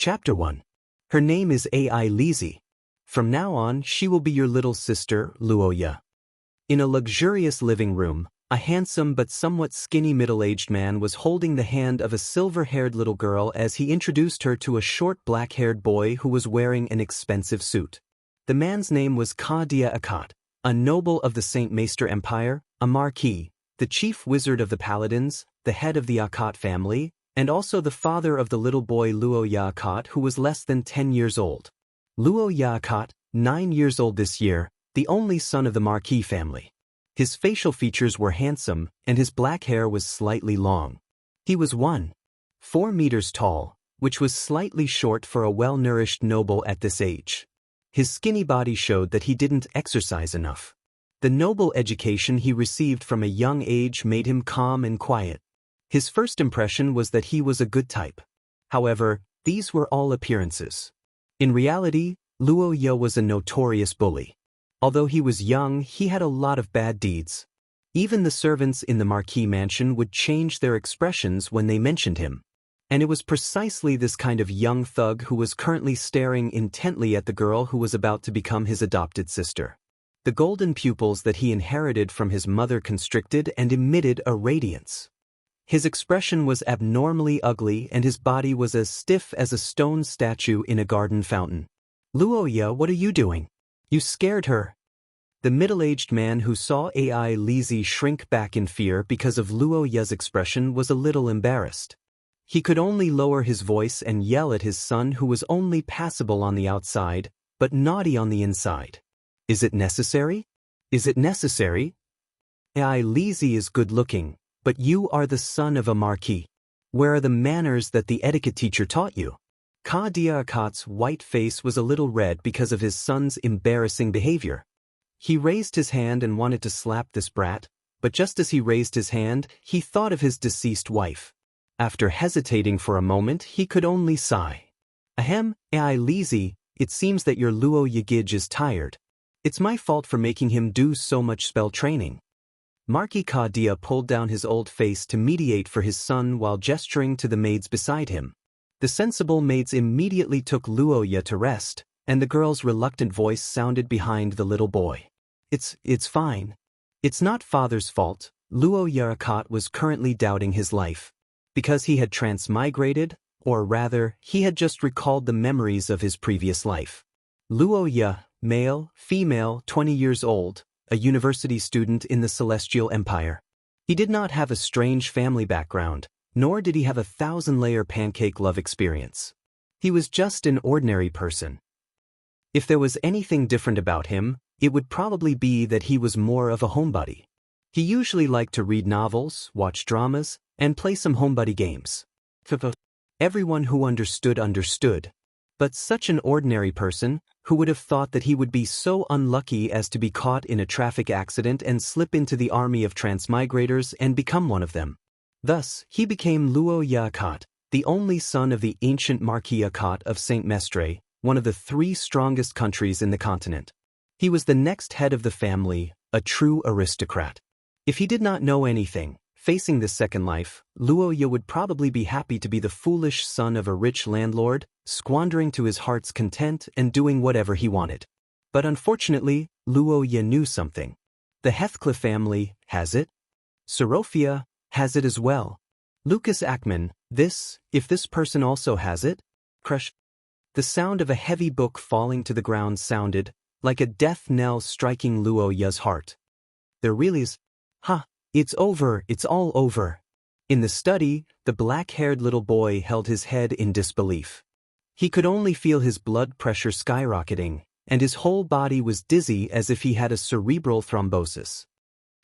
Chapter 1. Her name is Ai Lizzie. From now on, she will be your little sister, Luoya. In a luxurious living room, a handsome but somewhat skinny middle-aged man was holding the hand of a silver-haired little girl as he introduced her to a short black-haired boy who was wearing an expensive suit. The man's name was Dia Akat, a noble of the Saint Maester Empire, a marquis, the chief wizard of the paladins, the head of the Akat family, and also the father of the little boy Luoya Akat, who was less than 10 years old. Luoya Akat, 9 years old this year, the only son of the marquis family. His facial features were handsome, and his black hair was slightly long. He was 1.4 meters tall, which was slightly short for a well-nourished noble at this age. His skinny body showed that he didn't exercise enough. The noble education he received from a young age made him calm and quiet. His first impression was that he was a good type. However, these were all appearances. In reality, Luoya was a notorious bully. Although he was young, he had a lot of bad deeds. Even the servants in the Marquis mansion would change their expressions when they mentioned him. And it was precisely this kind of young thug who was currently staring intently at the girl who was about to become his adopted sister. The golden pupils that he inherited from his mother constricted and emitted a radiance. His expression was abnormally ugly and his body was as stiff as a stone statue in a garden fountain. "Luoya, what are you doing? You scared her." The middle-aged man who saw Ai Lizzie shrink back in fear because of Luoya's expression was a little embarrassed. He could only lower his voice and yell at his son, who was only passable on the outside, but naughty on the inside. "Is it necessary? Is it necessary? Ai Lizzie is good-looking, but you are the son of a marquis. Where are the manners that the etiquette teacher taught you?" Dia Akat's white face was a little red because of his son's embarrassing behavior. He raised his hand and wanted to slap this brat, but just as he raised his hand, he thought of his deceased wife. After hesitating for a moment, he could only sigh. "Ahem, Ai Lizzie, it seems that your Luoya Gidge is tired. It's my fault for making him do so much spell training." Marquis Dia pulled down his old face to mediate for his son while gesturing to the maids beside him. The sensible maids immediately took Luoya to rest, and the girl's reluctant voice sounded behind the little boy. It's fine. It's not father's fault." Luoya Akat was currently doubting his life. Because he had transmigrated, or rather, he had just recalled the memories of his previous life. Luoya, male, female, 20 years old, a university student in the Celestial Empire. He did not have a strange family background, nor did he have a 1,000-layer pancake love experience. He was just an ordinary person. If there was anything different about him, it would probably be that he was more of a homebody. He usually liked to read novels, watch dramas, and play some homebody games. Everyone who understood. But such an ordinary person, who would have thought that he would be so unlucky as to be caught in a traffic accident and slip into the army of transmigrators and become one of them. Thus, he became Luoya Akat, the only son of the ancient Marquis Akat of Saint Maester, one of the 3 strongest countries in the continent. He was the next head of the family, a true aristocrat. If he did not know anything, facing this second life, Luoya would probably be happy to be the foolish son of a rich landlord, squandering to his heart's content and doing whatever he wanted. But unfortunately, Luoya knew something. The Heathcliff family has it. Sorophia has it as well. Lucas Ackman, if this person also has it? Crush. The sound of a heavy book falling to the ground sounded like a death knell striking Luoya's heart. There really is. It's over, it's all over. In the study, the black-haired little boy held his head in disbelief. He could only feel his blood pressure skyrocketing, and his whole body was dizzy as if he had a cerebral thrombosis.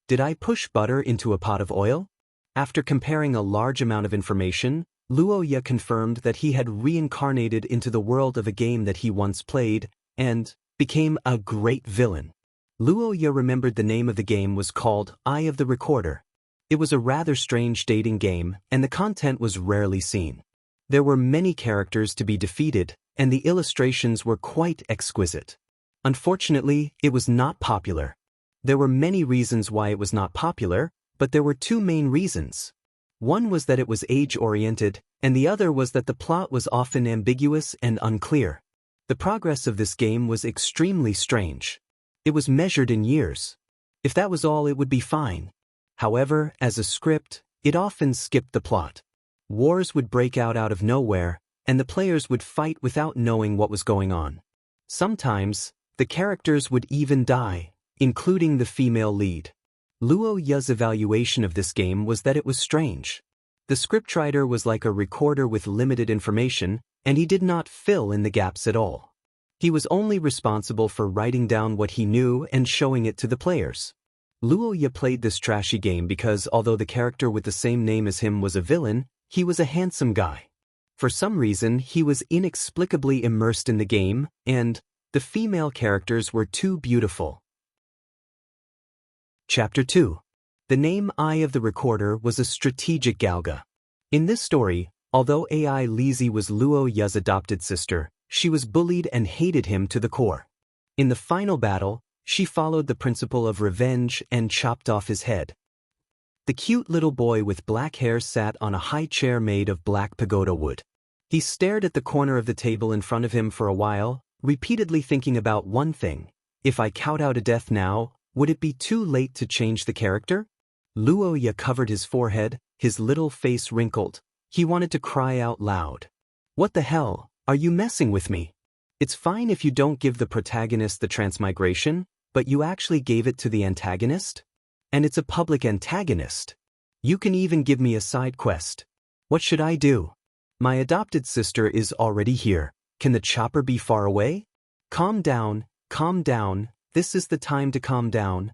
"Did I push butter into a pot of oil?" After comparing a large amount of information, Luoya confirmed that he had reincarnated into the world of a game that he once played, and became a great villain. Luoya remembered the name of the game was called Eye of the Recorder. It was a rather strange dating game, and the content was rarely seen. There were many characters to be defeated, and the illustrations were quite exquisite. Unfortunately, it was not popular. There were many reasons why it was not popular, but there were 2 main reasons. One was that it was age-oriented, and the other was that the plot was often ambiguous and unclear. The progress of this game was extremely strange. It was measured in years. If that was all, it would be fine. However, as a script, it often skipped the plot. Wars would break out of nowhere, and the players would fight without knowing what was going on. Sometimes, the characters would even die, including the female lead. Luo Ya's evaluation of this game was that it was strange. The scriptwriter was like a recorder with limited information, and he did not fill in the gaps at all. He was only responsible for writing down what he knew and showing it to the players. Luo Ya played this trashy game because although the character with the same name as him was a villain, he was a handsome guy. For some reason, he was inexplicably immersed in the game, and the female characters were too beautiful. Chapter 2. The name Eye of the Recorder was a strategic galga. In this story, although AI Lizzie was Luo Ya's adopted sister, she was bullied and hated him to the core. In the final battle, she followed the principle of revenge and chopped off his head. The cute little boy with black hair sat on a high chair made of black pagoda wood. He stared at the corner of the table in front of him for a while, repeatedly thinking about one thing: if I count out a death now, would it be too late to change the character? Luo Ya covered his forehead, his little face wrinkled. He wanted to cry out loud. What the hell, are you messing with me? It's fine if you don't give the protagonist the transmigration, but you actually gave it to the antagonist? And it's a public antagonist. You can even give me a side quest. What should I do? My adopted sister is already here. Can the chopper be far away? Calm down, this is the time to calm down.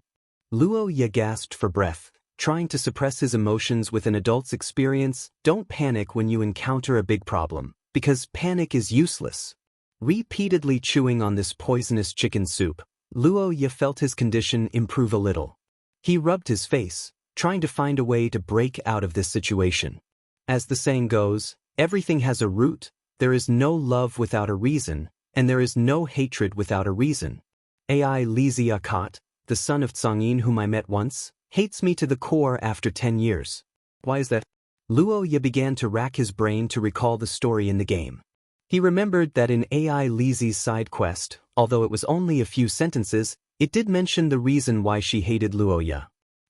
Luo Ya gasped for breath, trying to suppress his emotions with an adult's experience. Don't panic when you encounter a big problem, because panic is useless. Repeatedly chewing on this poisonous chicken soup, Luo Ya felt his condition improve a little. He rubbed his face, trying to find a way to break out of this situation. As the saying goes, everything has a root, there is no love without a reason, and there is no hatred without a reason. Ai Lizzie Akat, the son of Tsangyin whom I met once, hates me to the core after 10 years. Why is that? Luo Ya began to rack his brain to recall the story in the game. He remembered that in Ai Lizzie's side quest, although it was only a few sentences, it did mention the reason why she hated Luo Ya.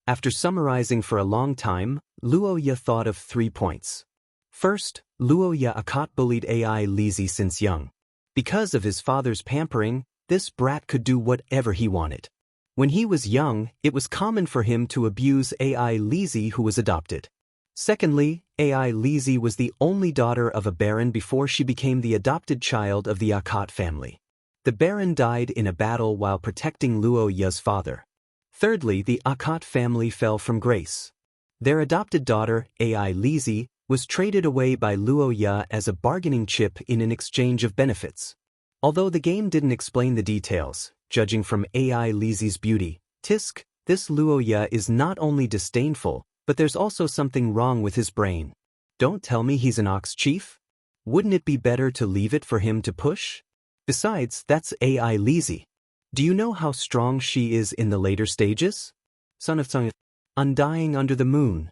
After summarizing for a long time, Luo Ya thought of 3 points. First, Luo Ya Akat bullied Ai Lizzie since young. Because of his father's pampering, this brat could do whatever he wanted. When he was young, it was common for him to abuse Ai Lizzie who was adopted. Secondly, Ai Lizzie was the only daughter of a baron before she became the adopted child of the Akat family. The baron died in a battle while protecting Luo Ya's father. Thirdly, the Akat family fell from grace. Their adopted daughter, Ai Lizzie, was traded away by Luo Ya as a bargaining chip in an exchange of benefits. Although the game didn't explain the details, judging from Ai Lizzie's beauty, tisk, this Luo Ya is not only disdainful, but there's also something wrong with his brain. Don't tell me he's an ox chief? Wouldn't it be better to leave it for him to push? Besides, that's Ai Lizzie. Do you know how strong she is in the later stages? Son of Tsang, undying under the moon.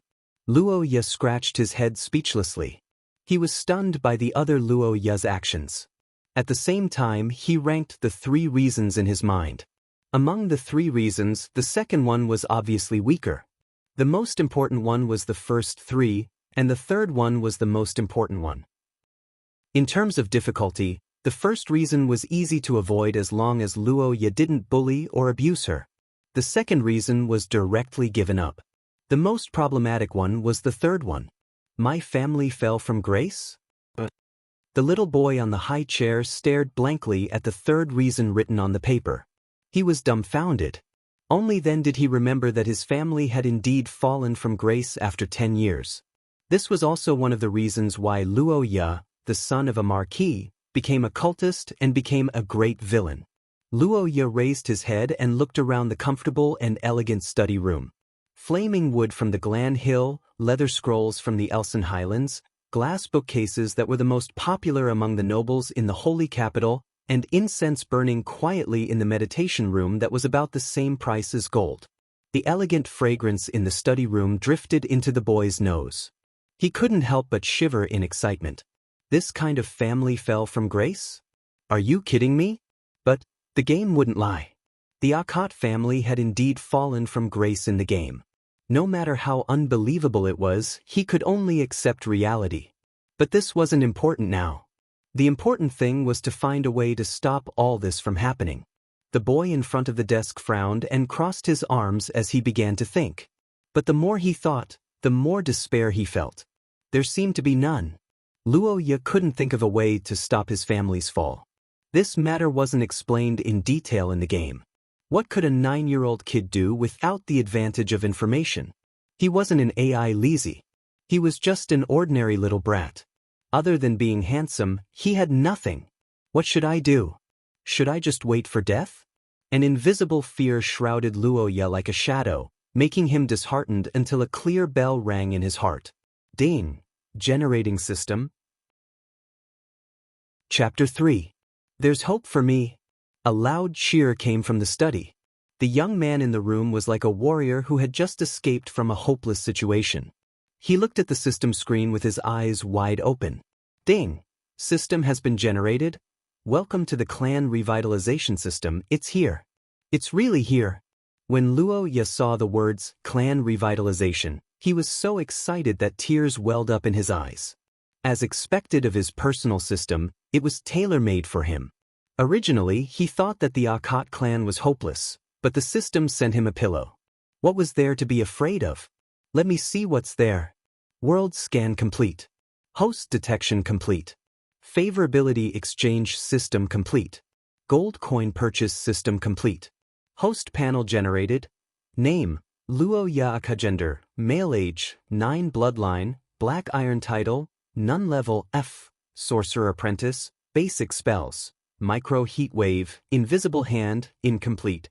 Luo Ya scratched his head speechlessly. He was stunned by the other Luo Ya's actions. At the same time, he ranked the 3 reasons in his mind. Among the 3 reasons, the second one was obviously weaker. The most important one was the first 3, and the third one was the most important one. In terms of difficulty, the first reason was easy to avoid as long as Luo Ya didn't bully or abuse her. The second reason was directly given up. The most problematic one was the third one. My family fell from grace? The little boy on the high chair stared blankly at the third reason written on the paper. He was dumbfounded. Only then did he remember that his family had indeed fallen from grace after 10 years. This was also one of the reasons why Luo Ya, the son of a marquis, became a cultist and became a great villain. Luo Ya raised his head and looked around the comfortable and elegant study room. Flaming wood from the Glan Hill, leather scrolls from the Elson Highlands, glass bookcases that were the most popular among the nobles in the holy capital, and incense burning quietly in the meditation room that was about the same price as gold. The elegant fragrance in the study room drifted into the boy's nose. He couldn't help but shiver in excitement. This kind of family fell from grace? Are you kidding me? But the game wouldn't lie. The Akot family had indeed fallen from grace in the game. No matter how unbelievable it was, he could only accept reality. But this wasn't important now. The important thing was to find a way to stop all this from happening. The boy in front of the desk frowned and crossed his arms as he began to think. But the more he thought, the more despair he felt. There seemed to be none. Luoya couldn't think of a way to stop his family's fall. This matter wasn't explained in detail in the game. What could a 9-year-old kid do without the advantage of information? He wasn't an AI lazy. He was just an ordinary little brat. Other than being handsome, he had nothing. What should I do? Should I just wait for death? An invisible fear shrouded Luoya like a shadow, making him disheartened until a clear bell rang in his heart. Ding! Generating system. Chapter 3. There's hope for me. A loud cheer came from the study. The young man in the room was like a warrior who had just escaped from a hopeless situation. He looked at the system screen with his eyes wide open. Ding! System has been generated. Welcome to the clan revitalization system. It's here. It's really here. When Luoya saw the words clan revitalization, he was so excited that tears welled up in his eyes. As expected of his personal system, it was tailor-made for him. Originally, he thought that the Akot clan was hopeless, but the system sent him a pillow. What was there to be afraid of? Let me see what's there. World scan complete. Host detection complete. Favorability exchange system complete. Gold coin purchase system complete. Host panel generated. Name, Luoya Aka. Gender, male. Age, 9. Bloodline, Black Iron. Title, None. Level F. Sorcerer Apprentice, Basic Spells, Micro Heat Wave, Invisible Hand, incomplete.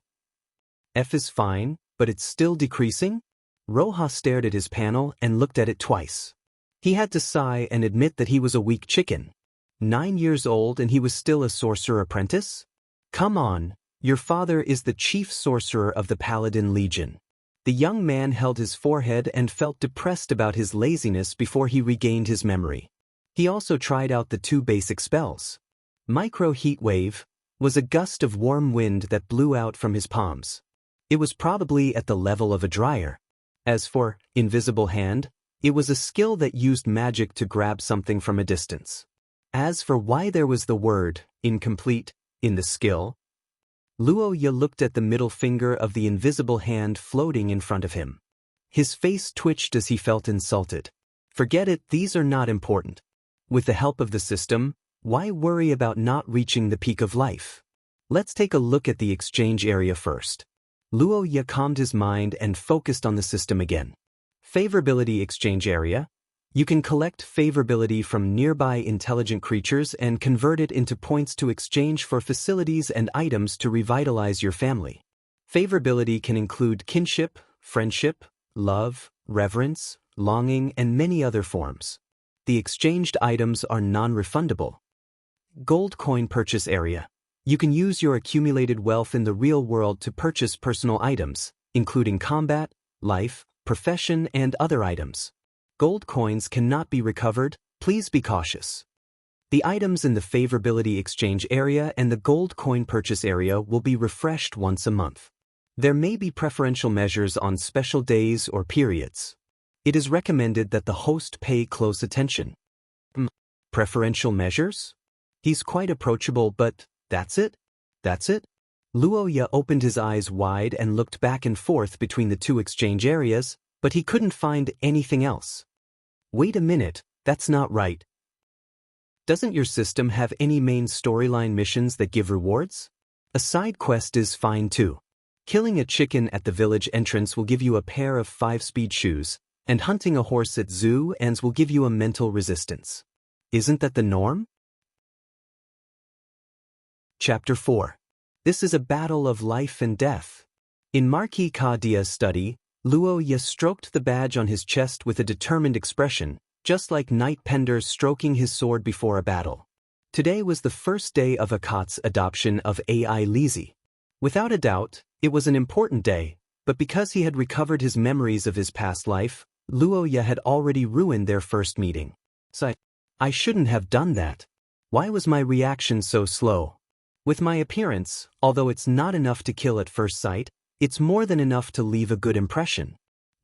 F is fine, but it's still decreasing? Roha stared at his panel and looked at it twice. He had to sigh and admit that he was a weak chicken. 9 years old and he was still a sorcerer apprentice? Come on, your father is the chief sorcerer of the Paladin Legion. The young man held his forehead and felt depressed about his laziness before he regained his memory. He also tried out the 2 basic spells. Micro Heat Wave was a gust of warm wind that blew out from his palms. It was probably at the level of a dryer. As for Invisible Hand, it was a skill that used magic to grab something from a distance. As for why there was the word incomplete in the skill, Luoya looked at the middle finger of the invisible hand floating in front of him. His face twitched as he felt insulted. Forget it, these are not important. With the help of the system, why worry about not reaching the peak of life? Let's take a look at the exchange area first. Luoya calmed his mind and focused on the system again. Favorability exchange area. You can collect favorability from nearby intelligent creatures and convert it into points to exchange for facilities and items to revitalize your family. Favorability can include kinship, friendship, love, reverence, longing, and many other forms. The exchanged items are non-refundable. Gold coin purchase area. You can use your accumulated wealth in the real world to purchase personal items, including combat, life, profession, and other items. Gold coins cannot be recovered, please be cautious. The items in the favorability exchange area and the gold coin purchase area will be refreshed once a month. There may be preferential measures on special days or periods. It is recommended that the host pay close attention. Preferential measures? He's quite approachable, but that's it? That's it? Luoya opened his eyes wide and looked back and forth between the 2 exchange areas, but he couldn't find anything else. Wait a minute, that's not right. Doesn't your system have any main storyline missions that give rewards? A side quest is fine too. Killing a chicken at the village entrance will give you a pair of 5-speed shoes, and hunting a horse at zoo ends will give you a mental resistance. Isn't that the norm? Chapter 4. This is a battle of life and death. In Marquis Kadia's study, Luoya stroked the badge on his chest with a determined expression, just like Knight Pender stroking his sword before a battle. Today was the first day of Akot's adoption of AI Lizzie. Without a doubt, it was an important day, but because he had recovered his memories of his past life, Luoya had already ruined their first meeting. So I shouldn't have done that. Why was my reaction so slow? With my appearance, although it's not enough to kill at first sight, it's more than enough to leave a good impression.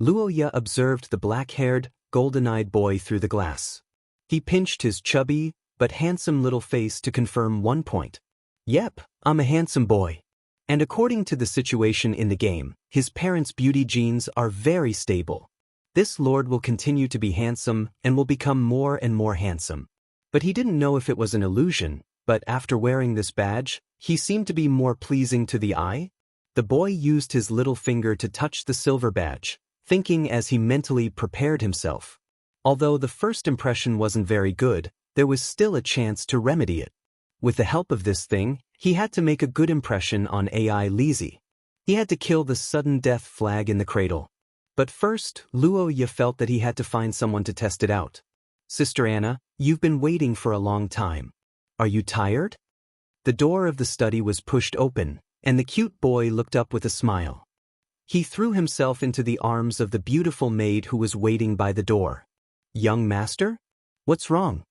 Luoya observed the black-haired, golden-eyed boy through the glass. He pinched his chubby, but handsome little face to confirm one point. Yep, I'm a handsome boy. And according to the situation in the game, his parents' beauty genes are very stable. This lord will continue to be handsome and will become more and more handsome. But he didn't know if it was an illusion, but after wearing this badge, he seemed to be more pleasing to the eye. The boy used his little finger to touch the silver badge, thinking as he mentally prepared himself. Although the first impression wasn't very good, there was still a chance to remedy it. With the help of this thing, he had to make a good impression on AI Lizzie. He had to kill the sudden death flag in the cradle. But first, Luoya felt that he had to find someone to test it out. Sister Anna, you've been waiting for a long time. Are you tired? The door of the study was pushed open, and the cute boy looked up with a smile. He threw himself into the arms of the beautiful maid who was waiting by the door. Young master? What's wrong?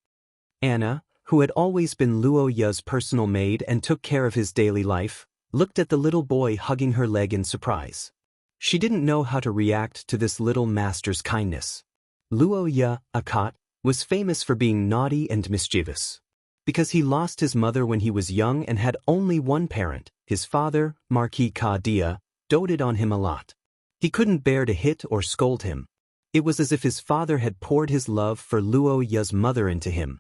Anna, who had always been Luoya's personal maid and took care of his daily life, looked at the little boy hugging her leg in surprise. She didn't know how to react to this little master's kindness. Luoya, Akat, was famous for being naughty and mischievous. Because he lost his mother when he was young and had only one parent, his father, Marquis Ka Dia, doted on him a lot. He couldn't bear to hit or scold him. It was as if his father had poured his love for Luoya's mother into him.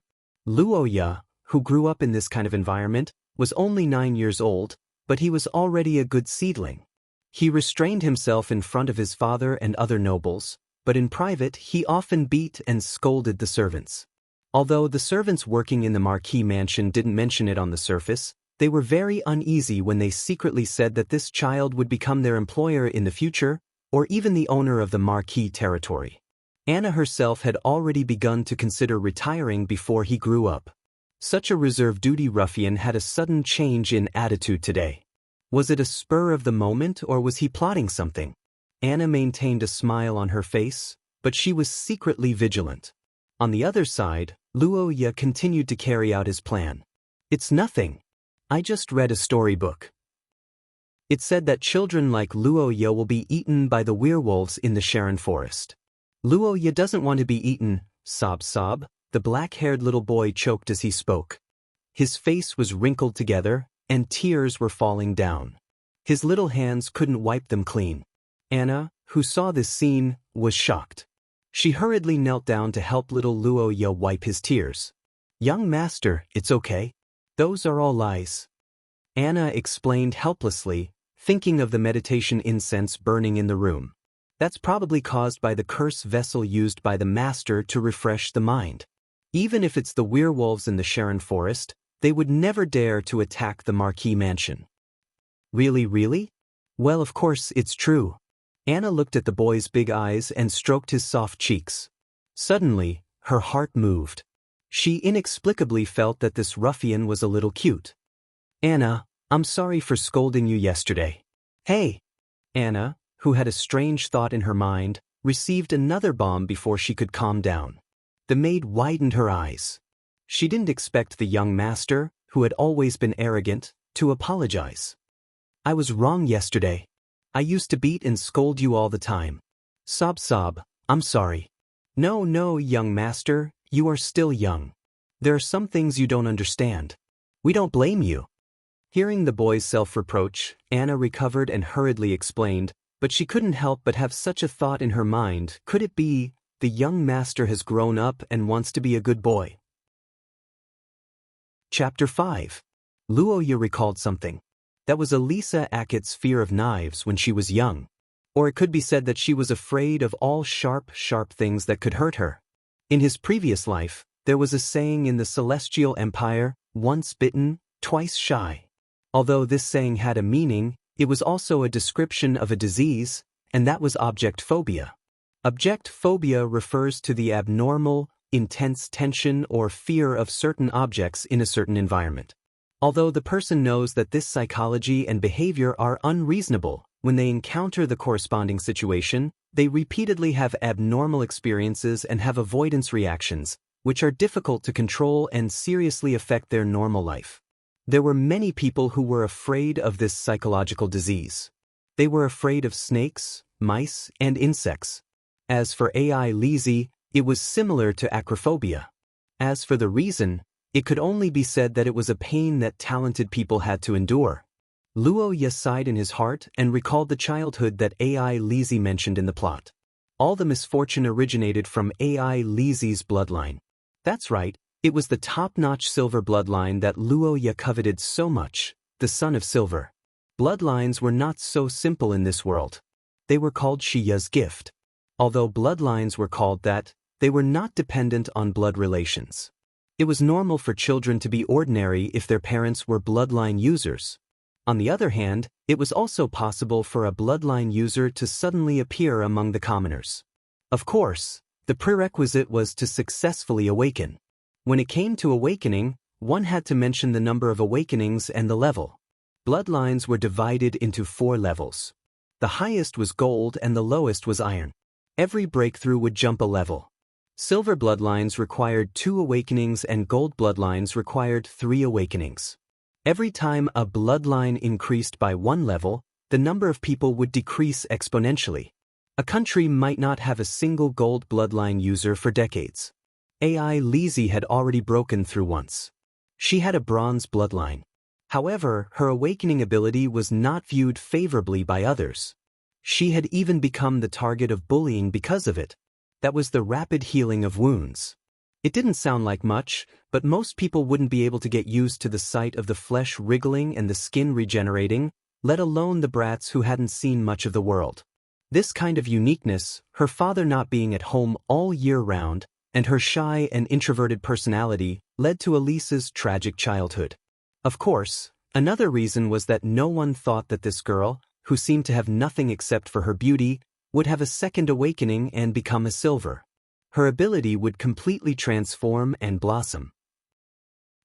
Luoya, who grew up in this kind of environment, was only 9 years old, but he was already a good seedling. He restrained himself in front of his father and other nobles, but in private he often beat and scolded the servants. Although the servants working in the Marquis mansion didn't mention it on the surface, they were very uneasy when they secretly said that this child would become their employer in the future, or even the owner of the Marquis territory. Anna herself had already begun to consider retiring before he grew up. Such a reserve-duty ruffian had a sudden change in attitude today. Was it a spur of the moment or was he plotting something? Anna maintained a smile on her face, but she was secretly vigilant. On the other side, Luoya continued to carry out his plan. It's nothing. I just read a storybook. It said that children like Luoya will be eaten by the werewolves in the Sharon Forest. Luoya doesn't want to be eaten, sob. The black-haired little boy choked as he spoke. His face was wrinkled together, and tears were falling down. His little hands couldn't wipe them clean. Anna, who saw this scene, was shocked. She hurriedly knelt down to help little Luoya wipe his tears. Young master, it's okay. Those are all lies. Anna explained helplessly, thinking of the meditation incense burning in the room. That's probably caused by the curse vessel used by the master to refresh the mind. Even if it's the werewolves in the Sharon Forest, they would never dare to attack the Marquis mansion. Really? Well, of course it's true. Anna looked at the boy's big eyes and stroked his soft cheeks. Suddenly, her heart moved. She inexplicably felt that this ruffian was a little cute. Anna, I'm sorry for scolding you yesterday. Hey! Anna, who had a strange thought in her mind, received another bomb before she could calm down. The maid widened her eyes. She didn't expect the young master, who had always been arrogant, to apologize. I was wrong yesterday. I used to beat and scold you all the time. Sob, I'm sorry. No, young master, you are still young. There are some things you don't understand. We don't blame you. Hearing the boy's self-reproach, Anna recovered and hurriedly explained, but she couldn't help but have such a thought in her mind. Could it be, the young master has grown up and wants to be a good boy? Chapter 5. Luoya recalled something. That was Elisa Akat's fear of knives when she was young. Or it could be said that she was afraid of all sharp things that could hurt her. In his previous life, there was a saying in the Celestial Empire, once bitten, twice shy. Although this saying had a meaning, it was also a description of a disease, and that was object phobia. Object phobia refers to the abnormal, intense tension or fear of certain objects in a certain environment. Although the person knows that this psychology and behavior are unreasonable, When they encounter the corresponding situation, they repeatedly have abnormal experiences and have avoidance reactions, which are difficult to control and seriously affect their normal life. There were many people who were afraid of this psychological disease. They were afraid of snakes, mice, and insects. As for AI Lizzie, it was similar to acrophobia. As for the reason, it could only be said that it was a pain that talented people had to endure. Luo Ye sighed in his heart and recalled the childhood that AI Lizzie mentioned in the plot. All the misfortune originated from AI Lizzie's bloodline. That's right, it was the top-notch silver bloodline that Luo Ye coveted so much, the son of silver. Bloodlines were not so simple in this world. They were called Shiya's gift. Although bloodlines were called that, they were not dependent on blood relations. It was normal for children to be ordinary if their parents were bloodline users. On the other hand, it was also possible for a bloodline user to suddenly appear among the commoners. Of course, the prerequisite was to successfully awaken. When it came to awakening, one had to mention the number of awakenings and the level. Bloodlines were divided into 4 levels. The highest was gold and the lowest was iron. Every breakthrough would jump a level. Silver bloodlines required 2 awakenings and gold bloodlines required 3 awakenings. Every time a bloodline increased by 1 level, the number of people would decrease exponentially. A country might not have a single gold bloodline user for decades. AI Lizzie had already broken through once. She had a bronze bloodline. However, her awakening ability was not viewed favorably by others. She had even become the target of bullying because of it. That was the rapid healing of wounds. It didn't sound like much, but most people wouldn't be able to get used to the sight of the flesh wriggling and the skin regenerating, let alone the brats who hadn't seen much of the world. This kind of uniqueness, her father not being at home all year round, and her shy and introverted personality, led to Elisa's tragic childhood. Of course, another reason was that no one thought that this girl, who seemed to have nothing except for her beauty, would have a second awakening and become a silver. Her ability would completely transform and blossom.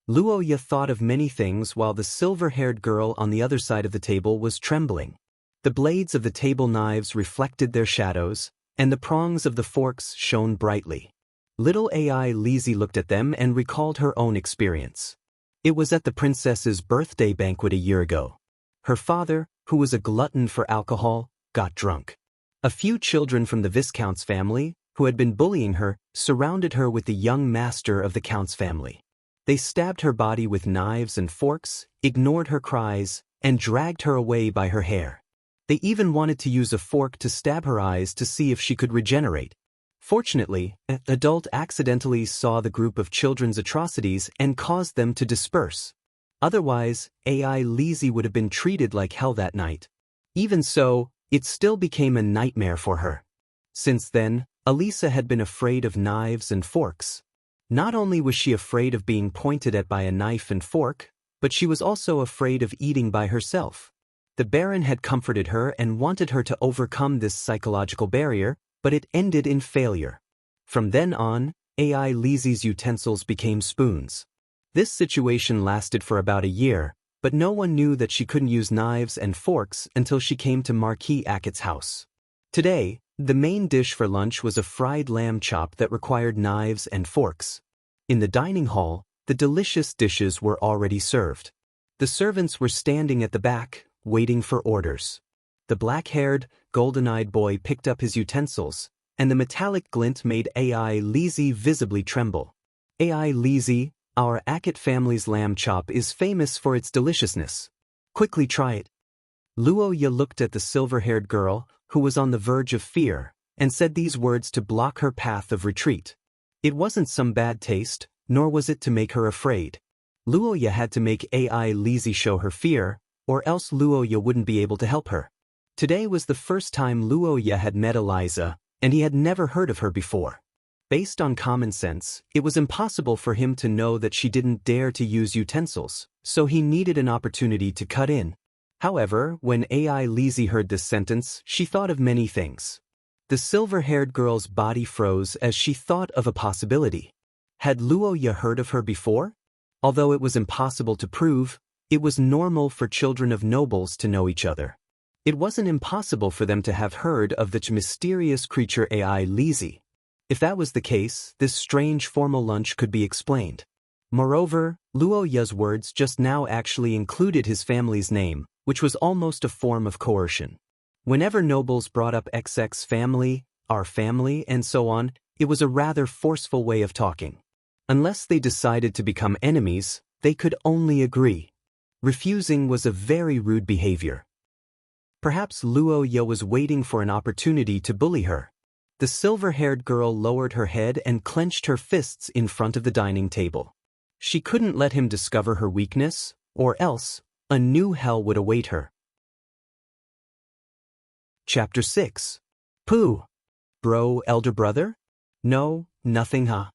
Luo Ye thought of many things while the silver-haired girl on the other side of the table was trembling. The blades of the table knives reflected their shadows, and the prongs of the forks shone brightly. Little AI Lizzie looked at them and recalled her own experience. It was at the princess's birthday banquet a year ago. Her father, who was a glutton for alcohol, got drunk. A few children from the Viscount's family, who had been bullying her, surrounded her with the young master of the Count's family. They stabbed her body with knives and forks, ignored her cries, and dragged her away by her hair. They even wanted to use a fork to stab her eyes to see if she could regenerate. Fortunately, an adult accidentally saw the group of children's atrocities and caused them to disperse. Otherwise, AI Lizzie would have been treated like hell that night. Even so, it still became a nightmare for her. Since then, Elisa had been afraid of knives and forks. Not only was she afraid of being pointed at by a knife and fork, but she was also afraid of eating by herself. The Baron had comforted her and wanted her to overcome this psychological barrier, but it ended in failure. From then on, AI Lizzie's utensils became spoons. This situation lasted for about a year, but no one knew that she couldn't use knives and forks until she came to Marquis Ackett's house. Today, the main dish for lunch was a fried lamb chop that required knives and forks. In the dining hall, the delicious dishes were already served. The servants were standing at the back, waiting for orders. The black-haired, golden-eyed boy picked up his utensils, and the metallic glint made AI Lizzie visibly tremble. AI Lizzie, our Ackett family's lamb chop is famous for its deliciousness. Quickly try it. Luo Ye looked at the silver-haired girl, who was on the verge of fear, and said these words to block her path of retreat. It wasn't some bad taste, nor was it to make her afraid. Luo Ye had to make AI Lizzie show her fear, or else Luo Ye wouldn't be able to help her. Today was the first time Luo Ye had met Eliza, and he had never heard of her before. Based on common sense, it was impossible for him to know that she didn't dare to use utensils, so he needed an opportunity to cut in. However, when AI Lizzie heard this sentence, she thought of many things. The silver-haired girl's body froze as she thought of a possibility. Had Luo Ye heard of her before? Although it was impossible to prove, it was normal for children of nobles to know each other. It wasn't impossible for them to have heard of the mysterious creature AI Lizzie. If that was the case, this strange formal lunch could be explained. Moreover, Luo Ya's words just now actually included his family's name, which was almost a form of coercion. Whenever nobles brought up XX family, our family, and so on, it was a rather forceful way of talking. Unless they decided to become enemies, they could only agree. Refusing was a very rude behavior. Perhaps Luo Ya was waiting for an opportunity to bully her. The silver-haired girl lowered her head and clenched her fists in front of the dining table. She couldn't let him discover her weakness, or else a new hell would await her. Chapter 6. Pooh. Bro, elder brother? No, nothing huh?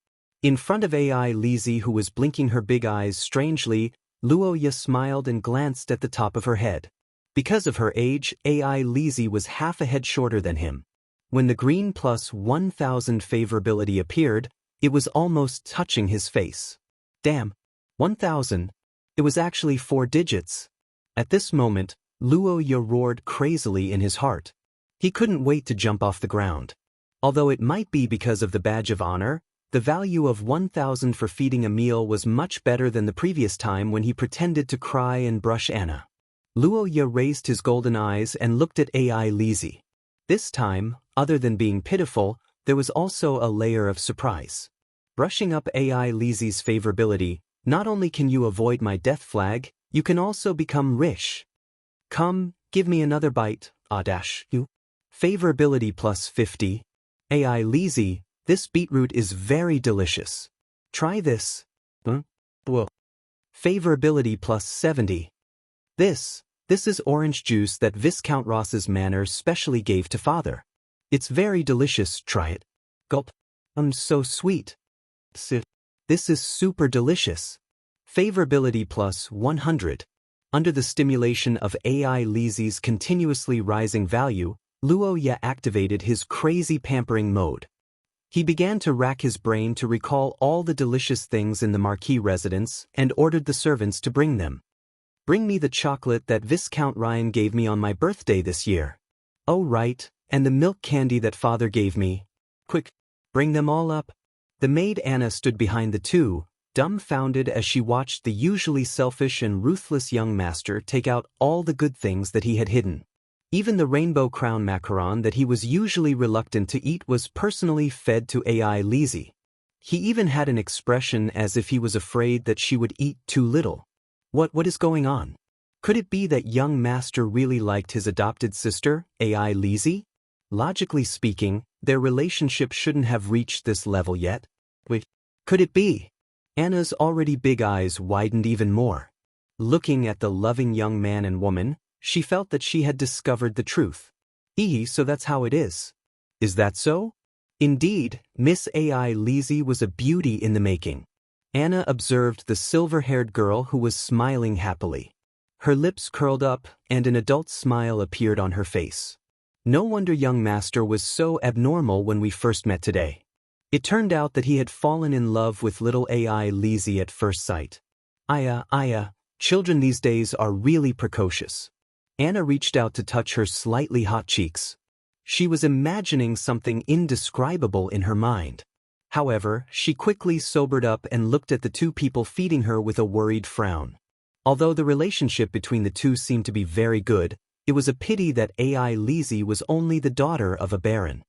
In front of AI Lizzie, who was blinking her big eyes strangely, Luo Ya smiled and glanced at the top of her head. Because of her age, AI Lizzie was half a head shorter than him. When the green plus 1000 favorability appeared, it was almost touching his face. Damn, 1000. It was actually 4 digits. At this moment, Luo Ya roared crazily in his heart. He couldn't wait to jump off the ground. Although it might be because of the badge of honor, the value of 1000 for feeding a meal was much better than the previous time when he pretended to cry and brush Anna. Luo Ya raised his golden eyes and looked at AI Lizzie. This time, other than being pitiful, there was also a layer of surprise. Brushing up AI Lizzie's favorability, not only can you avoid my death flag, you can also become rich. Come, give me another bite, you. Favorability plus 50. AI Lizzie, this beetroot is very delicious. Try this. Whoa. Favorability plus 70. This is orange juice that Viscount Ross's manor specially gave to father. It's very delicious, try it. Gulp. So sweet. This is super delicious. Favorability plus 100. Under the stimulation of AI Lizzie's continuously rising value, Luo Ya activated his crazy pampering mode. He began to rack his brain to recall all the delicious things in the Marquis residence and ordered the servants to bring them. Bring me the chocolate that Viscount Ryan gave me on my birthday this year. Oh right, and the milk candy that father gave me. Quick, bring them all up. The maid Anna stood behind the two, dumbfounded as she watched the usually selfish and ruthless young master take out all the good things that he had hidden. Even the rainbow crown macaron that he was usually reluctant to eat was personally fed to AI Lizzie. He even had an expression as if he was afraid that she would eat too little. What is going on? Could it be that young master really liked his adopted sister, AI Lizzie? Logically speaking, their relationship shouldn't have reached this level yet. Wait, could it be? Anna's already big eyes widened even more. Looking at the loving young man and woman, she felt that she had discovered the truth. So that's how it is. Is that so? Indeed, Miss AI Lizzie was a beauty in the making. Anna observed the silver-haired girl who was smiling happily. Her lips curled up, and an adult smile appeared on her face. No wonder young master was so abnormal when we first met today. It turned out that he had fallen in love with little AI Lizzie at first sight. Aya, children these days are really precocious. Anna reached out to touch her slightly hot cheeks. She was imagining something indescribable in her mind. However, she quickly sobered up and looked at the two people feeding her with a worried frown. Although the relationship between the two seemed to be very good, it was a pity that AI Lizzie was only the daughter of a baron.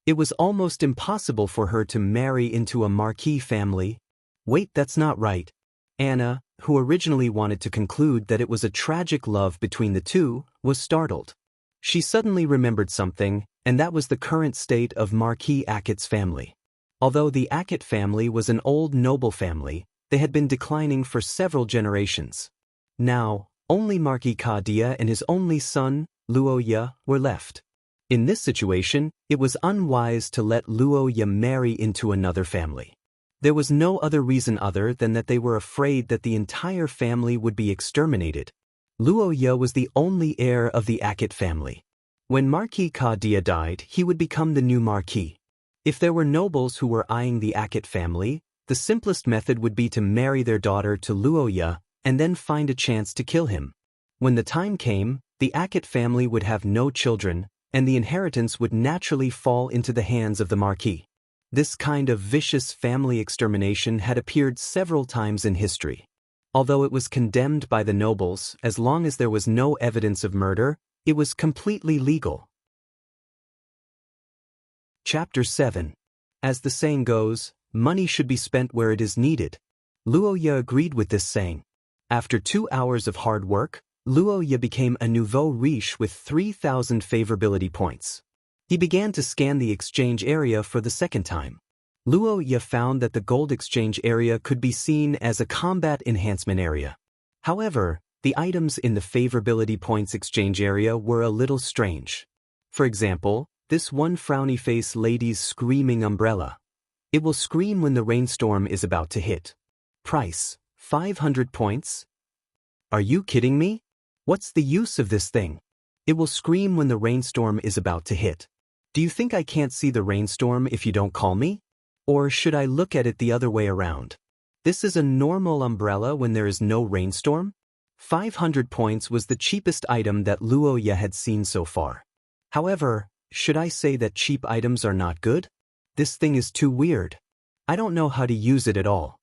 It was almost impossible for her to marry into a Marquis family. Wait, that's not right. Anna, who originally wanted to conclude that it was a tragic love between the two, was startled. She suddenly remembered something, and that was the current state of Marquis Ackett's family. Although the Ackett family was an old noble family, they had been declining for several generations. Now, only Marquis Kadia and his only son, Luo Ya, were left. In this situation, it was unwise to let Luo Ya marry into another family. There was no other reason other than that they were afraid that the entire family would be exterminated. Luo Ya was the only heir of the Ackett family. When Marquis Kadia died, he would become the new Marquis. If there were nobles who were eyeing the Ackett family, the simplest method would be to marry their daughter to Luo Ya and then find a chance to kill him. When the time came, The Akit family would have no children, and the inheritance would naturally fall into the hands of the Marquis. This kind of vicious family extermination had appeared several times in history. Although it was condemned by the nobles, as long as there was no evidence of murder, it was completely legal. Chapter 7. As the saying goes, money should be spent where it is needed. Luo Ye agreed with this saying. After 2 hours of hard work, Luo Ye became a nouveau riche with 3,000 favorability points. He began to scan the exchange area for the second time. Luo Ye found that the gold exchange area could be seen as a combat enhancement area. However, the items in the favorability points exchange area were a little strange. For example, this one frowny face lady's screaming umbrella. It will scream when the rainstorm is about to hit. Price, 500 points? Are you kidding me? What's the use of this thing? It will scream when the rainstorm is about to hit. Do you think I can't see the rainstorm if you don't call me? Or should I look at it the other way around? This is a normal umbrella when there is no rainstorm? 500 points was the cheapest item that Luo Ye had seen so far. However, should I say that cheap items are not good? This thing is too weird. I don't know how to use it at all.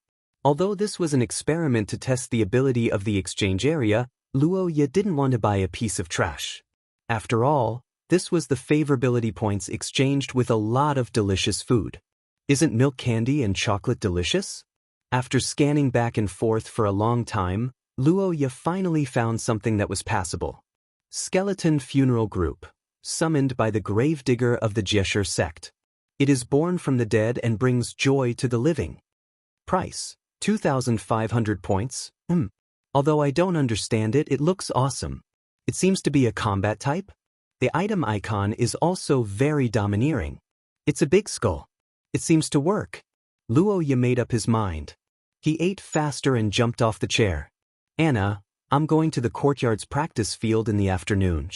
Although this was an experiment to test the ability of the exchange area, Luo Ye didn't want to buy a piece of trash. After all, this was the favorability points exchanged with a lot of delicious food. Isn't milk candy and chocolate delicious? After scanning back and forth for a long time, Luo Ye finally found something that was passable. Skeleton Funeral Group, summoned by the gravedigger of the Jesher sect. It is born from the dead and brings joy to the living. Price, 2,500 points. Although I don't understand it, it looks awesome. It seems to be a combat type. The item icon is also very domineering. It's a big skull. It seems to work. Luo Ye made up his mind. He ate faster and jumped off the chair. Anna, I'm going to the courtyard's practice field in the afternoon.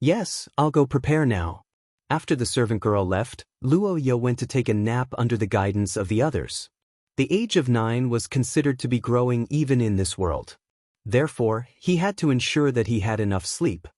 Yes, I'll go prepare now. After the servant girl left, Luo Ye went to take a nap under the guidance of the others. The age of 9 was considered to be growing even in this world. Therefore, he had to ensure that he had enough sleep.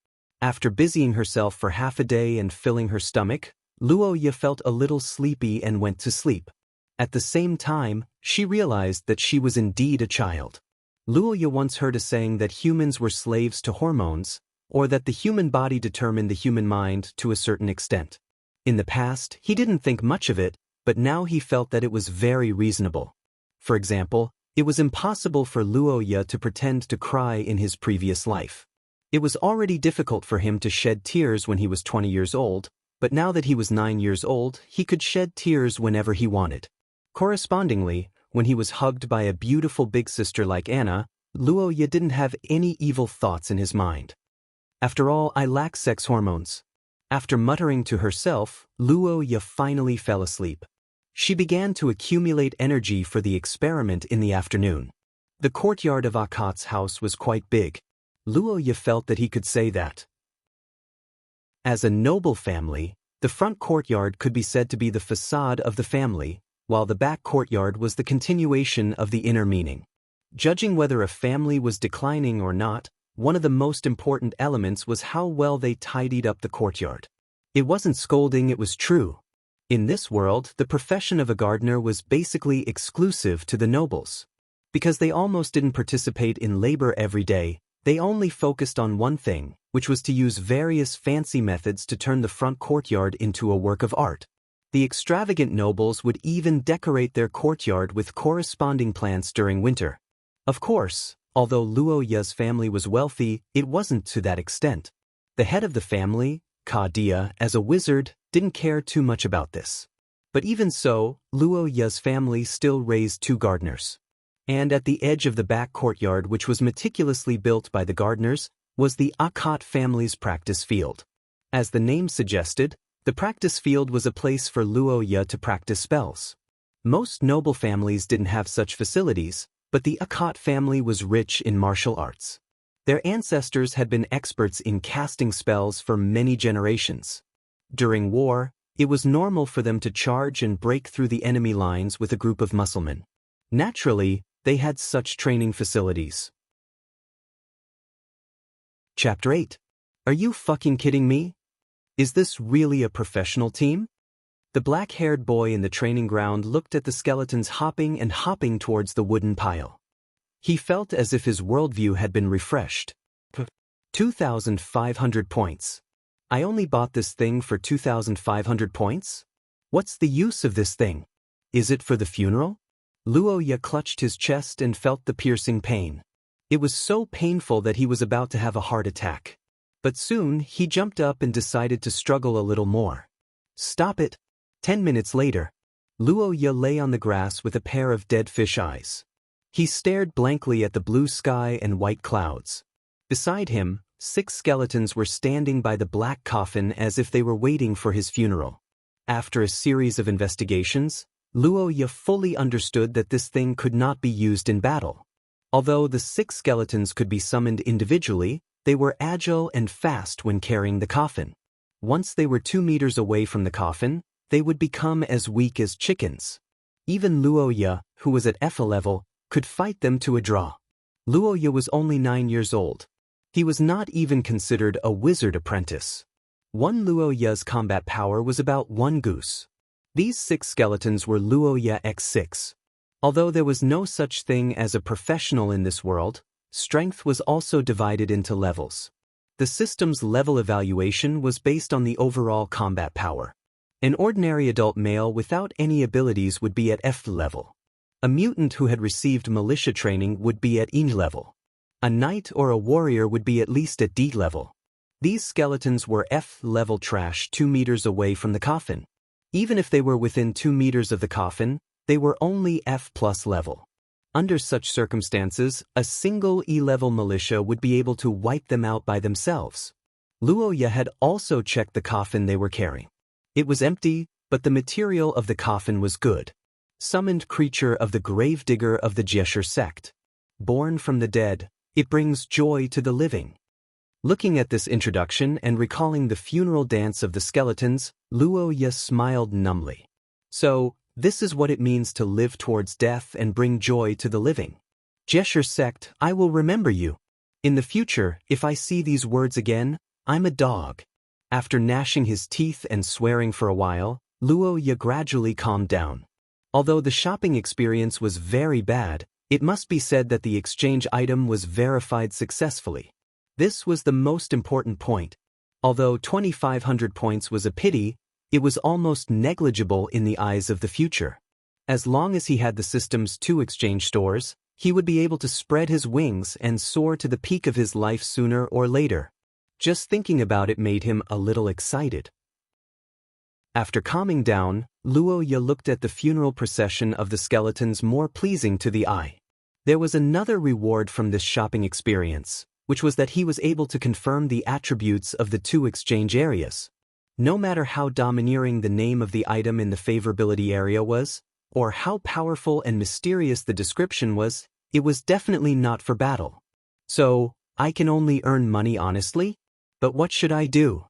After busying herself for half a day and filling her stomach, Luo Ye felt a little sleepy and went to sleep. At the same time, she realized that she was indeed a child. Luo Ye once heard a saying that humans were slaves to hormones, or that the human body determined the human mind to a certain extent. In the past, he didn't think much of it, but now he felt that it was very reasonable. For example, it was impossible for Luo Ye to pretend to cry in his previous life. It was already difficult for him to shed tears when he was 20 years old, but now that he was 9 years old, he could shed tears whenever he wanted. Correspondingly, when he was hugged by a beautiful big sister like Anna, Luo Ye didn't have any evil thoughts in his mind. After all, I lack sex hormones. After muttering to herself, Luo Ye finally fell asleep. She began to accumulate energy for the experiment in the afternoon. The courtyard of Akat's house was quite big. Luo Ye felt that he could say that. As a noble family, the front courtyard could be said to be the facade of the family, while the back courtyard was the continuation of the inner meaning. Judging whether a family was declining or not, one of the most important elements was how well they tidied up the courtyard. It wasn't scolding, it was true. In this world, the profession of a gardener was basically exclusive to the nobles. Because they almost didn't participate in labor every day, they only focused on one thing, which was to use various fancy methods to turn the front courtyard into a work of art. The extravagant nobles would even decorate their courtyard with corresponding plants during winter. Of course, although Luo Ye's family was wealthy, it wasn't to that extent. The head of the family, Ka Dia, as a wizard, didn't care too much about this. But even so, Luo Ye's family still raised 2 gardeners. And at the edge of the back courtyard, which was meticulously built by the gardeners, was the Akat family's practice field. As the name suggested, the practice field was a place for Luo Ye to practice spells. Most noble families didn't have such facilities, but the Akat family was rich in martial arts. Their ancestors had been experts in casting spells for many generations. During war, it was normal for them to charge and break through the enemy lines with a group of musclemen. Naturally, they had such training facilities. Chapter 8. Are you fucking kidding me? Is this really a professional team? The black-haired boy in the training ground looked at the skeletons hopping and hopping towards the wooden pile. He felt as if his worldview had been refreshed. 2,500 points. I only bought this thing for 2,500 points? What's the use of this thing? Is it for the funeral? Luoya clutched his chest and felt the piercing pain. It was so painful that he was about to have a heart attack. But soon, he jumped up and decided to struggle a little more. Stop it. 10 minutes later, Luoya lay on the grass with a pair of dead fish eyes. He stared blankly at the blue sky and white clouds. Beside him, 6 skeletons were standing by the black coffin as if they were waiting for his funeral. After a series of investigations, Luoya fully understood that this thing could not be used in battle. Although the 6 skeletons could be summoned individually, they were agile and fast when carrying the coffin. Once they were 2 meters away from the coffin, they would become as weak as chickens. Even Luoya, who was at F level, could fight them to a draw. Luoya was only 9 years old. He was not even considered a wizard apprentice. One Luoya's combat power was about 1 goose. These 6 skeletons were Luoya x6. Although there was no such thing as a professional in this world, strength was also divided into levels. The system's level evaluation was based on the overall combat power. An ordinary adult male without any abilities would be at F level. A mutant who had received militia training would be at E level. A knight or a warrior would be at least at D level. These skeletons were F level trash 2 meters away from the coffin. Even if they were within 2 meters of the coffin, they were only F+ level. Under such circumstances, a single E-level militia would be able to wipe them out by themselves. Luoya had also checked the coffin they were carrying. It was empty, but the material of the coffin was good. Summoned creature of the gravedigger of the Jesher sect. Born from the dead, it brings joy to the living. Looking at this introduction and recalling the funeral dance of the skeletons, Luoya smiled numbly. So, this is what it means to live towards death and bring joy to the living. Jesher sect, I will remember you. In the future, if I see these words again, I'm a dog. After gnashing his teeth and swearing for a while, Luoya gradually calmed down. Although the shopping experience was very bad, it must be said that the exchange item was verified successfully. This was the most important point. Although 2,500 points was a pity, it was almost negligible in the eyes of the future. As long as he had the system's 2 exchange stores, he would be able to spread his wings and soar to the peak of his life sooner or later. Just thinking about it made him a little excited. After calming down, Luoya looked at the funeral procession of the skeletons more pleasing to the eye. There was another reward from this shopping experience, which was that he was able to confirm the attributes of the 2 exchange areas. No matter how domineering the name of the item in the favorability area was, or how powerful and mysterious the description was, it was definitely not for battle. So, I can only earn money honestly? But what should I do?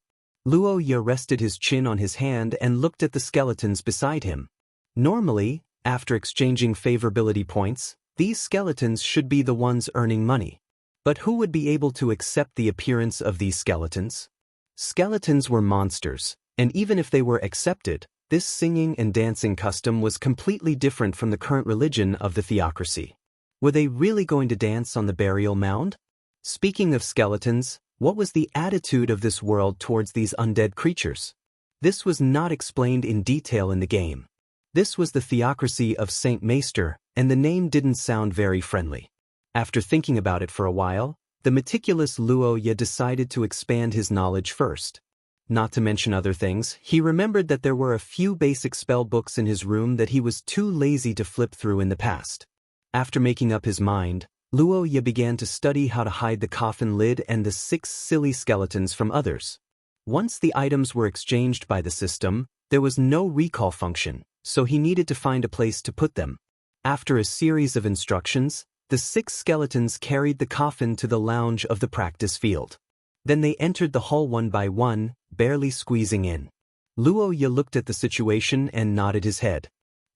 Luoya rested his chin on his hand and looked at the skeletons beside him. Normally, after exchanging favorability points, these skeletons should be the ones earning money. But who would be able to accept the appearance of these skeletons? Skeletons were monsters, and even if they were accepted, this singing and dancing custom was completely different from the current religion of the theocracy. Were they really going to dance on the burial mound? Speaking of skeletons, what was the attitude of this world towards these undead creatures? This was not explained in detail in the game. This was the theocracy of Saint Maester, and the name didn't sound very friendly. After thinking about it for a while, the meticulous Luoya decided to expand his knowledge first. Not to mention other things, he remembered that there were a few basic spell books in his room that he was too lazy to flip through in the past. After making up his mind, Luoya began to study how to hide the coffin lid and the 6 silly skeletons from others. Once the items were exchanged by the system, there was no recall function, so he needed to find a place to put them. After a series of instructions, the 6 skeletons carried the coffin to the lounge of the practice field. Then they entered the hall one by one, barely squeezing in. Luoya looked at the situation and nodded his head.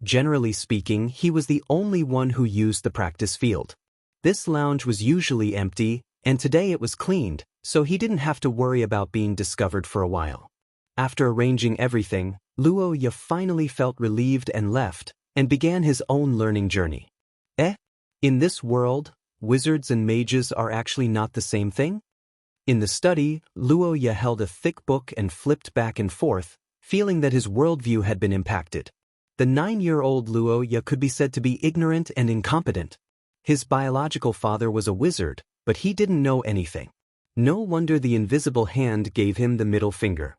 Generally speaking, he was the only one who used the practice field. This lounge was usually empty, and today it was cleaned, so he didn't have to worry about being discovered for a while. After arranging everything, Luo Ye finally felt relieved and left, and began his own learning journey. In this world, wizards and mages are actually not the same thing? In the study, Luo Ye held a thick book and flipped back and forth, feeling that his worldview had been impacted. The 9-year-old Luo Ye could be said to be ignorant and incompetent. His biological father was a wizard, but he didn't know anything. No wonder the invisible hand gave him the middle finger.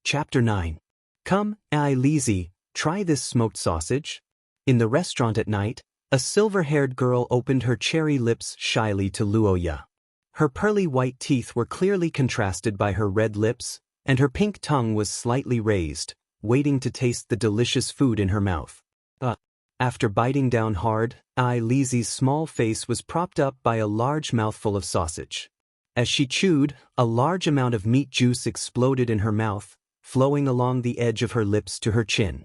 Chapter 9. Come, Lizzie, try this smoked sausage. In the restaurant at night, a silver-haired girl opened her cherry lips shyly to Luo Ye. Her pearly white teeth were clearly contrasted by her red lips, and her pink tongue was slightly raised, waiting to taste the delicious food in her mouth. After biting down hard, Lizzie's small face was propped up by a large mouthful of sausage. As she chewed, a large amount of meat juice exploded in her mouth, flowing along the edge of her lips to her chin.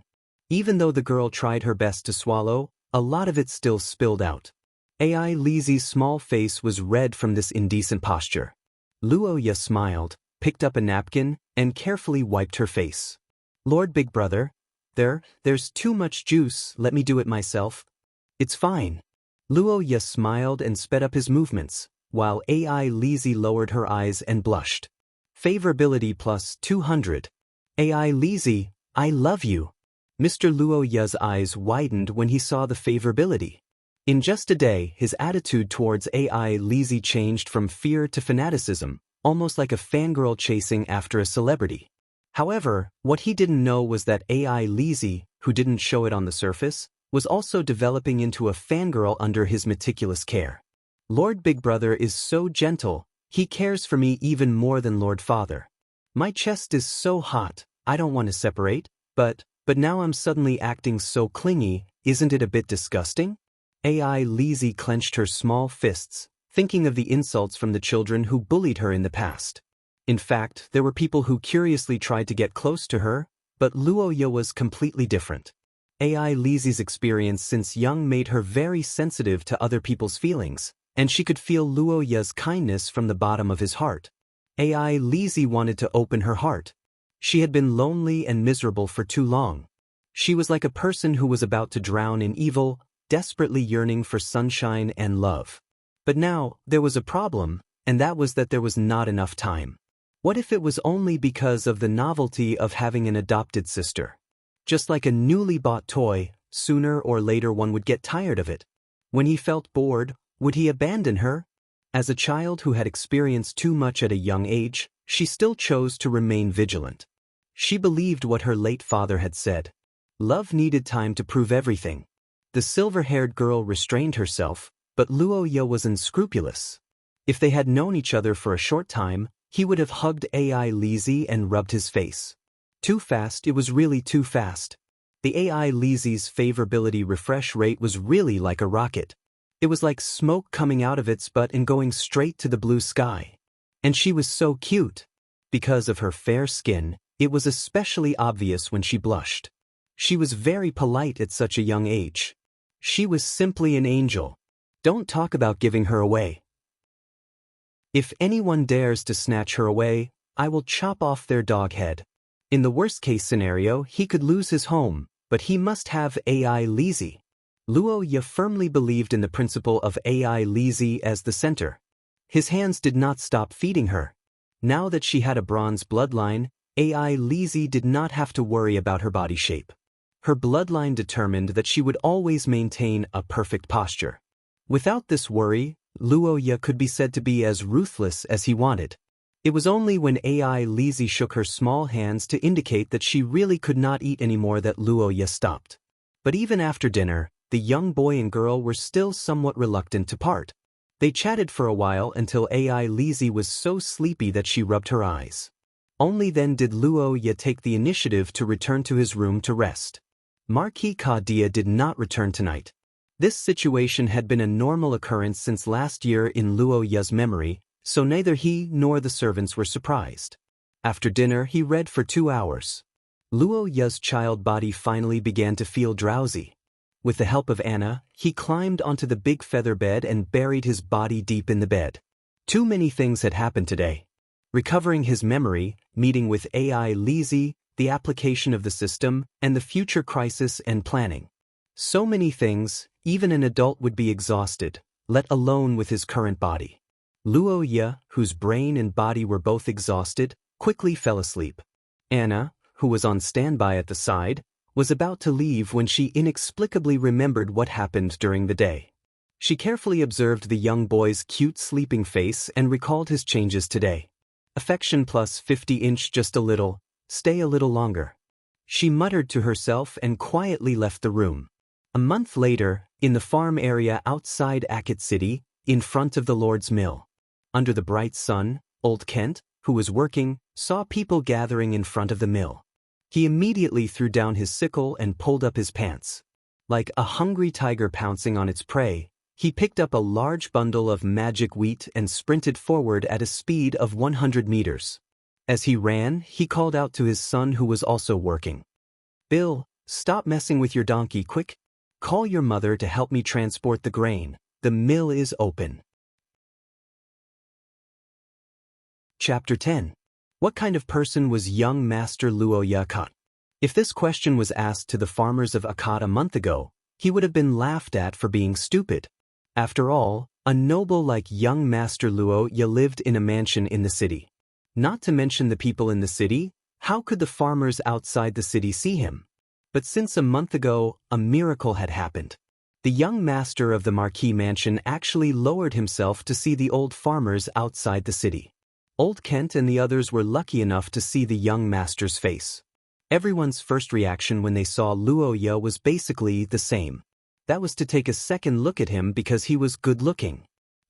Even though the girl tried her best to swallow, a lot of it still spilled out. Lizzie's small face was red from this indecent posture. Luo Ye smiled, picked up a napkin, and carefully wiped her face. Lord Big Brother, there's too much juice, let me do it myself. It's fine. Luo Ye smiled and sped up his movements, while Lizzie lowered her eyes and blushed. Favorability plus 200. Lizzie, I love you. Mr. Luo Ye's eyes widened when he saw the favorability. In just a day, his attitude towards Lizzie changed from fear to fanaticism, almost like a fangirl chasing after a celebrity. However, what he didn't know was that Lizzie, who didn't show it on the surface, was also developing into a fangirl under his meticulous care. Lord Big Brother is so gentle, he cares for me even more than Lord Father. My chest is so hot, I don't want to separate, but now I'm suddenly acting so clingy, isn't it a bit disgusting? Lizzie clenched her small fists, thinking of the insults from the children who bullied her in the past. In fact, there were people who curiously tried to get close to her, but Luo Ye was completely different. Lizzie's experience since young made her very sensitive to other people's feelings, and she could feel Luo Ye's kindness from the bottom of his heart. Lizzie wanted to open her heart. She had been lonely and miserable for too long. She was like a person who was about to drown in evil, desperately yearning for sunshine and love. But now, there was a problem, and that was that there was not enough time. What if it was only because of the novelty of having an adopted sister? Just like a newly bought toy, sooner or later one would get tired of it. When he felt bored, would he abandon her? As a child who had experienced too much at a young age, she still chose to remain vigilant. She believed what her late father had said. Love needed time to prove everything. The silver-haired girl restrained herself, but Luo Ye was unscrupulous. If they had known each other for a short time, he would have hugged Lizzie and rubbed his face. Too fast, it was really too fast. The Lizzie's favorability refresh rate was really like a rocket. It was like smoke coming out of its butt and going straight to the blue sky. And she was so cute. Because of her fair skin, it was especially obvious when she blushed. She was very polite at such a young age. She was simply an angel. Don't talk about giving her away. If anyone dares to snatch her away, I will chop off their dog head. In the worst-case scenario, he could lose his home, but he must have Lizzie. Luo Ye firmly believed in the principle of Lizzie as the center. His hands did not stop feeding her. Now that she had a bronze bloodline, Lizzie did not have to worry about her body shape. Her bloodline determined that she would always maintain a perfect posture. Without this worry, Luo Ye could be said to be as ruthless as he wanted. It was only when Lizzie shook her small hands to indicate that she really could not eat anymore that Luo Ye stopped. But even after dinner, the young boy and girl were still somewhat reluctant to part. They chatted for a while until Lizzie was so sleepy that she rubbed her eyes. Only then did Luo Ye take the initiative to return to his room to rest. Marquis Dia did not return tonight. This situation had been a normal occurrence since last year in Luo Ye's memory, so neither he nor the servants were surprised. After dinner, he read for 2 hours. Luo Ye's child body finally began to feel drowsy. With the help of Anna, he climbed onto the big feather bed and buried his body deep in the bed. Too many things had happened today. Recovering his memory, meeting with AI Lizzie, the application of the system, and the future crisis and planning. So many things, even an adult would be exhausted, let alone with his current body. Luo Ye, whose brain and body were both exhausted, quickly fell asleep. Anna, who was on standby at the side, was about to leave when she inexplicably remembered what happened during the day. She carefully observed the young boy's cute sleeping face and recalled his changes today. Affection plus 50-inch just a little, stay a little longer. She muttered to herself and quietly left the room. A month later, in the farm area outside Akit City, in front of the Lord's mill. Under the bright sun, old Kent, who was working, saw people gathering in front of the mill. He immediately threw down his sickle and pulled up his pants. Like a hungry tiger pouncing on its prey, he picked up a large bundle of magic wheat and sprinted forward at a speed of 100 meters. As he ran, he called out to his son who was also working. "Bill, stop messing with your donkey quick. Call your mother to help me transport the grain. The mill is open." Chapter 10. What kind of person was young Master Luo Ye Akot? If this question was asked to the farmers of Akot a month ago, he would have been laughed at for being stupid. After all, a noble like young Master Luo Ye lived in a mansion in the city. Not to mention the people in the city, how could the farmers outside the city see him? But since a month ago, a miracle had happened. The young master of the Marquis mansion actually lowered himself to see the old farmers outside the city. Old Kent and the others were lucky enough to see the young master's face. Everyone's first reaction when they saw Luo Ye was basically the same. That was to take a second look at him because he was good-looking.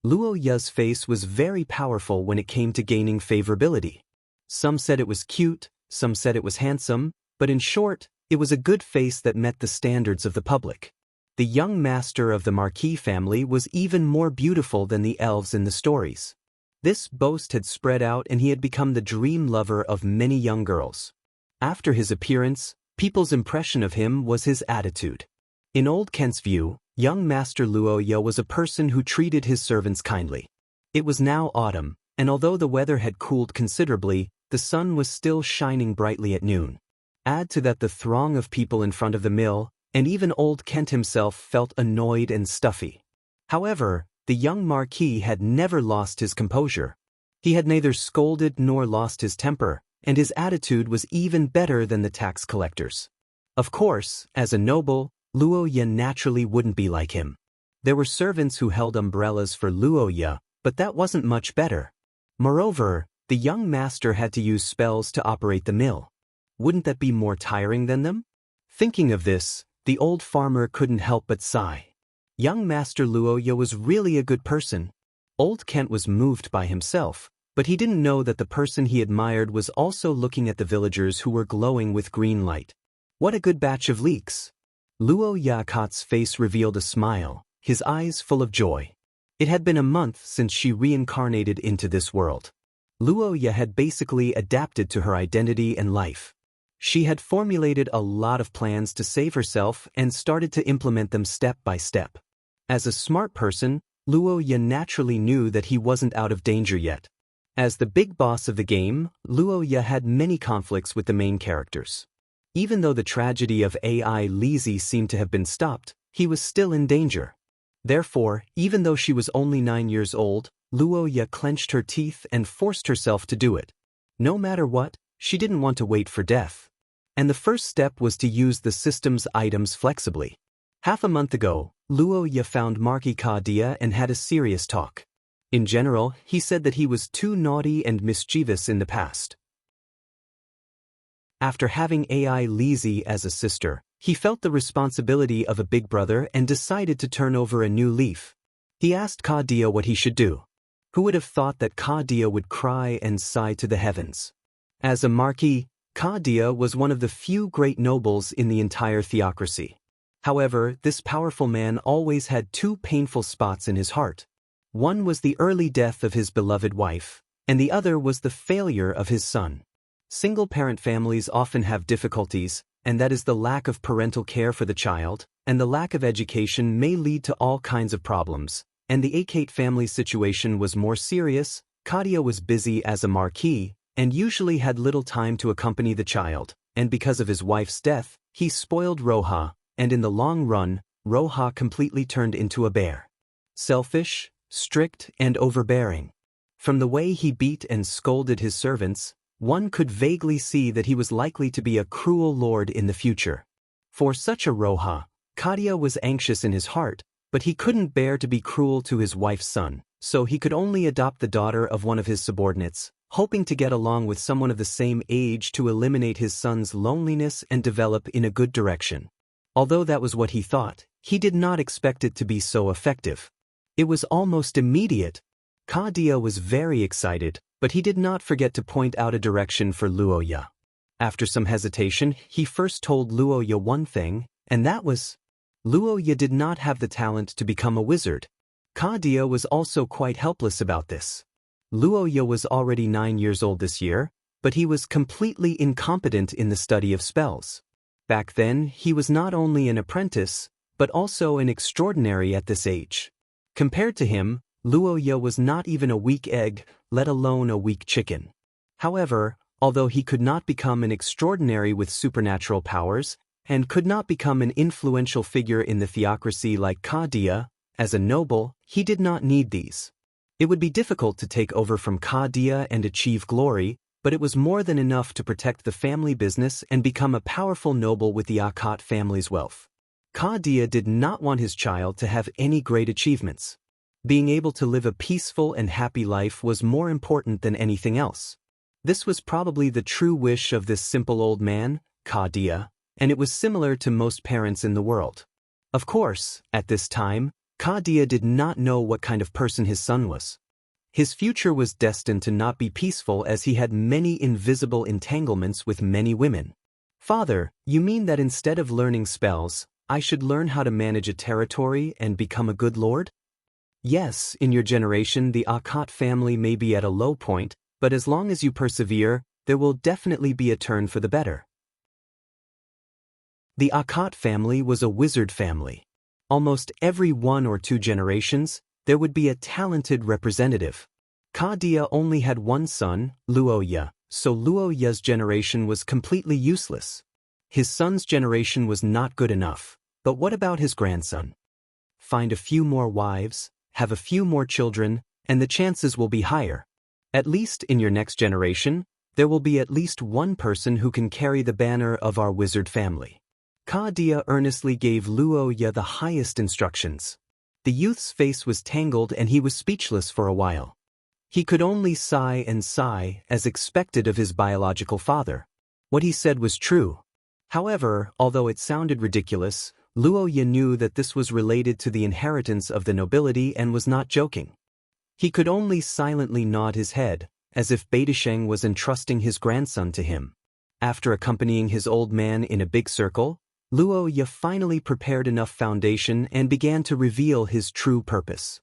Luo Ye's face was very powerful when it came to gaining favorability. Some said it was cute, some said it was handsome, but in short, it was a good face that met the standards of the public. The young master of the Marquis family was even more beautiful than the elves in the stories. This boast had spread out and he had become the dream lover of many young girls. After his appearance, people's impression of him was his attitude. In old Kent's view, young Master Luo Ye was a person who treated his servants kindly. It was now autumn, and although the weather had cooled considerably, the sun was still shining brightly at noon. Add to that the throng of people in front of the mill, and even old Kent himself felt annoyed and stuffy. However, the young Marquis had never lost his composure. He had neither scolded nor lost his temper, and his attitude was even better than the tax collectors. Of course, as a noble, Luo Ye naturally wouldn't be like him. There were servants who held umbrellas for Luo Ye, but that wasn't much better. Moreover, the young master had to use spells to operate the mill. Wouldn't that be more tiring than them? Thinking of this, the old farmer couldn't help but sigh. Young Master Luo Ye was really a good person. Old Kent was moved by himself, but he didn't know that the person he admired was also looking at the villagers who were glowing with green light. What a good batch of leeks! Luo Ye Akot's face revealed a smile, his eyes full of joy. It had been a month since she reincarnated into this world. Luo Ye had basically adapted to her identity and life. She had formulated a lot of plans to save herself and started to implement them step by step. As a smart person, Luo Ye naturally knew that he wasn't out of danger yet. As the big boss of the game, Luo Ye had many conflicts with the main characters. Even though the tragedy of AI Lizzie seemed to have been stopped, he was still in danger. Therefore, even though she was only 9 years old, Luo Ye clenched her teeth and forced herself to do it. No matter what, she didn't want to wait for death. And the first step was to use the system's items flexibly. Half a month ago, Luo Ye found Marquis Dia and had a serious talk. In general, he said that he was too naughty and mischievous in the past. After having AI Lizzie as a sister, he felt the responsibility of a big brother and decided to turn over a new leaf. He asked Dia what he should do. Who would have thought that Dia would cry and sigh to the heavens? As a Marquis, Dia was one of the few great nobles in the entire theocracy. However, this powerful man always had two painful spots in his heart. One was the early death of his beloved wife, and the other was the failure of his son. Single-parent families often have difficulties, and that is the lack of parental care for the child, and the lack of education may lead to all kinds of problems. And the Akate family's situation was more serious. Kadia was busy as a marquis, and usually had little time to accompany the child, and because of his wife's death, he spoiled Roha, and in the long run, Roha completely turned into a bear. Selfish, strict, and overbearing. From the way he beat and scolded his servants, one could vaguely see that he was likely to be a cruel lord in the future. For such a Roha, Kadia was anxious in his heart, but he couldn't bear to be cruel to his wife's son, so he could only adopt the daughter of one of his subordinates, hoping to get along with someone of the same age to eliminate his son's loneliness and develop in a good direction. Although that was what he thought, he did not expect it to be so effective. It was almost immediate. Kadia was very excited, but he did not forget to point out a direction for Luoya. After some hesitation, he first told Luoya one thing, and that was, Luoya did not have the talent to become a wizard. Kadia was also quite helpless about this. Luoya was already 9 years old this year, but he was completely incompetent in the study of spells. Back then, he was not only an apprentice, but also an extraordinary at this age. Compared to him, Luoya was not even a weak egg, let alone a weak chicken. However, although he could not become an extraordinary with supernatural powers, and could not become an influential figure in the theocracy like Kadia, as a noble, he did not need these. It would be difficult to take over from Kadia and achieve glory, but it was more than enough to protect the family business and become a powerful noble with the Akate family's wealth. Kadia did not want his child to have any great achievements. Being able to live a peaceful and happy life was more important than anything else. This was probably the true wish of this simple old man, Kadia, and it was similar to most parents in the world. Of course, at this time, Kadia did not know what kind of person his son was. His future was destined to not be peaceful as he had many invisible entanglements with many women. Father, you mean that instead of learning spells, I should learn how to manage a territory and become a good lord? Yes, in your generation the Akate family may be at a low point, but as long as you persevere, there will definitely be a turn for the better. The Akate family was a wizard family. Almost every 1 or 2 generations, there would be a talented representative. Kadia only had one son, Luoya, so Luoya's generation was completely useless. His son's generation was not good enough, but what about his grandson? Find a few more wives, have a few more children, and the chances will be higher. At least in your next generation, there will be at least one person who can carry the banner of our wizard family. Kadia earnestly gave Luoya the highest instructions. The youth's face was tangled and he was speechless for a while. He could only sigh and sigh, as expected of his biological father. What he said was true. However, although it sounded ridiculous, Luoya knew that this was related to the inheritance of the nobility and was not joking. He could only silently nod his head, as if Beidasheng was entrusting his grandson to him. After accompanying his old man in a big circle, Luoya finally prepared enough foundation and began to reveal his true purpose.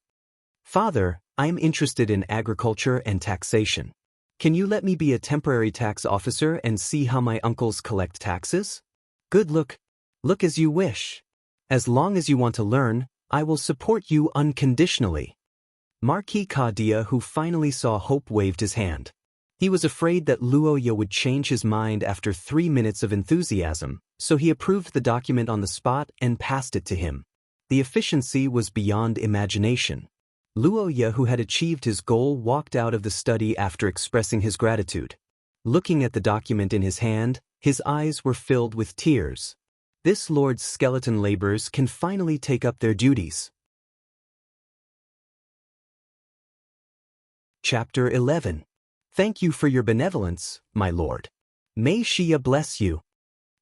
Father, I am interested in agriculture and taxation. Can you let me be a temporary tax officer and see how my uncles collect taxes? Good look. Look as you wish. As long as you want to learn, I will support you unconditionally. Marquis Kadia, who finally saw hope, waved his hand. He was afraid that Luoya would change his mind after 3 minutes of enthusiasm, so he approved the document on the spot and passed it to him. The efficiency was beyond imagination. Luoya, who had achieved his goal, walked out of the study after expressing his gratitude. Looking at the document in his hand, his eyes were filled with tears. This lord's skeleton laborers can finally take up their duties. Chapter 11. Thank you for your benevolence, my lord. May Shia bless you.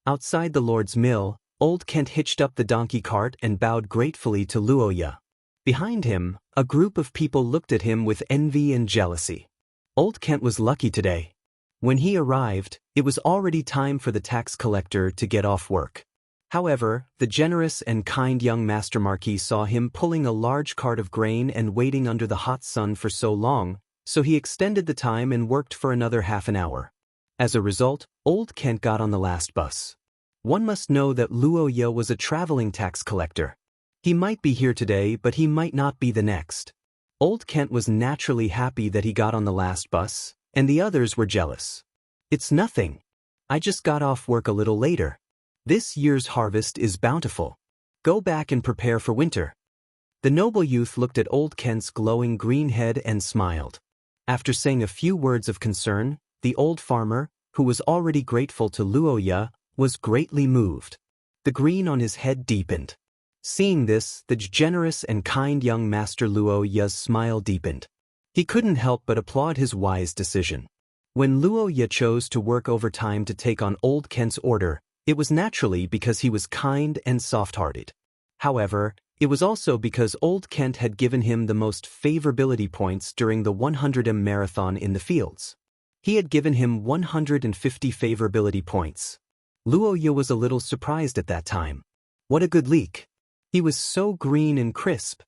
Outside the lord's mill, old Kent hitched up the donkey cart and bowed gratefully to Luoya. Behind him, a group of people looked at him with envy and jealousy. Old Kent was lucky today. When he arrived, it was already time for the tax collector to get off work. However, the generous and kind young Master Marquis saw him pulling a large cart of grain and waiting under the hot sun for so long, so he extended the time and worked for another half an hour. As a result, old Kent got on the last bus. One must know that Luoya was a traveling tax collector. He might be here today, but he might not be the next. Old Kent was naturally happy that he got on the last bus, and the others were jealous. It's nothing. I just got off work a little later. This year's harvest is bountiful. Go back and prepare for winter. The noble youth looked at old Kent's glowing green head and smiled. After saying a few words of concern, the old farmer, who was already grateful to Luoya, was greatly moved. The green on his head deepened. Seeing this, the generous and kind young Master Luoya's smile deepened. He couldn't help but applaud his wise decision. When Luoya chose to work overtime to take on old Kent's order, it was naturally because he was kind and soft-hearted. However, it was also because old Kent had given him the most favorability points during the 100m marathon in the fields. He had given him 150 favorability points. Luoya was a little surprised at that time. What a good leak. He was so green and crisp.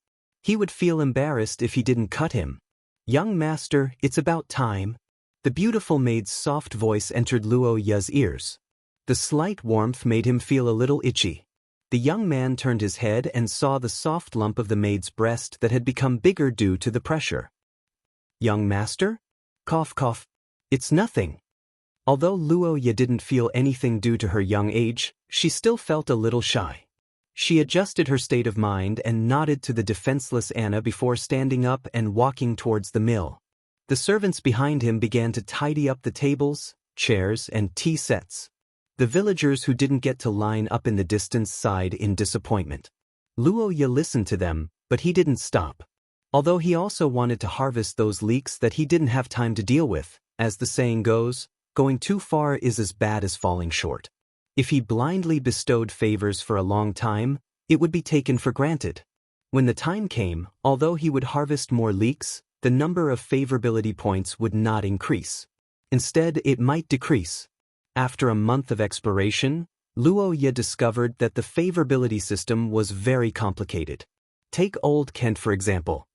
He would feel embarrassed if he didn't cut him. Young master, it's about time. The beautiful maid's soft voice entered Luoya's ears. The slight warmth made him feel a little itchy. The young man turned his head and saw the soft lump of the maid's breast that had become bigger due to the pressure. Young master? Cough cough. It's nothing. Although Luoya didn't feel anything due to her young age, she still felt a little shy. She adjusted her state of mind and nodded to the defenseless Anna before standing up and walking towards the mill. The servants behind him began to tidy up the tables, chairs, and tea sets. The villagers who didn't get to line up in the distance sighed in disappointment. Luoya listened to them, but he didn't stop. Although he also wanted to harvest those leeks that he didn't have time to deal with, as the saying goes, going too far is as bad as falling short. If he blindly bestowed favors for a long time, it would be taken for granted. When the time came, although he would harvest more leeks, the number of favorability points would not increase. Instead, it might decrease. After a month of exploration, Luoya discovered that the favorability system was very complicated. Take old Kent for example.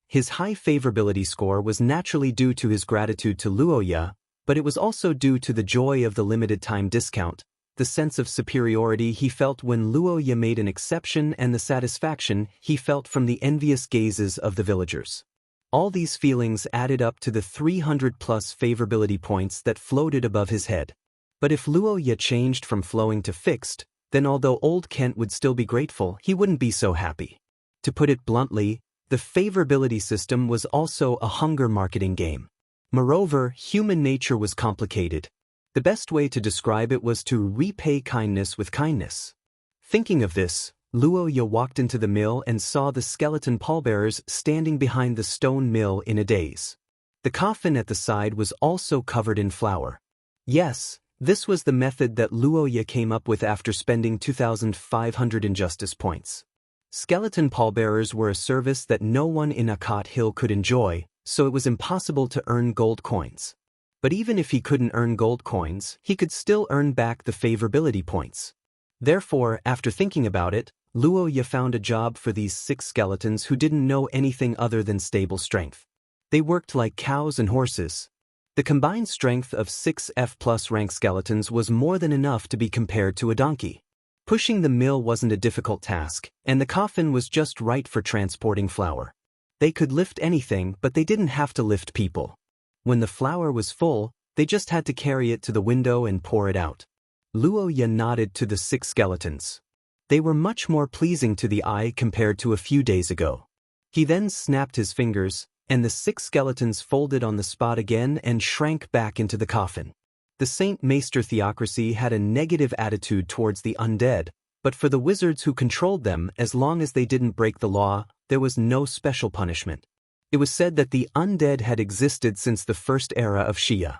His high favorability score was naturally due to his gratitude to Luoya, but it was also due to the joy of the limited time discount, the sense of superiority he felt when Luoya made an exception and the satisfaction he felt from the envious gazes of the villagers. All these feelings added up to the 300-plus favorability points that floated above his head. But if Luoya changed from flowing to fixed, then although old Kent would still be grateful, he wouldn't be so happy. To put it bluntly, the favorability system was also a hunger marketing game. Moreover, human nature was complicated. The best way to describe it was to repay kindness with kindness. Thinking of this, Luoya walked into the mill and saw the skeleton pallbearers standing behind the stone mill in a daze. The coffin at the side was also covered in flour. Yes, this was the method that Luoya came up with after spending 2,500 injustice points. Skeleton pallbearers were a service that no one in Akat Hill could enjoy, so it was impossible to earn gold coins. But even if he couldn't earn gold coins, he could still earn back the favorability points. Therefore, after thinking about it, Luoya found a job for these 6 skeletons who didn't know anything other than stable strength. They worked like cows and horses. The combined strength of 6 F+ rank skeletons was more than enough to be compared to a donkey. Pushing the mill wasn't a difficult task, and the coffin was just right for transporting flour. They could lift anything, but they didn't have to lift people. When the flour was full, they just had to carry it to the window and pour it out. Luoya nodded to the 6 skeletons. They were much more pleasing to the eye compared to a few days ago. He then snapped his fingers, and the 6 skeletons folded on the spot again and shrank back into the coffin. The Saint Maester theocracy had a negative attitude towards the undead, but for the wizards who controlled them, as long as they didn't break the law, there was no special punishment. It was said that the undead had existed since the first era of Shia.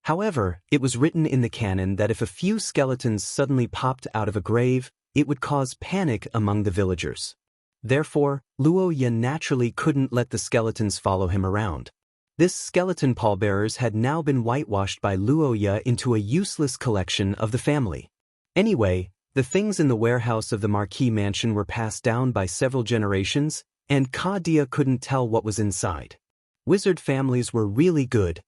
However, it was written in the canon that if a few skeletons suddenly popped out of a grave, it would cause panic among the villagers. Therefore, Luoya naturally couldn't let the skeletons follow him around. This skeleton pallbearers had now been whitewashed by Luoya into a useless collection of the family. Anyway, the things in the warehouse of the Marquis mansion were passed down by several generations, and Kadia couldn't tell what was inside. Wizard families were really good.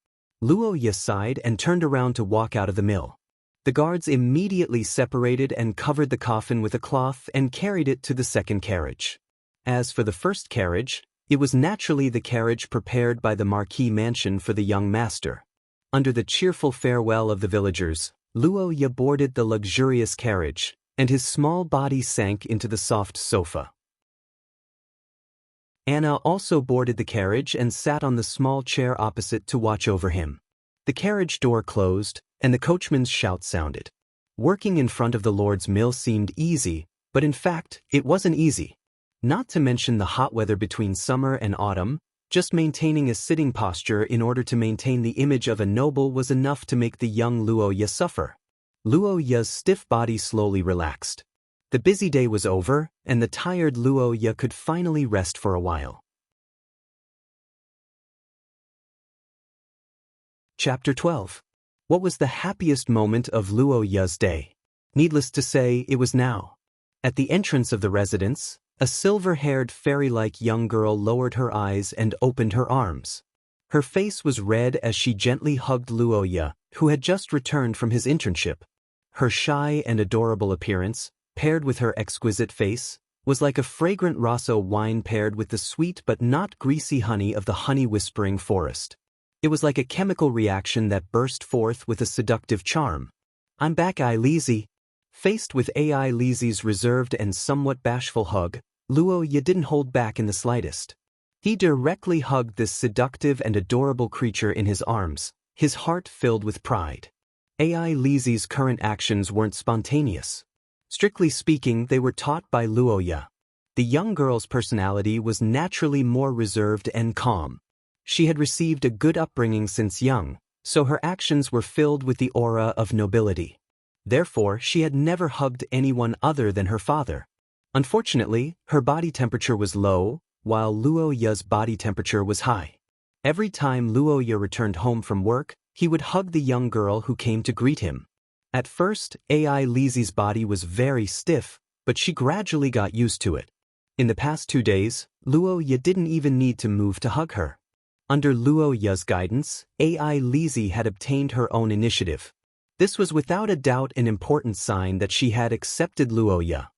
Luoya sighed and turned around to walk out of the mill. The guards immediately separated and covered the coffin with a cloth and carried it to the second carriage. As for the first carriage, it was naturally the carriage prepared by the marquis mansion for the young master. Under the cheerful farewell of the villagers, Luoya boarded the luxurious carriage, and his small body sank into the soft sofa. Anna also boarded the carriage and sat on the small chair opposite to watch over him. The carriage door closed, and the coachman's shout sounded. Working in front of the Lord's mill seemed easy, but in fact, it wasn't easy. Not to mention the hot weather between summer and autumn, just maintaining a sitting posture in order to maintain the image of a noble was enough to make the young Luoya suffer. Luoya's stiff body slowly relaxed. The busy day was over, and the tired Luoya could finally rest for a while. Chapter 12. What was the happiest moment of Luoya's day? Needless to say, it was now. At the entrance of the residence, a silver-haired fairy-like young girl lowered her eyes and opened her arms. Her face was red as she gently hugged Luoya, who had just returned from his internship. Her shy and adorable appearance, paired with her exquisite face, was like a fragrant Rosso wine paired with the sweet but not greasy honey of the honey-whispering forest. It was like a chemical reaction that burst forth with a seductive charm. "I'm back, Lizzie." Faced with Lizzie's reserved and somewhat bashful hug, Luoya didn't hold back in the slightest. He directly hugged this seductive and adorable creature in his arms, his heart filled with pride. Lizzie's current actions weren't spontaneous. Strictly speaking, they were taught by Luoya. The young girl's personality was naturally more reserved and calm. She had received a good upbringing since young, so her actions were filled with the aura of nobility. Therefore, she had never hugged anyone other than her father. Unfortunately, her body temperature was low, while Luoya's body temperature was high. Every time Luoya returned home from work, he would hug the young girl who came to greet him. At first, Lizzie's body was very stiff, but she gradually got used to it. In the past 2 days, Luoya didn't even need to move to hug her. Under Luoya's guidance, Lizzie had obtained her own initiative. This was without a doubt an important sign that she had accepted Luoya.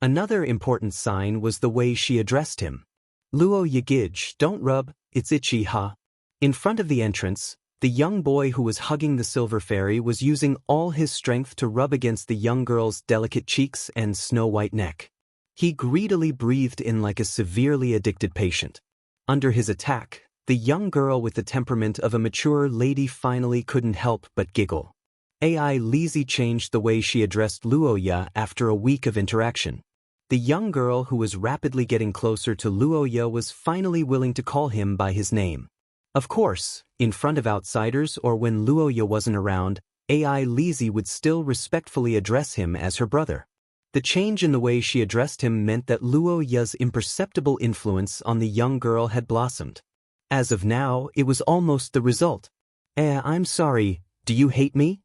Another important sign was the way she addressed him. "Luoya Gidge, don't rub, it's itchy, huh?" In front of the entrance, the young boy who was hugging the silver fairy was using all his strength to rub against the young girl's delicate cheeks and snow-white neck. He greedily breathed in like a severely addicted patient. Under his attack, the young girl with the temperament of a mature lady finally couldn't help but giggle. Lizzie changed the way she addressed Luoya after a week of interaction. The young girl who was rapidly getting closer to Luoya was finally willing to call him by his name. Of course, in front of outsiders or when Luoya wasn't around, Lizzie would still respectfully address him as her brother. The change in the way she addressed him meant that Luoya's imperceptible influence on the young girl had blossomed. As of now, it was almost the result. I'm sorry, do you hate me?"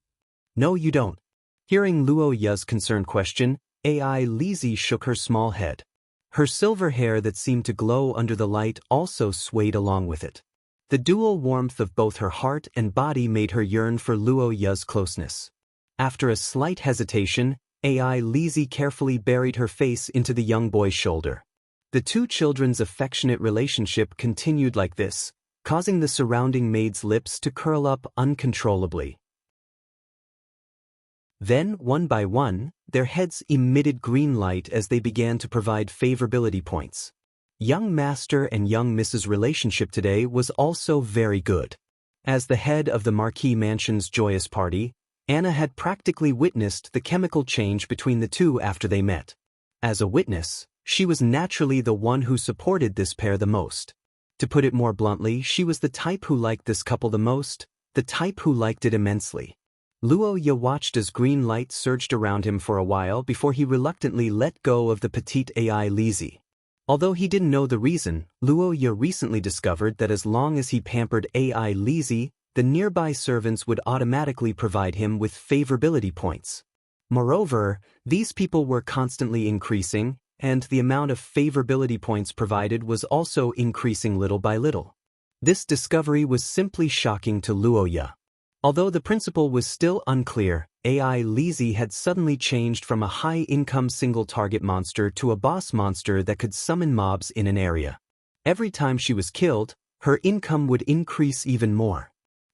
"No, you don't." Hearing Luoya's concerned question, Lizzie shook her small head. Her silver hair that seemed to glow under the light also swayed along with it. The dual warmth of both her heart and body made her yearn for Luoya's closeness. After a slight hesitation, Lizzie carefully buried her face into the young boy's shoulder. The two children's affectionate relationship continued like this, causing the surrounding maid's lips to curl up uncontrollably. Then, one by one, their heads emitted green light as they began to provide favorability points. Young Master and young Mrs. relationship today was also very good. As the head of the Marquis Mansion's joyous party, Anna had practically witnessed the chemical change between the two after they met. As a witness, she was naturally the one who supported this pair the most. To put it more bluntly, she was the type who liked this couple the most, the type who liked it immensely. Luoya watched as green light surged around him for a while before he reluctantly let go of the petite Lizzie. Although he didn't know the reason, Luoya recently discovered that as long as he pampered Lizzie, the nearby servants would automatically provide him with favorability points. Moreover, these people were constantly increasing, and the amount of favorability points provided was also increasing little by little. This discovery was simply shocking to Luoya. Although the principle was still unclear, AI Lizzie had suddenly changed from a high-income single-target monster to a boss monster that could summon mobs in an area. Every time she was killed, her income would increase even more.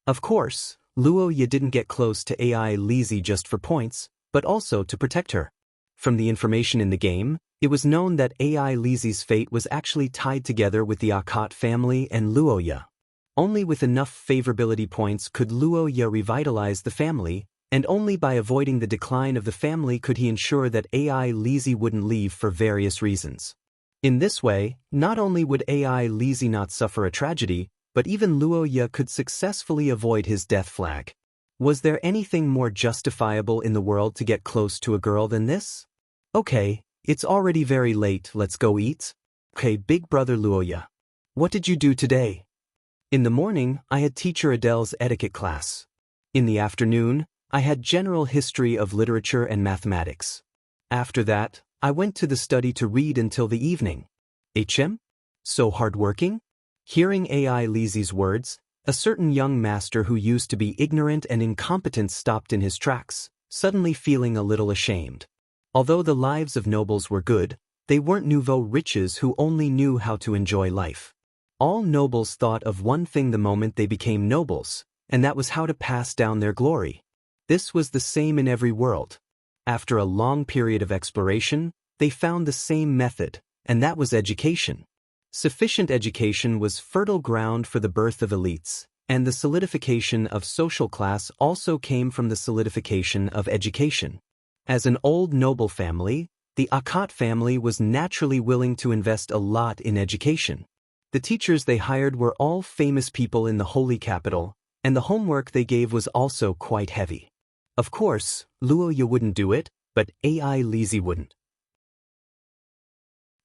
Of course, Luoya didn't get close to AI Lizzie just for points, but also to protect her. From the information in the game, it was known that AI Lizzie's fate was actually tied together with the Akot family and Luoya. Only with enough favorability points could Luoya revitalize the family, and only by avoiding the decline of the family could he ensure that AI Lizzie wouldn't leave for various reasons. In this way, not only would AI Lizzie not suffer a tragedy, but even Luoya could successfully avoid his death flag. Was there anything more justifiable in the world to get close to a girl than this? Okay, it's already very late, let's go eat. Okay, big brother Luoya. What did you do today? In the morning, I had teacher Adele's etiquette class. In the afternoon, I had general history of literature and mathematics. After that, I went to the study to read until the evening. HM? So hardworking? Hearing AI Lizzie's words, a certain young master who used to be ignorant and incompetent stopped in his tracks, suddenly feeling a little ashamed. Although the lives of nobles were good, they weren't nouveau riches who only knew how to enjoy life. All nobles thought of one thing the moment they became nobles, and that was how to pass down their glory. This was the same in every world. After a long period of exploration, they found the same method, and that was education. Sufficient education was fertile ground for the birth of elites, and the solidification of social class also came from the solidification of education. As an old noble family, the Akot family was naturally willing to invest a lot in education. The teachers they hired were all famous people in the holy capital, and the homework they gave was also quite heavy. Of course, Luoya wouldn't do it, but AI Lizzie wouldn't.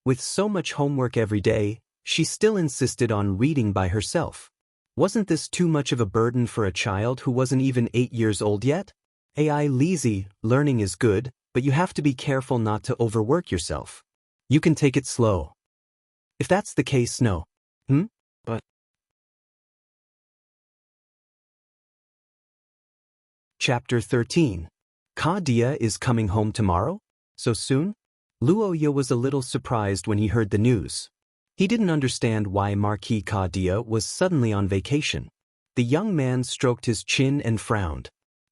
With so much homework every day, she still insisted on reading by herself. Wasn't this too much of a burden for a child who wasn't even 8 years old yet? AI Lizzie, learning is good, but you have to be careful not to overwork yourself. You can take it slow. If that's the case, no. But Chapter 13. Kadia is coming home tomorrow? So soon? Luoya was a little surprised when he heard the news. He didn't understand why Marquis Kadia was suddenly on vacation. The young man stroked his chin and frowned.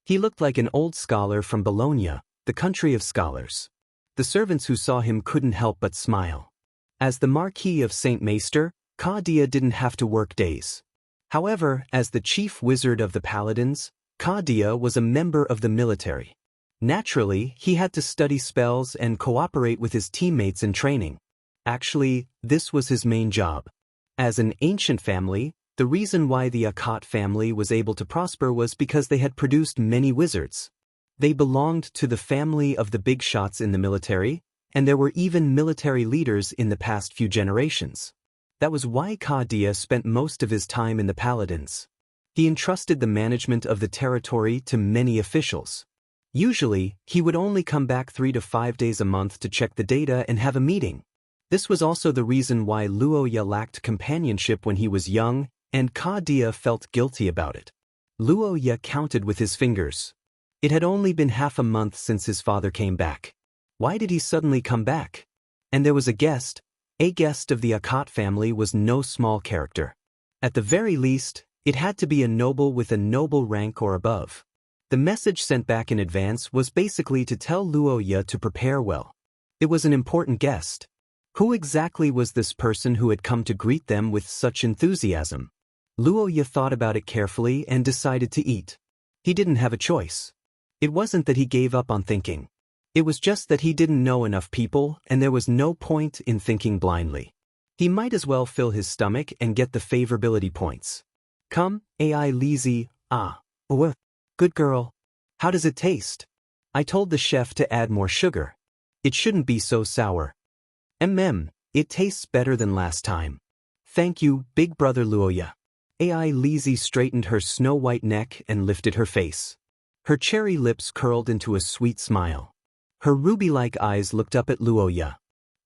He looked like an old scholar from Bologna, the country of scholars. The servants who saw him couldn't help but smile. As the Marquis of Saint Maester, Kadia didn't have to work days. However, as the chief wizard of the paladins, Kadia was a member of the military. Naturally, he had to study spells and cooperate with his teammates in training. Actually, this was his main job. As an ancient family, the reason why the Akot family was able to prosper was because they had produced many wizards. They belonged to the family of the big shots in the military, and there were even military leaders in the past few generations. That was why Kadia spent most of his time in the paladins. He entrusted the management of the territory to many officials. Usually, he would only come back 3 to 5 days a month to check the data and have a meeting. This was also the reason why Luoya lacked companionship when he was young, and Kadia felt guilty about it. Luoya counted with his fingers. It had only been half a month since his father came back. Why did he suddenly come back? And there was a guest. A guest of the Akot family was no small character. At the very least, it had to be a noble with a noble rank or above. The message sent back in advance was basically to tell Luoya to prepare well. It was an important guest. Who exactly was this person who had come to greet them with such enthusiasm? Luoya thought about it carefully and decided to eat. He didn't have a choice. It wasn't that he gave up on thinking. It was just that he didn't know enough people, and there was no point in thinking blindly. He might as well fill his stomach and get the favorability points. Come, AI Lizzie, good girl. How does it taste? I told the chef to add more sugar. It shouldn't be so sour. It tastes better than last time. Thank you, big brother Luoya. AI Lizzie straightened her snow-white neck and lifted her face. Her cherry lips curled into a sweet smile. Her ruby-like eyes looked up at Luoya.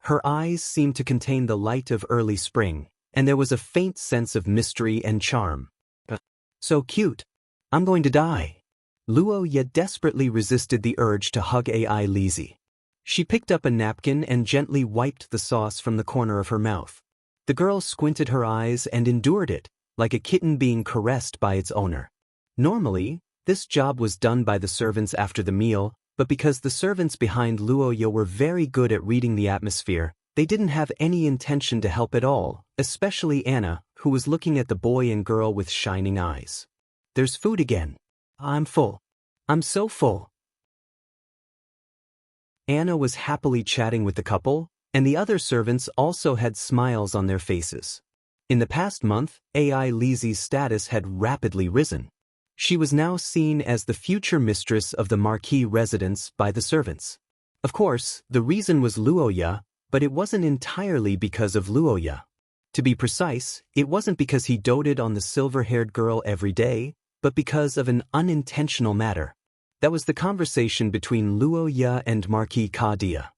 Her eyes seemed to contain the light of early spring, and there was a faint sense of mystery and charm. So cute. I'm going to die. Luo yet desperately resisted the urge to hug AI Lizzie. She picked up a napkin and gently wiped the sauce from the corner of her mouth. The girl squinted her eyes and endured it, like a kitten being caressed by its owner. Normally, this job was done by the servants after the meal, but because the servants behind Luoya were very good at reading the atmosphere, they didn't have any intention to help at all, especially Anna, who was looking at the boy and girl with shining eyes. There's food again. I'm full. I'm so full. Anna was happily chatting with the couple, and the other servants also had smiles on their faces. In the past month, AI Lizzie's status had rapidly risen. She was now seen as the future mistress of the marquee residence by the servants. Of course, the reason was Luoya, but it wasn't entirely because of Luoya. To be precise, it wasn't because he doted on the silver-haired girl every day, but because of an unintentional matter. That was the conversation between Luoya and Marquis Kadia.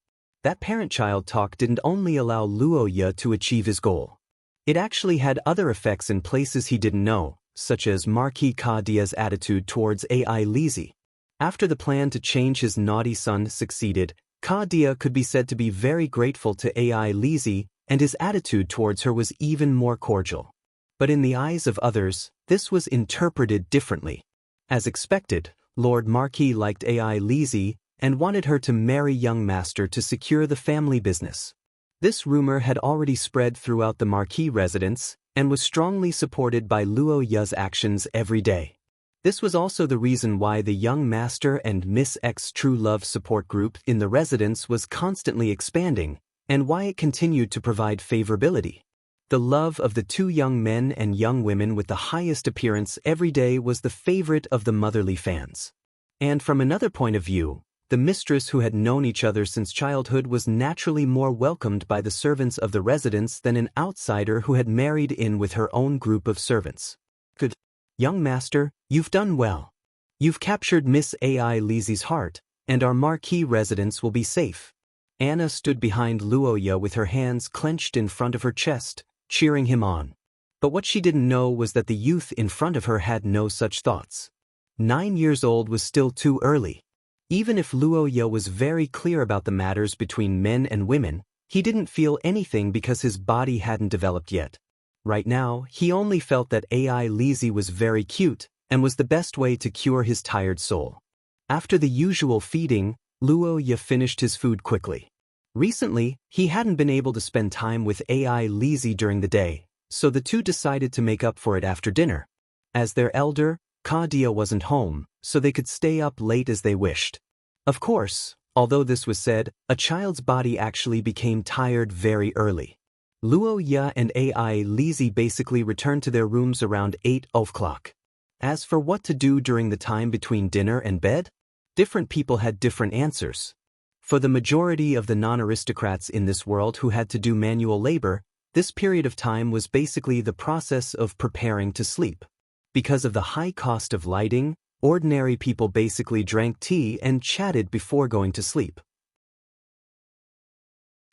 That parent-child talk didn't only allow Luoya to achieve his goal. It actually had other effects in places he didn't know, such as Marquis Kadia's attitude towards AI Lizzie. After the plan to change his naughty son succeeded, Kadia could be said to be very grateful to AI Lizzie, and his attitude towards her was even more cordial. But in the eyes of others, this was interpreted differently. As expected, Lord Marquis liked AI Lizzie and wanted her to marry young master to secure the family business. This rumor had already spread throughout the Marquis residence and was strongly supported by Luo Ya's actions every day. This was also the reason why the young master and Miss X True Love support group in the residence was constantly expanding, and why it continued to provide favorability. The love of the two young men and young women with the highest appearance every day was the favorite of the motherly fans. And from another point of view, the mistress who had known each other since childhood was naturally more welcomed by the servants of the residence than an outsider who had married in with her own group of servants. Good. Young master, you've done well. You've captured Miss AI Lizzie's heart, and our marquee residence will be safe. Anna stood behind Luoya with her hands clenched in front of her chest, cheering him on. But what she didn't know was that the youth in front of her had no such thoughts. 9 years old was still too early. Even if Luoya was very clear about the matters between men and women, he didn't feel anything because his body hadn't developed yet. Right now, he only felt that AI Lizzie was very cute and was the best way to cure his tired soul. After the usual feeding, Luoya finished his food quickly. Recently, he hadn't been able to spend time with AI Lizzie during the day, so the two decided to make up for it after dinner. As their elder, Kadia wasn't home, so they could stay up late as they wished. Of course, although this was said, a child's body actually became tired very early. Luoya and AI Lizzie basically returned to their rooms around 8 o'clock. As for what to do during the time between dinner and bed, different people had different answers. For the majority of the non-aristocrats in this world who had to do manual labor, this period of time was basically the process of preparing to sleep. Because of the high cost of lighting, ordinary people basically drank tea and chatted before going to sleep.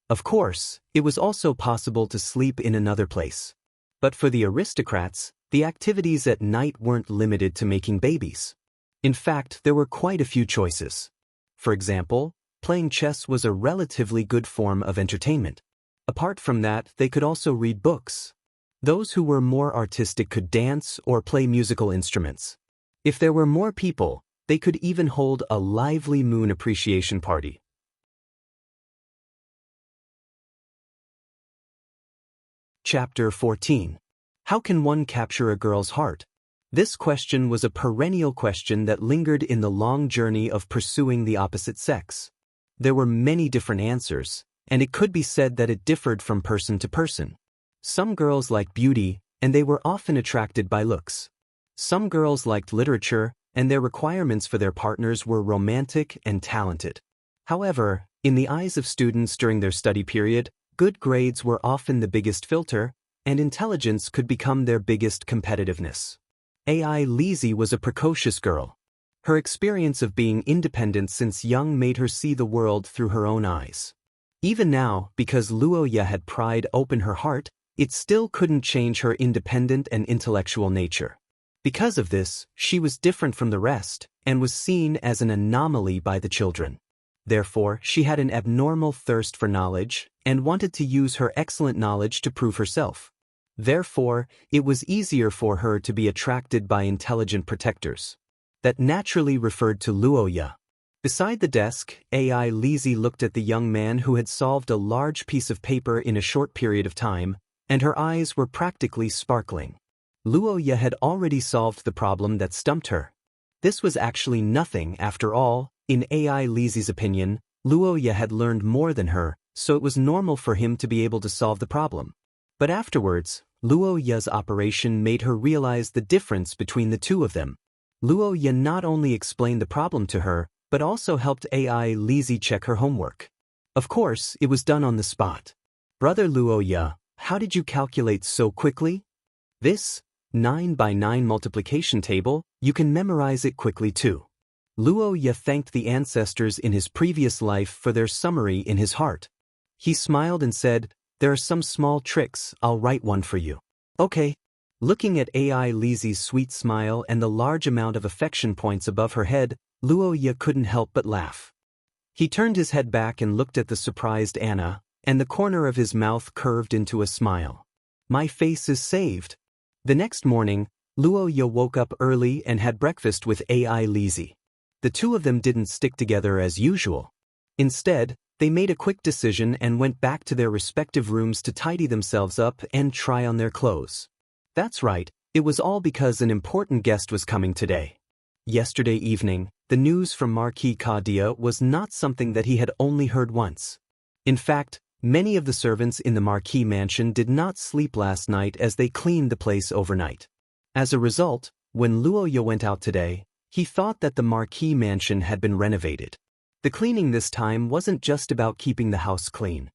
Of course, it was also possible to sleep in another place. But for the aristocrats, the activities at night weren't limited to making babies. In fact, there were quite a few choices. For example, playing chess was a relatively good form of entertainment. Apart from that, they could also read books. Those who were more artistic could dance or play musical instruments. If there were more people, they could even hold a lively moon appreciation party. Chapter 14. How can one capture a girl's heart? This question was a perennial question that lingered in the long journey of pursuing the opposite sex. There were many different answers, and it could be said that it differed from person to person. Some girls liked beauty, and they were often attracted by looks. Some girls liked literature, and their requirements for their partners were romantic and talented. However, in the eyes of students during their study period, good grades were often the biggest filter, and intelligence could become their biggest competitiveness. AI Lizzie was a precocious girl. Her experience of being independent since young made her see the world through her own eyes. Even now, because Luoya had pried open her heart, it still couldn't change her independent and intellectual nature. Because of this, she was different from the rest, and was seen as an anomaly by the children. Therefore, she had an abnormal thirst for knowledge, and wanted to use her excellent knowledge to prove herself. Therefore, it was easier for her to be attracted by intelligent protectors. That naturally referred to Luoya. Beside the desk, AI Lizzie looked at the young man who had solved a large piece of paper in a short period of time, and her eyes were practically sparkling. Luoya had already solved the problem that stumped her. This was actually nothing after all. In AI Lizzie's opinion, Luoya had learned more than her, so it was normal for him to be able to solve the problem. But afterwards, Luoya's operation made her realize the difference between the two of them. Luoya not only explained the problem to her, but also helped AI Lizzie check her homework. Of course, it was done on the spot. Brother Luoya, how did you calculate so quickly? This 9 by 9 multiplication table, you can memorize it quickly too. Luoya thanked the ancestors in his previous life for their summary in his heart. He smiled and said, "There are some small tricks, I'll write one for you." Okay. Looking at AI Lizzie's sweet smile and the large amount of affection points above her head, Luoya couldn't help but laugh. He turned his head back and looked at the surprised Anna, and the corner of his mouth curved into a smile. My face is saved. The next morning, Luoya woke up early and had breakfast with AI Lizzie. The two of them didn't stick together as usual. Instead, they made a quick decision and went back to their respective rooms to tidy themselves up and try on their clothes. That's right, it was all because an important guest was coming today. Yesterday evening, the news from Marquis Kadia was not something that he had only heard once. In fact, many of the servants in the Marquis mansion did not sleep last night as they cleaned the place overnight. As a result, when Luoya went out today, he thought that the Marquis mansion had been renovated. The cleaning this time wasn't just about keeping the house clean.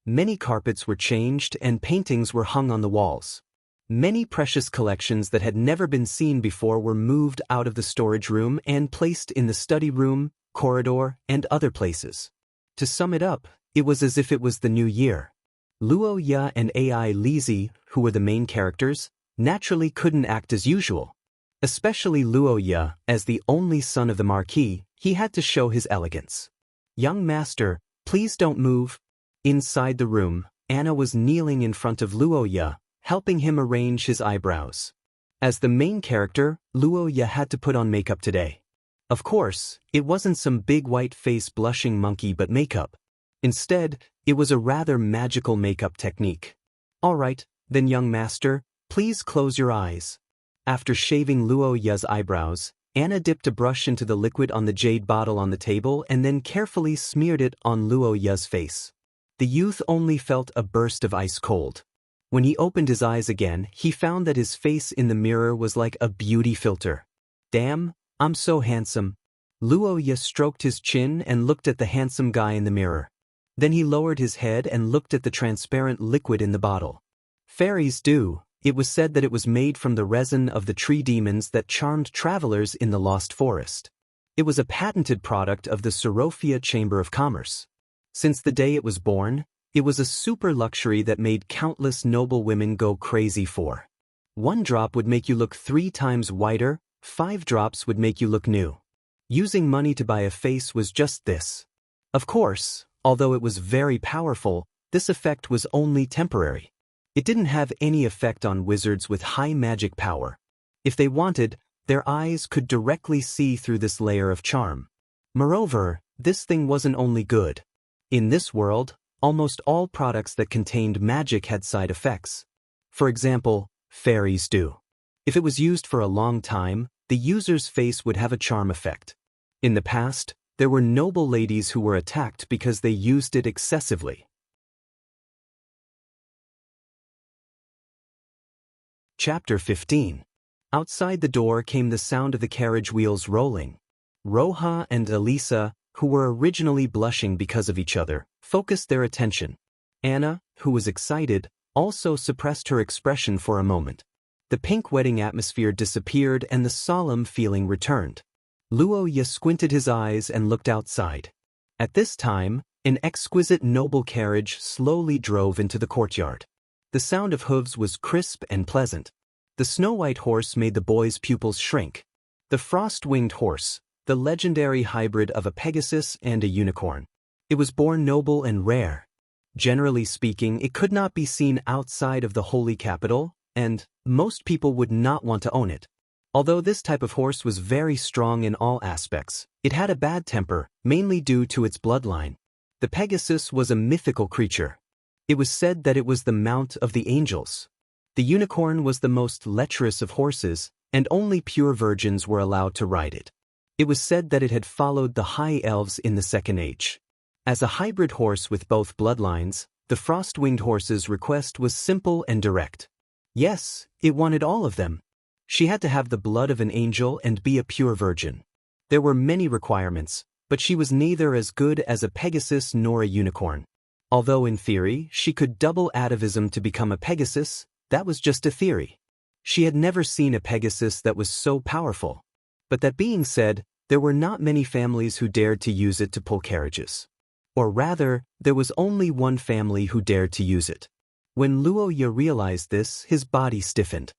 Many carpets were changed and paintings were hung on the walls. Many precious collections that had never been seen before were moved out of the storage room and placed in the study room, corridor, and other places. To sum it up, it was as if it was the new year. Luoya and AI Lizzie, who were the main characters, naturally couldn't act as usual. Especially Luoya, as the only son of the Marquis, he had to show his elegance. "Young master, please don't move." Inside the room, Anna was kneeling in front of Luoya, helping him arrange his eyebrows. As the main character, Luoya had to put on makeup today. Of course, it wasn't some big white face blushing monkey but makeup. Instead, it was a rather magical makeup technique. "All right, then young master, please close your eyes." After shaving Luoya's eyebrows, Anna dipped a brush into the liquid on the jade bottle on the table and then carefully smeared it on Luoya's face. The youth only felt a burst of ice cold. When he opened his eyes again, he found that his face in the mirror was like a beauty filter. "Damn, I'm so handsome." Luoya stroked his chin and looked at the handsome guy in the mirror. Then he lowered his head and looked at the transparent liquid in the bottle. Fairies do. It was said that it was made from the resin of the tree demons that charmed travelers in the Lost Forest. It was a patented product of the Sorofia Chamber of Commerce. Since the day it was born, it was a super luxury that made countless noble women go crazy for. 1 drop would make you look 3 times whiter, 5 drops would make you look new. Using money to buy a face was just this. Of course, although it was very powerful, this effect was only temporary. It didn't have any effect on wizards with high magic power. If they wanted, their eyes could directly see through this layer of charm. Moreover, this thing wasn't only good. In this world, almost all products that contained magic had side effects. For example, fairies do. If it was used for a long time, the user's face would have a charm effect. In the past, there were noble ladies who were attacked because they used it excessively. Chapter 15. Outside the door came the sound of the carriage wheels rolling. Roja and Elisa, who were originally blushing because of each other, focused their attention. Anna, who was excited, also suppressed her expression for a moment. The pink wedding atmosphere disappeared and the solemn feeling returned. Luoya squinted his eyes and looked outside. At this time, An exquisite noble carriage slowly drove into the courtyard. The sound of hooves was crisp and pleasant. The snow-white horse made the boy's pupils shrink. The frost-winged horse, the legendary hybrid of a Pegasus and a unicorn. It was born noble and rare. Generally speaking, it could not be seen outside of the holy capital, and most people would not want to own it. Although this type of horse was very strong in all aspects, it had a bad temper, mainly due to its bloodline. The Pegasus was a mythical creature. It was said that it was the mount of the angels. The unicorn was the most lecherous of horses, and only pure virgins were allowed to ride it. It was said that it had followed the high elves in the Second Age. As a hybrid horse with both bloodlines, the frost-winged horse's request was simple and direct. Yes, it wanted all of them. She had to have the blood of an angel and be a pure virgin. There were many requirements, but she was neither as good as a Pegasus nor a unicorn. Although in theory, she could double atavism to become a Pegasus, that was just a theory. She had never seen a Pegasus that was so powerful. But that being said, there were not many families who dared to use it to pull carriages. Or rather, there was only one family who dared to use it. When Luoya realized this, his body stiffened.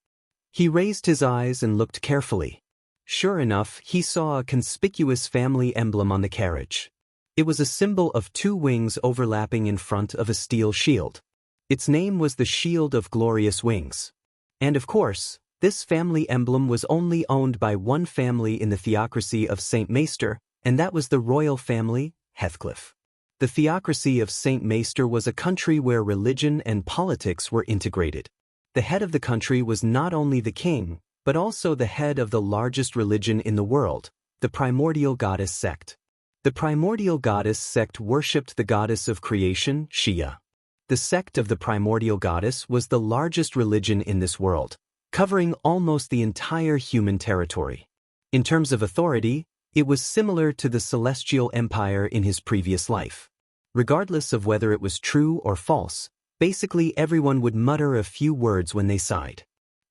He raised his eyes and looked carefully. Sure enough, he saw a conspicuous family emblem on the carriage. It was a symbol of two wings overlapping in front of a steel shield. Its name was the Shield of Glorious Wings. And of course, this family emblem was only owned by one family in the theocracy of Saint Maester, and that was the royal family, Heathcliff. The theocracy of Saint Maester was a country where religion and politics were integrated. The head of the country was not only the king, but also the head of the largest religion in the world, the Primordial Goddess sect. The Primordial Goddess sect worshipped the goddess of creation, Shia. The sect of the Primordial Goddess was the largest religion in this world, covering almost the entire human territory. In terms of authority, it was similar to the Celestial Empire in his previous life. Regardless of whether it was true or false, basically everyone would mutter a few words when they sighed.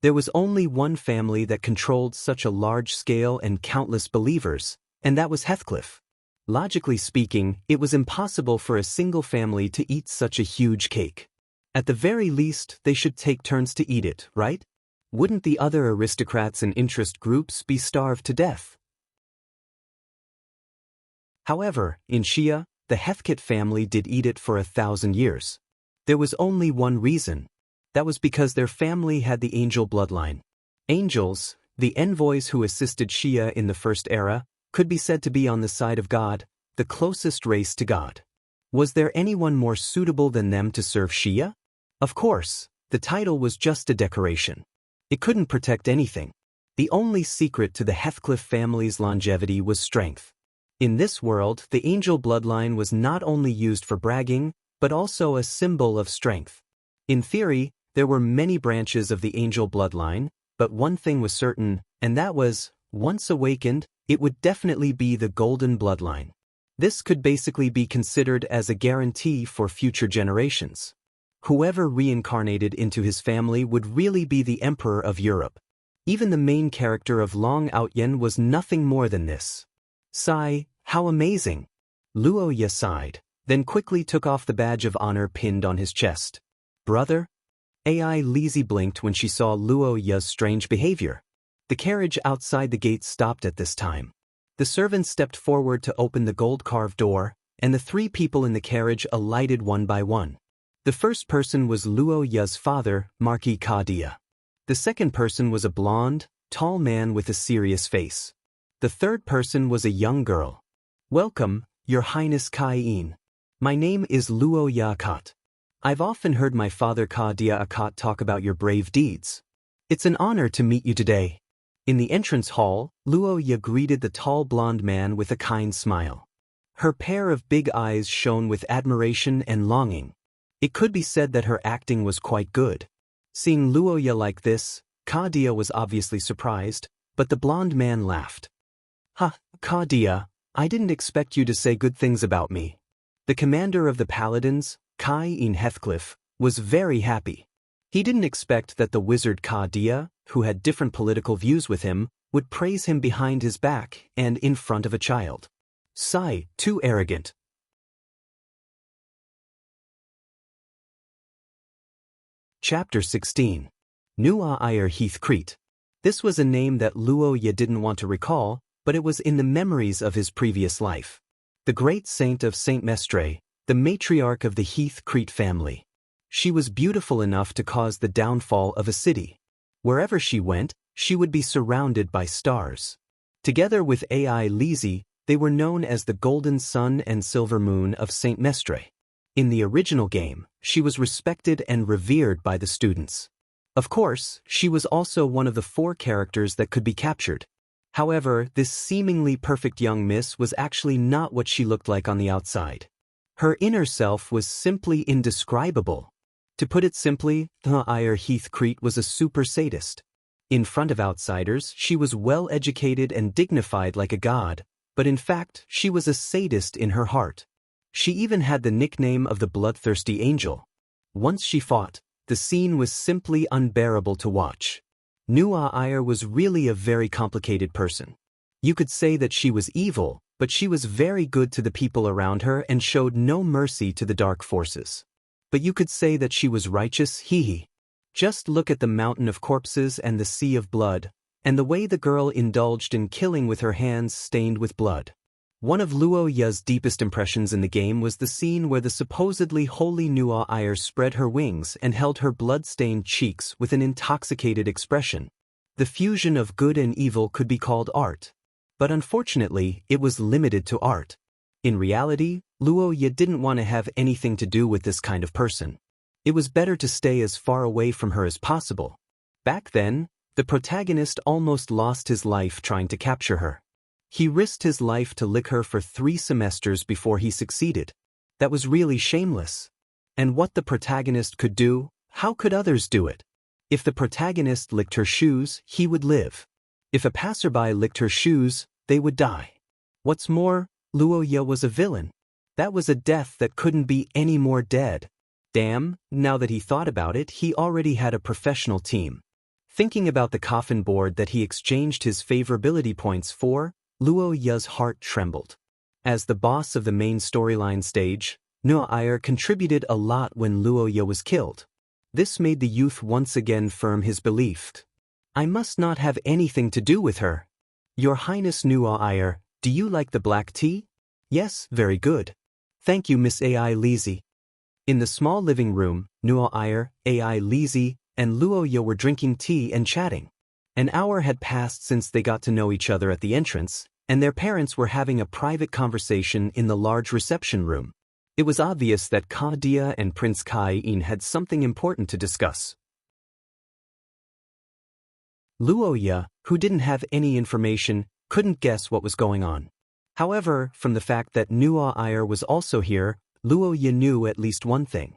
There was only one family that controlled such a large scale and countless believers, and that was Heathcliff. Logically speaking, it was impossible for a single family to eat such a huge cake. At the very least, they should take turns to eat it, right? Wouldn't the other aristocrats and interest groups be starved to death? However, in Shia, the Heathkit family did eat it for 1,000 years. There was only one reason. That was because their family had the angel bloodline. Angels, the envoys who assisted Shia in the First Era, could be said to be on the side of God, the closest race to God. Was there anyone more suitable than them to serve Shia? Of course, the title was just a decoration. It couldn't protect anything. The only secret to the Heathcliff family's longevity was strength. In this world, the angel bloodline was not only used for bragging, but also a symbol of strength. In theory, there were many branches of the angel bloodline, but one thing was certain, and that was, once awakened, it would definitely be the golden bloodline. This could basically be considered as a guarantee for future generations. Whoever reincarnated into his family would really be the Emperor of Europe. Even the main character of Long Outyen was nothing more than this. Sigh, how amazing! Luoya sighed, then quickly took off the badge of honor pinned on his chest. Brother? AI Lizzie blinked when she saw Luoya's strange behavior. The carriage outside the gate stopped at this time. The servant stepped forward to open the gold-carved door, and the three people in the carriage alighted one by one. The first person was Luoya's father, Marquis Kadia. The second person was a blonde, tall man with a serious face. The third person was a young girl. Welcome, Your Highness Kai-in. My name is Luoya Akat. I've often heard my father Kadia Akat talk about your brave deeds. It's an honor to meet you today. In the entrance hall, Luoya greeted the tall blonde man with a kind smile. Her pair of big eyes shone with admiration and longing. It could be said that her acting was quite good. Seeing Luoya like this, Kadia was obviously surprised, but the blonde man laughed. Ha, Kadia, I didn't expect you to say good things about me. The commander of the paladins, Kai-in Heathcliff, was very happy. He didn't expect that the wizard Kadia, who had different political views with him, would praise him behind his back and in front of a child. Sigh, too arrogant. Chapter 16. Nua Iyer Heathcrete. This was a name that Luo Ye didn't want to recall, but it was in the memories of his previous life. The great saint of Saint Mestre, the matriarch of the Heathcrete family. She was beautiful enough to cause the downfall of a city. Wherever she went, she would be surrounded by stars. Together with Ai Lizzie, they were known as the Golden Sun and Silver Moon of Saint Mestre. In the original game, she was respected and revered by the students. Of course, she was also one of the 4 characters that could be captured. However, this seemingly perfect young miss was actually not what she looked like on the outside. Her inner self was simply indescribable. To put it simply, Nua Iyer Heathcrete was a super sadist. In front of outsiders, she was well educated and dignified like a god, but in fact, she was a sadist in her heart. She even had the nickname of the bloodthirsty angel. Once she fought, the scene was simply unbearable to watch. Nua Iyer was really a very complicated person. You could say that she was evil, but she was very good to the people around her and showed no mercy to the dark forces. But you could say that she was righteous, hee. Just look at the mountain of corpses and the sea of blood, and the way the girl indulged in killing with her hands stained with blood. One of Luo Ye's deepest impressions in the game was the scene where the supposedly holy Nua Iyer spread her wings and held her blood-stained cheeks with an intoxicated expression. The fusion of good and evil could be called art. But unfortunately, it was limited to art. In reality, Luo Ye didn't want to have anything to do with this kind of person. It was better to stay as far away from her as possible. Back then, the protagonist almost lost his life trying to capture her. He risked his life to lick her for 3 semesters before he succeeded. That was really shameless. And what the protagonist could do, how could others do it? If the protagonist licked her shoes, he would live. If a passerby licked her shoes, they would die. What's more, Luo Ye was a villain. That was a death that couldn't be any more dead. Damn, now that he thought about it, he already had a professional team. Thinking about the coffin board that he exchanged his favorability points for, Luo Ye's heart trembled. As the boss of the main storyline stage, Nua Iyer contributed a lot when Luo Ye was killed. This made the youth once again firm his belief. I must not have anything to do with her. Your Highness Nua Iyer, do you like the black tea? Yes, very good. Thank you, Miss Ai Lizzie. In the small living room, Nua Iyer, Ai Lizzie, and Luo Ye were drinking tea and chatting. An hour had passed since they got to know each other at the entrance, and their parents were having a private conversation in the large reception room. It was obvious that Kadia and Prince Kai-in had something important to discuss. Luo Ye, who didn't have any information, couldn't guess what was going on. However, from the fact that Nua Iyer was also here, Luo Ye knew at least one thing.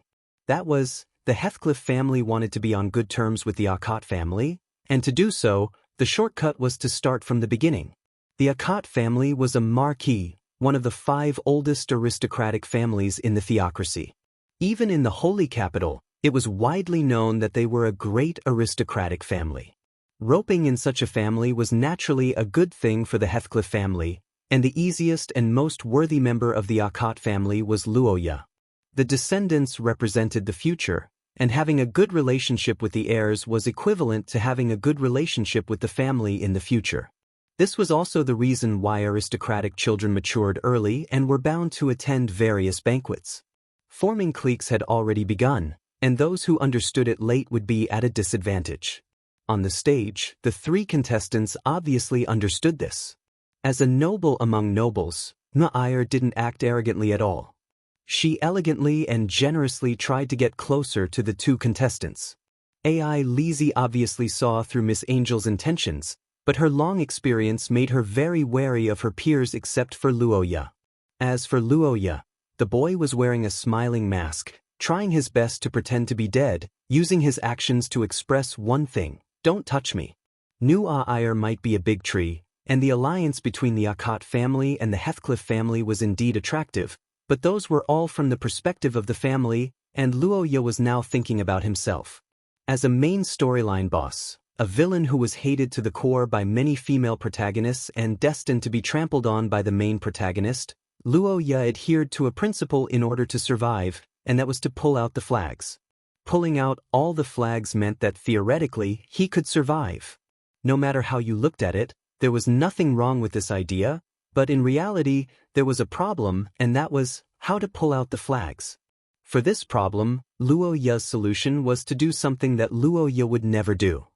That was, the Heathcliff family wanted to be on good terms with the Akot family, and to do so, the shortcut was to start from the beginning. The Akot family was a marquis, one of the 5 oldest aristocratic families in the theocracy. Even in the holy capital, it was widely known that they were a great aristocratic family. Roping in such a family was naturally a good thing for the Heathcliff family, and the easiest and most worthy member of the Akot family was Luo Ye. The descendants represented the future, and having a good relationship with the heirs was equivalent to having a good relationship with the family in the future. This was also the reason why aristocratic children matured early and were bound to attend various banquets. Forming cliques had already begun, and those who understood it late would be at a disadvantage. On the stage, the 3 contestants obviously understood this. As a noble among nobles, Nua Iyer didn't act arrogantly at all. She elegantly and generously tried to get closer to the 2 contestants. Ai Lizzie obviously saw through Miss Angel's intentions, but her long experience made her very wary of her peers except for Luo Ye. As for Luo Ye, the boy was wearing a smiling mask, trying his best to pretend to be dead, using his actions to express one thing: don't touch me. Nua Iyer might be a big tree, and the alliance between the Akot family and the Heathcliff family was indeed attractive, but those were all from the perspective of the family, and Luo Ye was now thinking about himself. As a main storyline boss, a villain who was hated to the core by many female protagonists and destined to be trampled on by the main protagonist, Luo Ye adhered to a principle in order to survive, and that was to pull out the flags. Pulling out all the flags meant that theoretically he could survive. No matter how you looked at it, there was nothing wrong with this idea, but in reality, there was a problem, and that was how to pull out the flags. For this problem, Luo Ya's solution was to do something that Luo Ya would never do.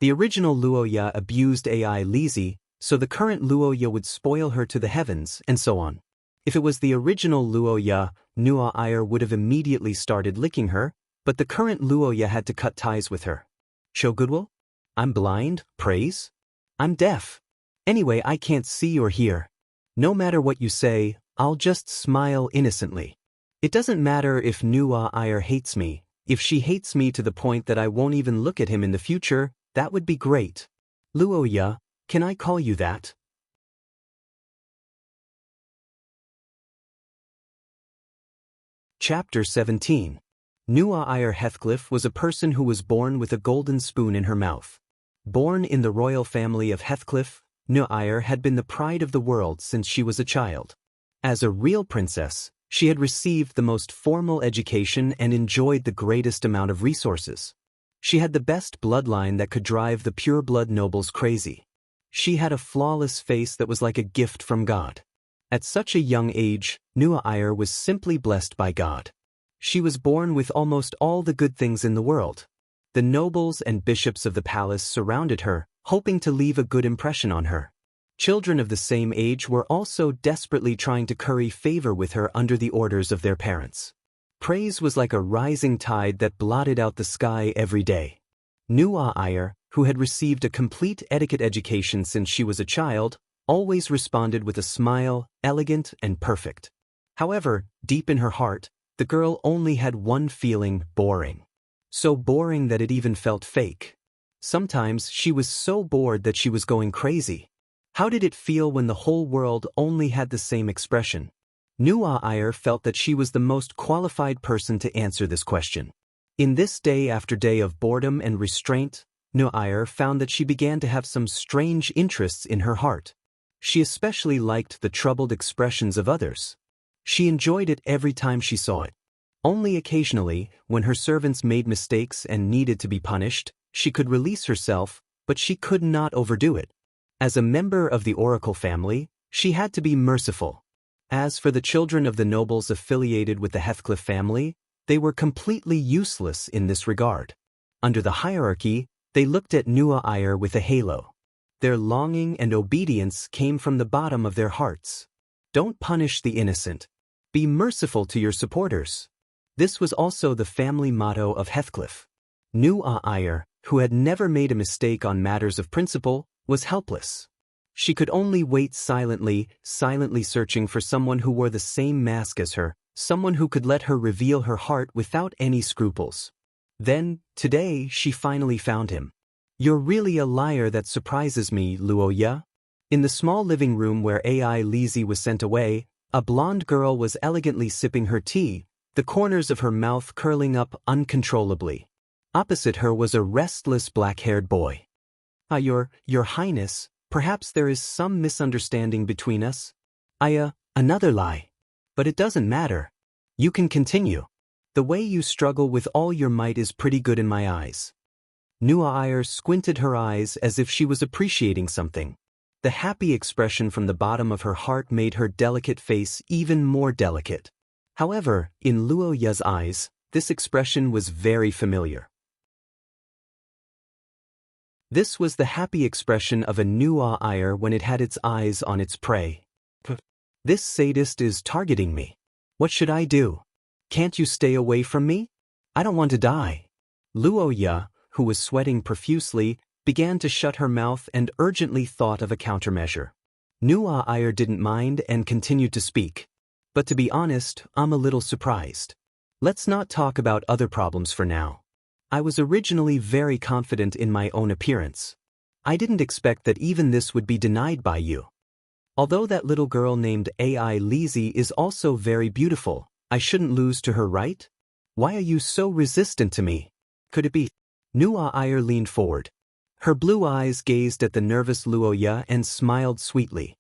The original Luo Ya abused AI Lizzie, so the current Luo Ya would spoil her to the heavens, and so on. If it was the original Luo Ya, Nuo Iyer would have immediately started licking her, but the current Luo Ya had to cut ties with her. Show goodwill? I'm blind, praise? I'm deaf. Anyway, I can't see or hear. No matter what you say, I'll just smile innocently. It doesn't matter if Nuo Iyer hates me. If she hates me to the point that I won't even look at him in the future, that would be great. Luo Ya, can I call you that? Chapter 17. Nuo Iyer Heathcliff was a person who was born with a golden spoon in her mouth. Born in the royal family of Heathcliff, Nuo Iyer had been the pride of the world since she was a child. As a real princess, she had received the most formal education and enjoyed the greatest amount of resources. She had the best bloodline that could drive the pure-blood nobles crazy. She had a flawless face that was like a gift from God. At such a young age, Nuo Iyer was simply blessed by God. She was born with almost all the good things in the world. The nobles and bishops of the palace surrounded her, hoping to leave a good impression on her. Children of the same age were also desperately trying to curry favor with her under the orders of their parents. Praise was like a rising tide that blotted out the sky every day. Nuo Iyer, who had received a complete etiquette education since she was a child, always responded with a smile, elegant and perfect. However, deep in her heart, the girl only had one feeling: boring. So boring that it even felt fake. Sometimes she was so bored that she was going crazy. How did it feel when the whole world only had the same expression? Nuo Iyer felt that she was the most qualified person to answer this question. In this day after day of boredom and restraint, Nuo Iyer found that she began to have some strange interests in her heart. She especially liked the troubled expressions of others. She enjoyed it every time she saw it. Only occasionally, when her servants made mistakes and needed to be punished, she could release herself, but she could not overdo it. As a member of the Oracle family, she had to be merciful. As for the children of the nobles affiliated with the Heathcliff family, they were completely useless in this regard. Under the hierarchy, they looked at Nuo Iyer with a halo. Their longing and obedience came from the bottom of their hearts. Don't punish the innocent. Be merciful to your supporters. This was also the family motto of Heathcliff. Nuo Iyer, who had never made a mistake on matters of principle, was helpless. She could only wait silently searching for someone who wore the same mask as her, someone who could let her reveal her heart without any scruples. Then, today, she finally found him. You're really a liar that surprises me, Luo Ya. In the small living room where AI Lizzie was sent away, a blonde girl was elegantly sipping her tea, the corners of her mouth curling up uncontrollably. Opposite her was a restless black-haired boy. Your Highness, perhaps there is some misunderstanding between us? Another lie. But it doesn't matter. You can continue. The way you struggle with all your might is pretty good in my eyes. Nuo Iyer squinted her eyes as if she was appreciating something. The happy expression from the bottom of her heart made her delicate face even more delicate. However, in Luo Ya's eyes, this expression was very familiar. This was the happy expression of a Nuo Iyer when it had its eyes on its prey. This sadist is targeting me. What should I do? Can't you stay away from me? I don't want to die. Luo Ya, who was sweating profusely, began to shut her mouth and urgently thought of a countermeasure. Nuo Iyer didn't mind and continued to speak. But to be honest, I'm a little surprised. Let's not talk about other problems for now. I was originally very confident in my own appearance. I didn't expect that even this would be denied by you. Although that little girl named AI Lizzie is also very beautiful, I shouldn't lose to her, right? Why are you so resistant to me? Could it be? Nuo Iyer leaned forward. Her blue eyes gazed at the nervous Luo Ya and smiled sweetly.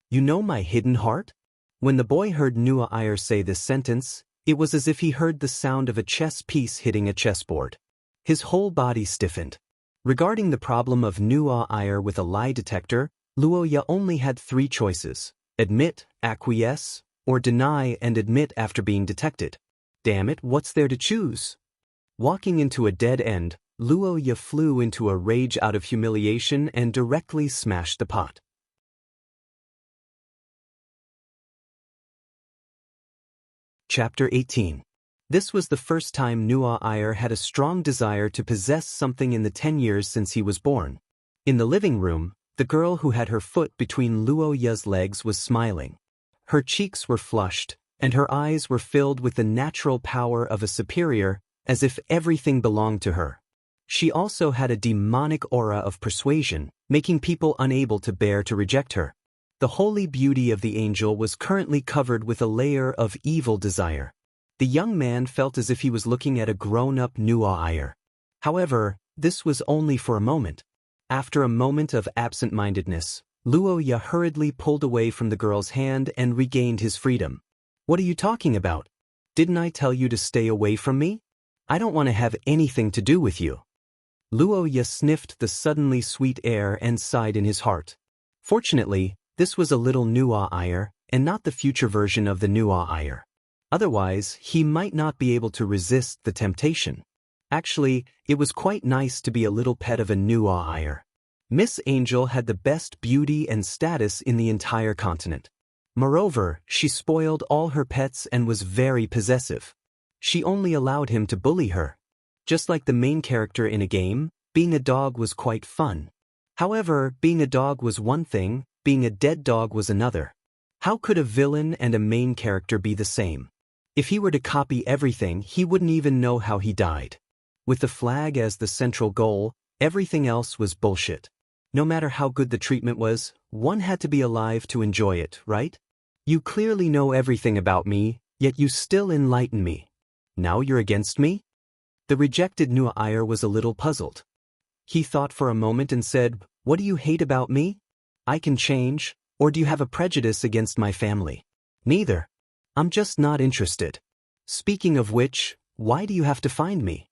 You know my hidden heart? When the boy heard Nuo Iyer say this sentence, It was as if he heard the sound of a chess piece hitting a chessboard. His whole body stiffened. Regarding the problem of Nuo Air with a lie detector, Luoya only had 3 choices: admit, acquiesce, or deny and admit after being detected. Damn it, what's there to choose? Walking into a dead end, Luoya flew into a rage out of humiliation and directly smashed the pot. Chapter 18. This was the first time Nuo Air had a strong desire to possess something in the 10 years since he was born. In the living room, the girl who had her foot between Luoya's legs was smiling. Her cheeks were flushed, and her eyes were filled with the natural power of a superior, as if everything belonged to her. She also had a demonic aura of persuasion, making people unable to bear to reject her. The holy beauty of the angel was currently covered with a layer of evil desire. The young man felt as if he was looking at a grown-up Nuo Air. However, this was only for a moment. After a moment of absent-mindedness, Luoya hurriedly pulled away from the girl's hand and regained his freedom. What are you talking about? Didn't I tell you to stay away from me? I don't want to have anything to do with you. Luoya sniffed the suddenly sweet air and sighed in his heart. Fortunately, this was a little Nuo Air, and not the future version of the Nuo Air. Otherwise, he might not be able to resist the temptation. Actually, it was quite nice to be a little pet of a Nuo Air. Miss Angel had the best beauty and status in the entire continent. Moreover, she spoiled all her pets and was very possessive. She only allowed him to bully her. Just like the main character in a game, being a dog was quite fun. However, being a dog was one thing, being a dead dog was another. How could a villain and a main character be the same? If he were to copy everything, he wouldn't even know how he died. With the flag as the central goal, everything else was bullshit. No matter how good the treatment was, one had to be alive to enjoy it, right? You clearly know everything about me, yet you still enlighten me. Now you're against me? The rejected Nuo Air was a little puzzled. He thought for a moment and said, "What do you hate about me? I can change, or do you have a prejudice against my family?" "Neither. I'm just not interested. Speaking of which, why do you have to find me?"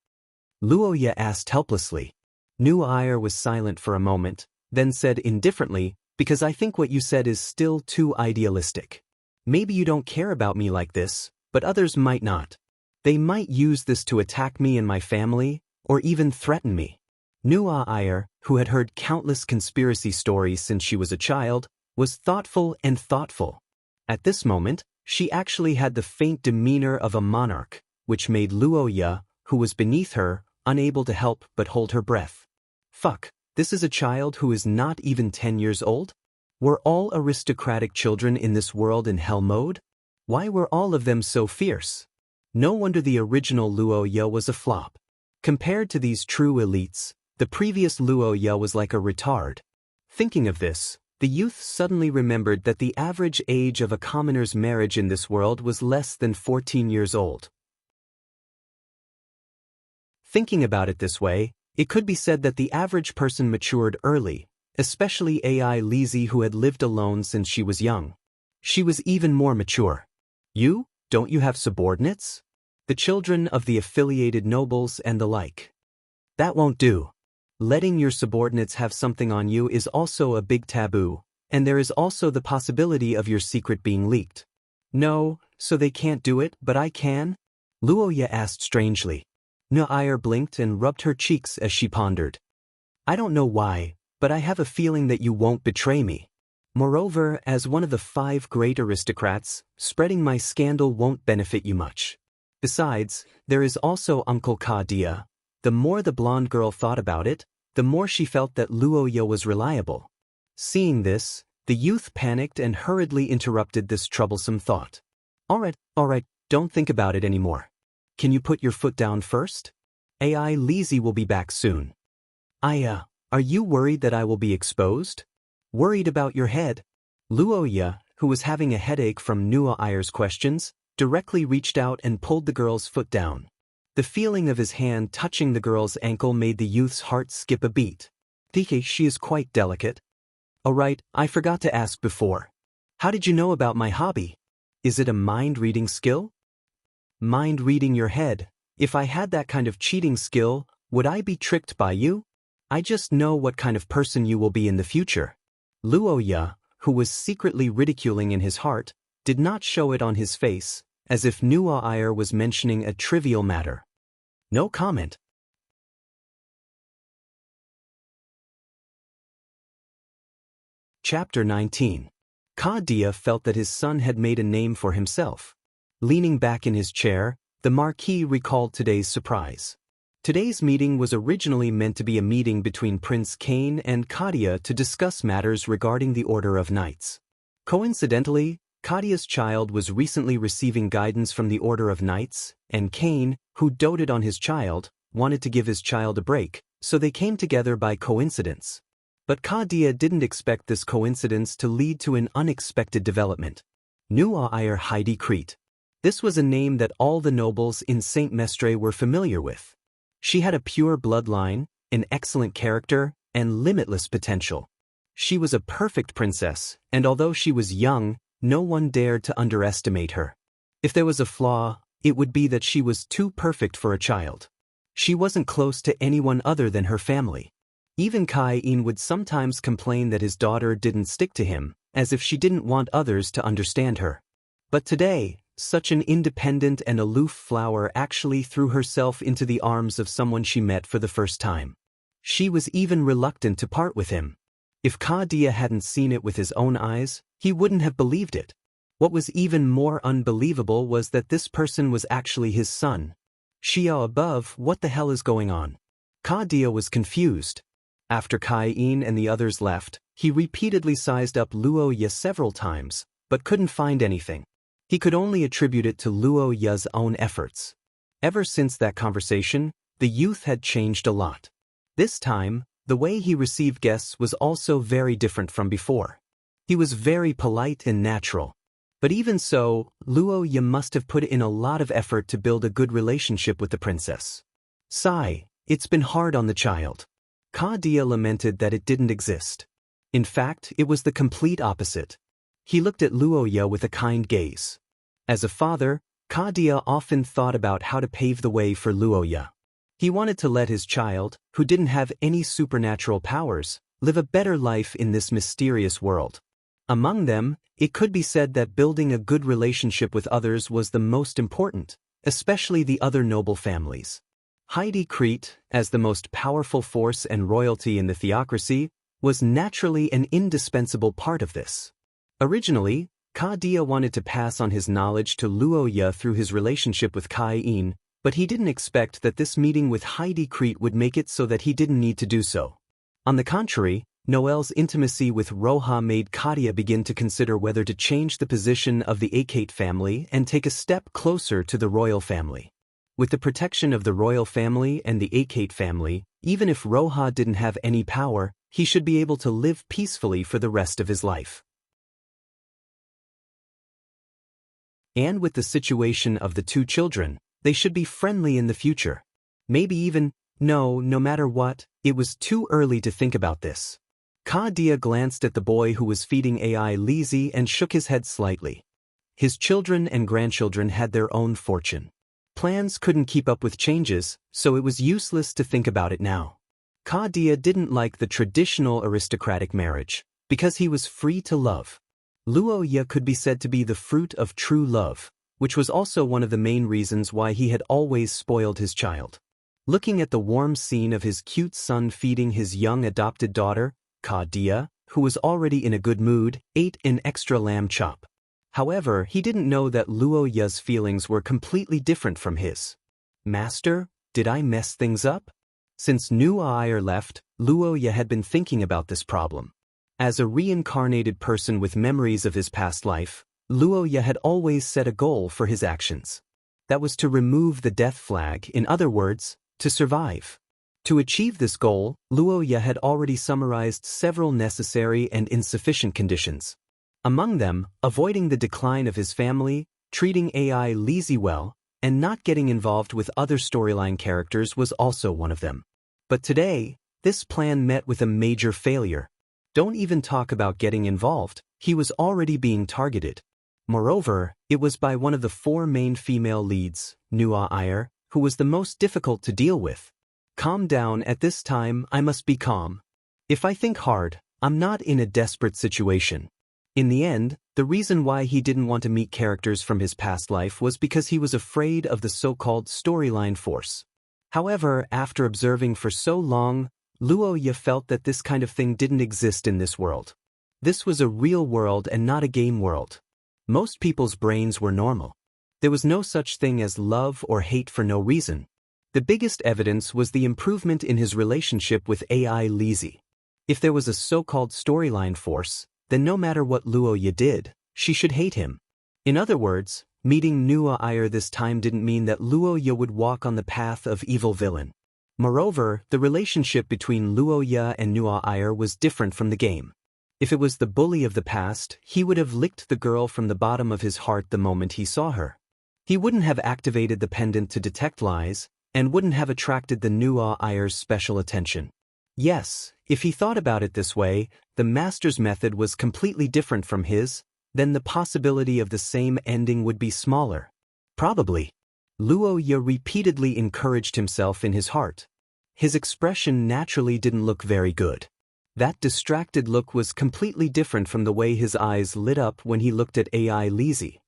Luoya asked helplessly. Nuo Air was silent for a moment, then said indifferently, "Because I think what you said is still too idealistic. Maybe you don't care about me like this, but others might not. They might use this to attack me and my family, or even threaten me." Nuo Air, who had heard countless conspiracy stories since she was a child, was thoughtful and thoughtful. At this moment, she actually had the faint demeanor of a monarch, which made Luoya, who was beneath her, unable to help but hold her breath. Fuck, this is a child who is not even 10 years old? Were all aristocratic children in this world in hell mode? Why were all of them so fierce? No wonder the original Luoya was a flop. Compared to these true elites, the previous Luoya was like a retard. Thinking of this, the youth suddenly remembered that the average age of a commoner's marriage in this world was less than 14 years old. Thinking about it this way, it could be said that the average person matured early, especially AI Lizzie, who had lived alone since she was young. She was even more mature. You? Don't you have subordinates? The children of the affiliated nobles and the like. That won't do. Letting your subordinates have something on you is also a big taboo, and there is also the possibility of your secret being leaked. No, so they can't do it, but I can? Luoya asked strangely. Nuo Air blinked and rubbed her cheeks as she pondered. I don't know why, but I have a feeling that you won't betray me. Moreover, as one of the 5 great aristocrats, spreading my scandal won't benefit you much. Besides, there is also Uncle Kadia. The more the blonde girl thought about it, the more she felt that Luoya was reliable. Seeing this, the youth panicked and hurriedly interrupted this troublesome thought. All right, don't think about it anymore. Can you put your foot down first? AI Lizzie will be back soon. Are you worried that I will be exposed? Worried about your head? Luoya, who was having a headache from Nuo Air's questions, directly reached out and pulled the girl's foot down. The feeling of his hand touching the girl's ankle made the youth's heart skip a beat. She is quite delicate. Oh right, I forgot to ask before. How did you know about my hobby? Is it a mind-reading skill? Mind reading your head. If I had that kind of cheating skill, would I be tricked by you? I just know what kind of person you will be in the future. Luoya, who was secretly ridiculing in his heart, did not show it on his face, as if Nuair was mentioning a trivial matter. No comment. Chapter 19. Dia felt that his son had made a name for himself. Leaning back in his chair, the Marquis recalled today's surprise. Today's meeting was originally meant to be a meeting between Prince Cain and Dia to discuss matters regarding the Order of Knights. Coincidentally, Dia's child was recently receiving guidance from the Order of Knights, and Cain, who doted on his child, wanted to give his child a break, so they came together by coincidence. But Dia didn't expect this coincidence to lead to an unexpected development. Nuair Heidi Crete. This was a name that all the nobles in Saint Mestre were familiar with. She had a pure bloodline, an excellent character, and limitless potential. She was a perfect princess, and although she was young, no one dared to underestimate her. If there was a flaw, it would be that she was too perfect for a child. She wasn't close to anyone other than her family. Even Cain would sometimes complain that his daughter didn't stick to him, as if she didn't want others to understand her. But today, such an independent and aloof flower actually threw herself into the arms of someone she met for the first time. She was even reluctant to part with him. If Dia hadn't seen it with his own eyes, he wouldn't have believed it. What was even more unbelievable was that this person was actually his son. Xiao above, what the hell is going on? Dia was confused. After Cain and the others left, he repeatedly sized up Luoya several times, but couldn't find anything. He could only attribute it to Luoya's own efforts. Ever since that conversation, the youth had changed a lot. This time, the way he received guests was also very different from before. He was very polite and natural. But even so, Luoya must have put in a lot of effort to build a good relationship with the princess. Sigh, it's been hard on the child. Dia lamented that it didn't exist. In fact, it was the complete opposite. He looked at Luoya with a kind gaze. As a father, Dia often thought about how to pave the way for Luoya. He wanted to let his child, who didn't have any supernatural powers, live a better life in this mysterious world. Among them, it could be said that building a good relationship with others was the most important, especially the other noble families. Heidi Crete, as the most powerful force and royalty in the theocracy, was naturally an indispensable part of this. Originally, Dia wanted to pass on his knowledge to Luoya through his relationship with Cain, but he didn't expect that this meeting with Heidi Crete would make it so that he didn't need to do so. On the contrary, Noel's intimacy with Roja made Dia begin to consider whether to change the position of the Akate family and take a step closer to the royal family. With the protection of the royal family and the Akate family, even if Roja didn't have any power, he should be able to live peacefully for the rest of his life. And with the situation of the two children, they should be friendly in the future. Maybe even, no matter what, it was too early to think about this. Dia glanced at the boy who was feeding AI Lizzie and shook his head slightly. His children and grandchildren had their own fortune. Plans couldn't keep up with changes, so it was useless to think about it now. Dia didn't like the traditional aristocratic marriage, because he was free to love. Luoya could be said to be the fruit of true love, which was also one of the main reasons why he had always spoiled his child. Looking at the warm scene of his cute son feeding his young adopted daughter, Dia, who was already in a good mood, ate an extra lamb chop. However, he didn't know that Luoya's feelings were completely different from his. Master, did I mess things up? Since Nuair left, Luoya had been thinking about this problem. As a reincarnated person with memories of his past life, Luoya had always set a goal for his actions. That was to remove the death flag, in other words, to survive. To achieve this goal, Luoya had already summarized several necessary and insufficient conditions. Among them, avoiding the decline of his family, treating AI Lizzie well, and not getting involved with other storyline characters was also one of them. But today, this plan met with a major failure. Don't even talk about getting involved, he was already being targeted. Moreover, it was by one of the four main female leads, Nua Iyer, who was the most difficult to deal with. Calm down, at this time I must be calm. If I think hard, I'm not in a desperate situation. In the end, the reason why he didn't want to meet characters from his past life was because he was afraid of the so-called storyline force. However, after observing for so long, Luoya felt that this kind of thing didn't exist in this world. This was a real world and not a game world. Most people's brains were normal. There was no such thing as love or hate for no reason. The biggest evidence was the improvement in his relationship with AI Lizzie. If there was a so-called storyline force, then no matter what Luoya did, she should hate him. In other words, meeting Nua Iyer this time didn't mean that Luoya would walk on the path of evil villain. Moreover, the relationship between Luoya and Nua Iyer was different from the game. If it was the bully of the past, he would have licked the girl from the bottom of his heart the moment he saw her. He wouldn't have activated the pendant to detect lies, and wouldn't have attracted the Nua Iyer's special attention. Yes, if he thought about it this way, the master's method was completely different from his, then the possibility of the same ending would be smaller. Probably. Luoya repeatedly encouraged himself in his heart. His expression naturally didn't look very good. That distracted look was completely different from the way his eyes lit up when he looked at AI Lizzie.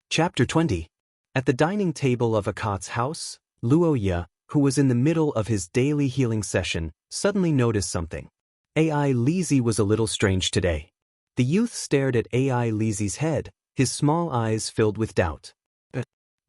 Chapter 20. At the dining table of Akat's house, Luoya, who was in the middle of his daily healing session, suddenly noticed something. AI Lizzie was a little strange today. The youth stared at AI Lizzie's head, his small eyes filled with doubt.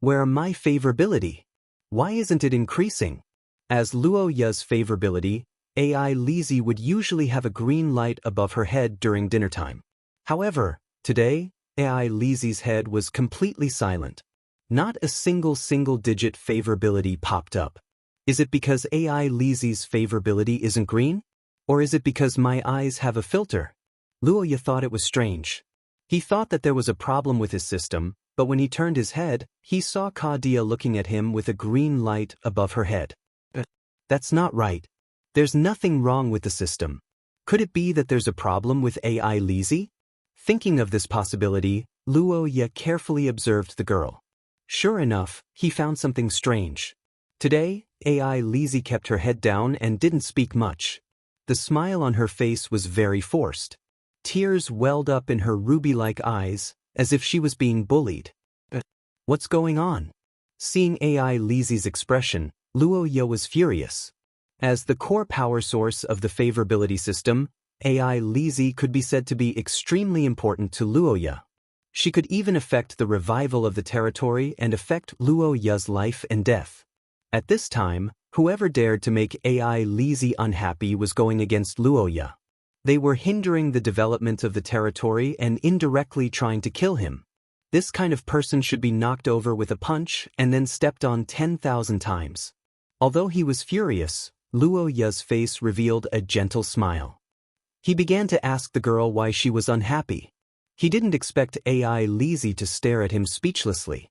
Where are my favorability? Why isn't it increasing? As Luoya's favorability, AI Lizzie would usually have a green light above her head during dinner time. However, today, AI Lizzie's head was completely silent. Not a single-digit favorability popped up. Is it because AI Lizzie's favorability isn't green? Or is it because my eyes have a filter? Luoya thought it was strange. He thought that there was a problem with his system, but when he turned his head, he saw Kadia looking at him with a green light above her head. That's not right. There's nothing wrong with the system. Could it be that there's a problem with AI Lizzie? Thinking of this possibility, Luoya carefully observed the girl. Sure enough, he found something strange. Today, AI Lizzie kept her head down and didn't speak much. The smile on her face was very forced. Tears welled up in her ruby-like eyes, as if she was being bullied. What's going on? Seeing AI Lizzie's expression, Luoya was furious. As the core power source of the favorability system, AI Lizzie could be said to be extremely important to Luoya. She could even affect the revival of the territory and affect Luoya's life and death. At this time, whoever dared to make AI Lizzie unhappy was going against Luoya. They were hindering the development of the territory and indirectly trying to kill him. This kind of person should be knocked over with a punch and then stepped on 10,000 times. Although he was furious, Luoya's face revealed a gentle smile. He began to ask the girl why she was unhappy. He didn't expect AI Lizzie to stare at him speechlessly.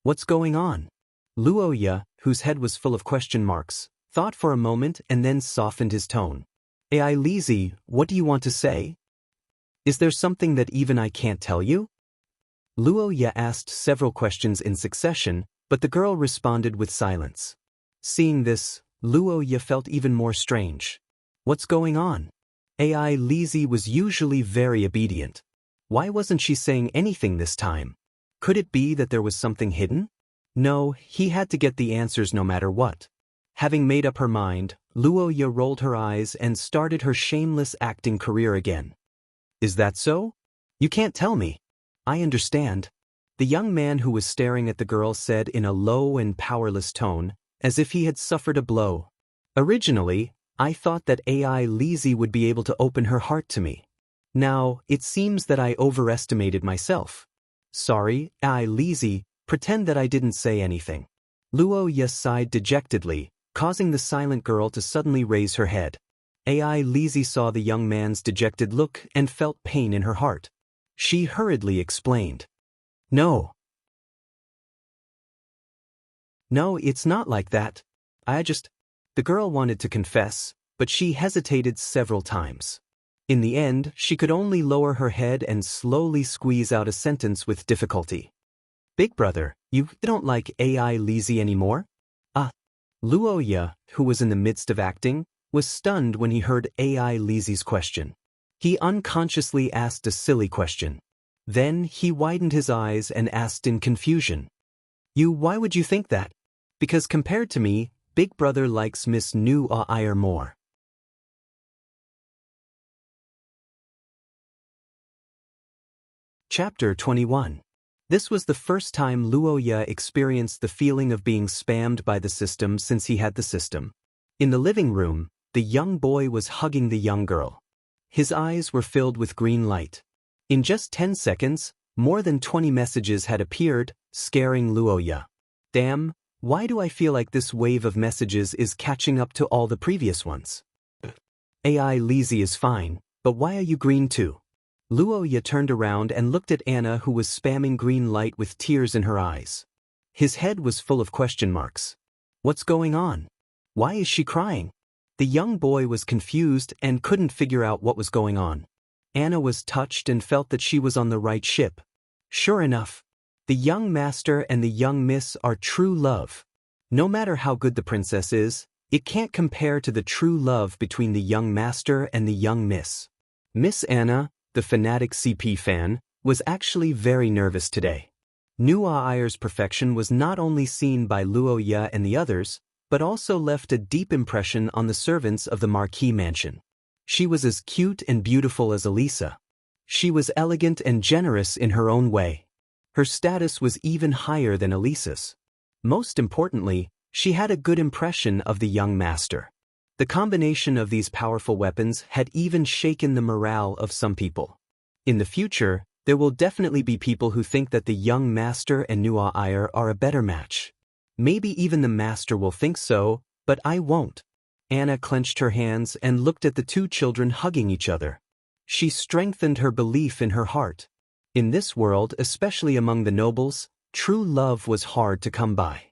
What's going on? Luoya, whose head was full of question marks, thought for a moment and then softened his tone. AI Lizzie, what do you want to say? Is there something that even I can't tell you? Luoya asked several questions in succession, but the girl responded with silence. Seeing this, Luoya felt even more strange. What's going on? AI Lizzie was usually very obedient. Why wasn't she saying anything this time? Could it be that there was something hidden? No, he had to get the answers no matter what. Having made up her mind, Luoya rolled her eyes and started her shameless acting career again. Is that so? You can't tell me. I understand. The young man who was staring at the girl said in a low and powerless tone, as if he had suffered a blow. Originally, I thought that AI Lizzie would be able to open her heart to me. Now, it seems that I overestimated myself. Sorry, AI Lizzie, pretend that I didn't say anything. Luoya sighed dejectedly, causing the silent girl to suddenly raise her head. AI Lizzie saw the young man's dejected look and felt pain in her heart. She hurriedly explained. No, it's not like that. The girl wanted to confess, but she hesitated several times. In the end, she could only lower her head and slowly squeeze out a sentence with difficulty. Big brother, you don't like AI Lizzie anymore? Luoya, who was in the midst of acting, was stunned when he heard AI Lizzie's question. He unconsciously asked a silly question. Then he widened his eyes and asked in confusion. Why would you think that? Because compared to me, Big Brother likes Miss New Air more. Chapter 21. This was the first time Luoya experienced the feeling of being spammed by the system since he had the system. In the living room, the young boy was hugging the young girl. His eyes were filled with green light. In just 10 seconds, more than 20 messages had appeared, scaring Luoya. Damn, why do I feel like this wave of messages is catching up to all the previous ones? AI Lizzie is fine, but why are you green too? Luoya turned around and looked at Anna, who was spamming green light with tears in her eyes. His head was full of question marks. What's going on? Why is she crying? The young boy was confused and couldn't figure out what was going on. Anna was touched and felt that she was on the right ship. Sure enough, the young master and the young miss are true love. No matter how good the princess is, it can't compare to the true love between the young master and the young miss. Miss Anna, the fanatic CP fan, was actually very nervous today. New Air's perfection was not only seen by Luoya and the others, but also left a deep impression on the servants of the Marquis mansion. She was as cute and beautiful as Elisa. She was elegant and generous in her own way. Her status was even higher than Elisa's. Most importantly, she had a good impression of the young master. The combination of these powerful weapons had even shaken the morale of some people. In the future, there will definitely be people who think that the young master and New Air are a better match. Maybe even the master will think so, but I won't. Anna clenched her hands and looked at the two children hugging each other. She strengthened her belief in her heart. In this world, especially among the nobles, true love was hard to come by.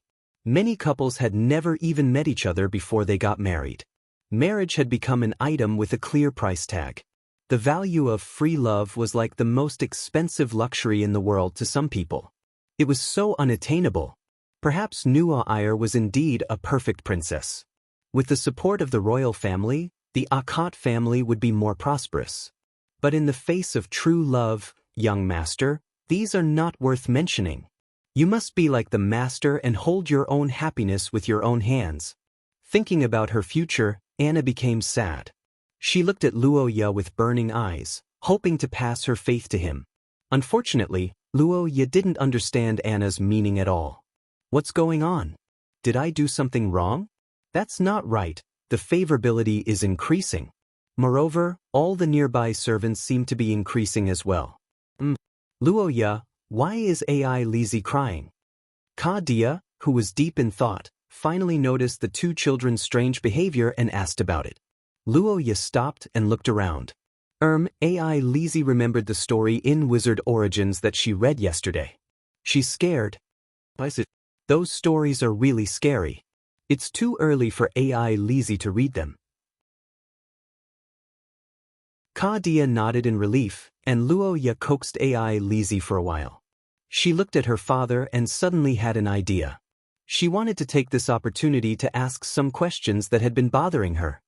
Many couples had never even met each other before they got married. Marriage had become an item with a clear price tag. The value of free love was like the most expensive luxury in the world to some people. It was so unattainable. Perhaps New Air was indeed a perfect princess. With the support of the royal family, the Akat family would be more prosperous. But in the face of true love, young master, these are not worth mentioning. You must be like the master and hold your own happiness with your own hands. Thinking about her future, Anna became sad. She looked at Luoya with burning eyes, hoping to pass her faith to him. Unfortunately, Luoya didn't understand Anna's meaning at all. What's going on? Did I do something wrong? That's not right. The favorability is increasing. Moreover, all the nearby servants seem to be increasing as well. Luoya, why is AI Lizzie crying? Dia, who was deep in thought, finally noticed the two children's strange behavior and asked about it. Luoya stopped and looked around. AI Lizzie remembered the story in Wizard Origins that she read yesterday. She's scared. Those stories are really scary. It's too early for AI Lizzie to read them. Dia nodded in relief, and Luoya coaxed AI Lizzie for a while. She looked at her father and suddenly had an idea. She wanted to take this opportunity to ask some questions that had been bothering her.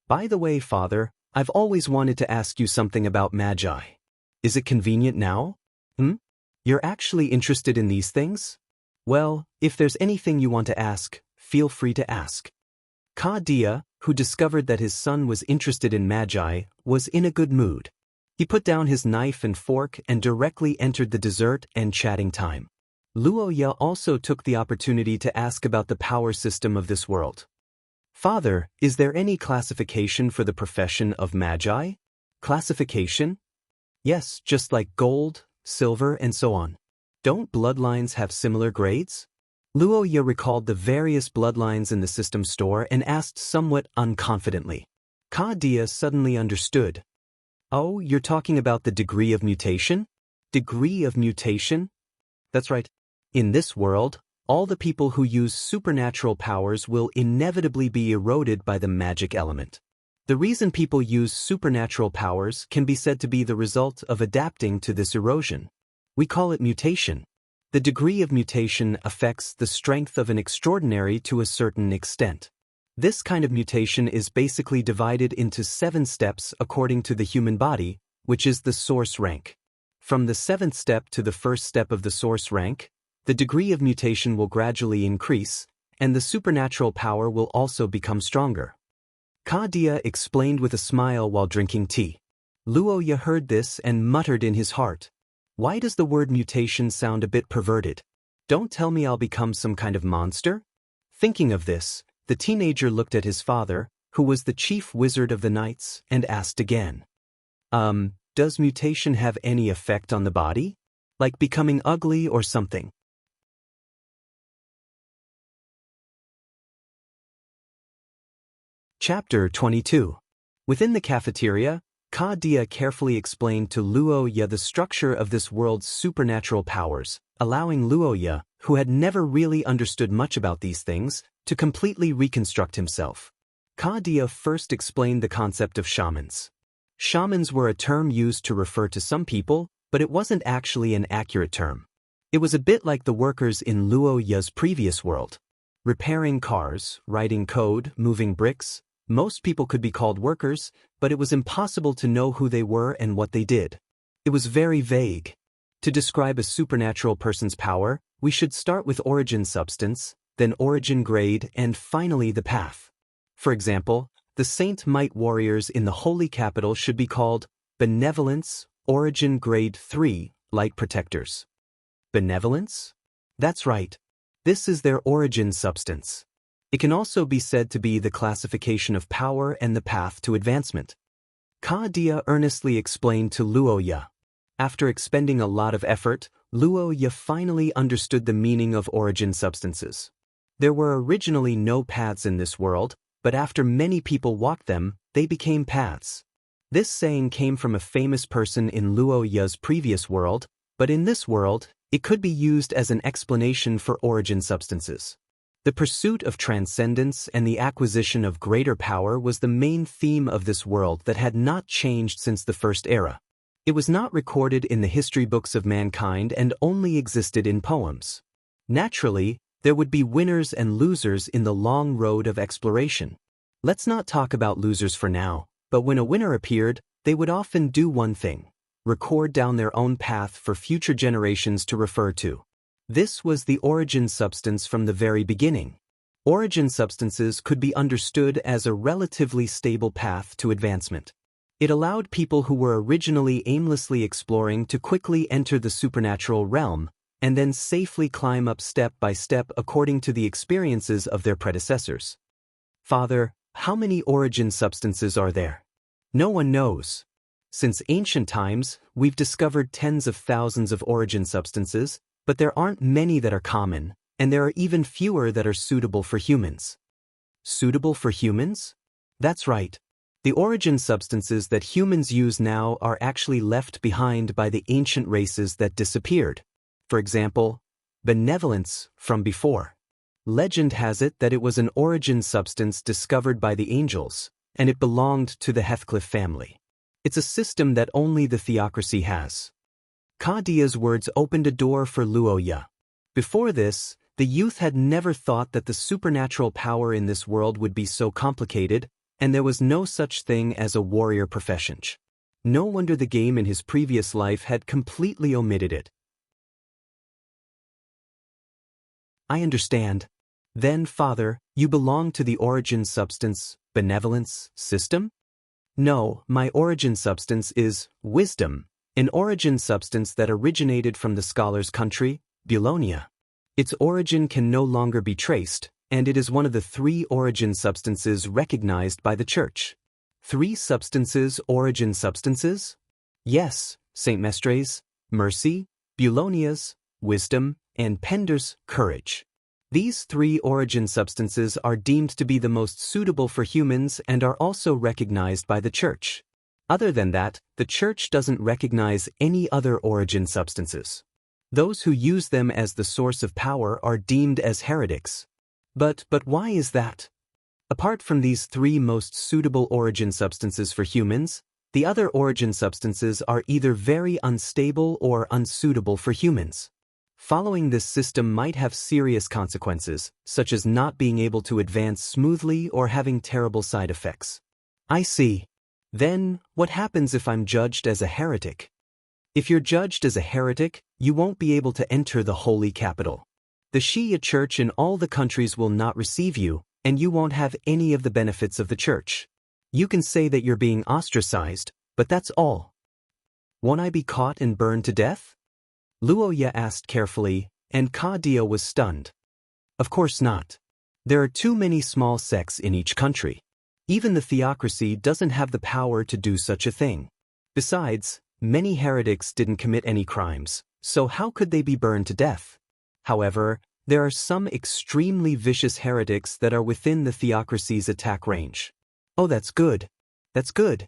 By the way, father, I've always wanted to ask you something about magi. Is it convenient now? You're actually interested in these things? Well, if there's anything you want to ask, feel free to ask. Dia, who discovered that his son was interested in magi, was in a good mood. He put down his knife and fork and directly entered the dessert and chatting time. Luoya also took the opportunity to ask about the power system of this world. Father, is there any classification for the profession of magi? Classification? Yes, just like gold, silver, and so on. Don't bloodlines have similar grades? Luoya recalled the various bloodlines in the system store and asked somewhat unconfidently. Dia suddenly understood. Oh, you're talking about the degree of mutation? Degree of mutation? That's right. In this world, all the people who use supernatural powers will inevitably be eroded by the magic element. The reason people use supernatural powers can be said to be the result of adapting to this erosion. We call it mutation. The degree of mutation affects the strength of an extraordinary to a certain extent. This kind of mutation is basically divided into 7 steps according to the human body, which is the source rank. From the 7th step to the 1st step of the source rank, the degree of mutation will gradually increase, and the supernatural power will also become stronger. Kadia explained with a smile while drinking tea. Luoya heard this and muttered in his heart, "Why does the word mutation sound a bit perverted? Don't tell me I'll become some kind of monster?" Thinking of this, the teenager looked at his father, who was the chief wizard of the knights, and asked again, Does mutation have any effect on the body? Like becoming ugly or something?" Chapter 22. Within the cafeteria, Kadia carefully explained to Luoya the structure of this world's supernatural powers, allowing Luoya, who had never really understood much about these things, to completely reconstruct himself. Kadia first explained the concept of shamans. Shamans were a term used to refer to some people, but it wasn't actually an accurate term. It was a bit like the workers in Luoya's previous world. Repairing cars, writing code, moving bricks. Most people could be called workers, but it was impossible to know who they were and what they did. It was very vague. To describe a supernatural person's power, we should start with origin substance, then origin grade, and finally the path. For example, the Saint Might warriors in the Holy Capital should be called Benevolence, Origin Grade 3, Light Protectors. Benevolence? That's right. This is their origin substance. It can also be said to be the classification of power and the path to advancement. Kadia earnestly explained to Luoya. After expending a lot of effort, Luoya finally understood the meaning of origin substances. There were originally no paths in this world, but after many people walked them, they became paths. This saying came from a famous person in Luoya's previous world, but in this world, it could be used as an explanation for origin substances. The pursuit of transcendence and the acquisition of greater power was the main theme of this world that had not changed since the first era. It was not recorded in the history books of mankind and only existed in poems. Naturally, there would be winners and losers in the long road of exploration. Let's not talk about losers for now, but when a winner appeared, they would often do one thing: record down their own path for future generations to refer to. This was the origin substance from the very beginning. Origin substances could be understood as a relatively stable path to advancement. It allowed people who were originally aimlessly exploring to quickly enter the supernatural realm, and then safely climb up step by step according to the experiences of their predecessors. Father, how many origin substances are there? No one knows. Since ancient times, we've discovered tens of thousands of origin substances, but there aren't many that are common, and there are even fewer that are suitable for humans. Suitable for humans? That's right. The origin substances that humans use now are actually left behind by the ancient races that disappeared. For example, benevolence from before. Legend has it that it was an origin substance discovered by the angels, and it belonged to the Heathcliff family. It's a system that only the theocracy has. Kadia's words opened a door for Luoya. Before this, the youth had never thought that the supernatural power in this world would be so complicated, and there was no such thing as a warrior profession. No wonder the game in his previous life had completely omitted it. I understand. Then, Father, you belong to the origin substance, benevolence, system? No, my origin substance is wisdom, an origin substance that originated from the scholar's country, Bulonia. Its origin can no longer be traced, and it is one of the 3 origin substances recognized by the Church. 3 substances, origin substances? Yes, St. Mestre's, mercy, Bulonia's, wisdom, and Pender's, courage. These 3 origin substances are deemed to be the most suitable for humans and are also recognized by the Church. Other than that, the Church doesn't recognize any other origin substances. Those who use them as the source of power are deemed as heretics. But why is that? Apart from these three most suitable origin substances for humans, the other origin substances are either very unstable or unsuitable for humans. Following this system might have serious consequences, such as not being able to advance smoothly or having terrible side effects. I see. Then, what happens if I'm judged as a heretic? If you're judged as a heretic, you won't be able to enter the holy capital. The Shia church in all the countries will not receive you, and you won't have any of the benefits of the church. You can say that you're being ostracized, but that's all. Won't I be caught and burned to death? Luoya asked carefully, and Ka-Dia was stunned. Of course not. There are too many small sects in each country. Even the theocracy doesn't have the power to do such a thing. Besides, many heretics didn't commit any crimes, so how could they be burned to death? However, there are some extremely vicious heretics that are within the theocracy's attack range. Oh, that's good. That's good.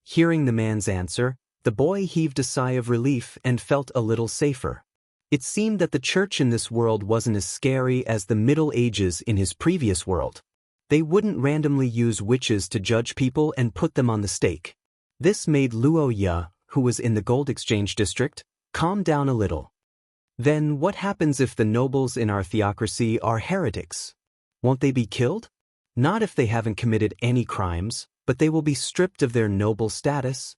Hearing the man's answer, the boy heaved a sigh of relief and felt a little safer. It seemed that the church in this world wasn't as scary as the Middle Ages in his previous world. They wouldn't randomly use witches to judge people and put them on the stake. This made Luoya, who was in the gold exchange district, calm down a little. Then what happens if the nobles in our theocracy are heretics? Won't they be killed? Not if they haven't committed any crimes, but they will be stripped of their noble status.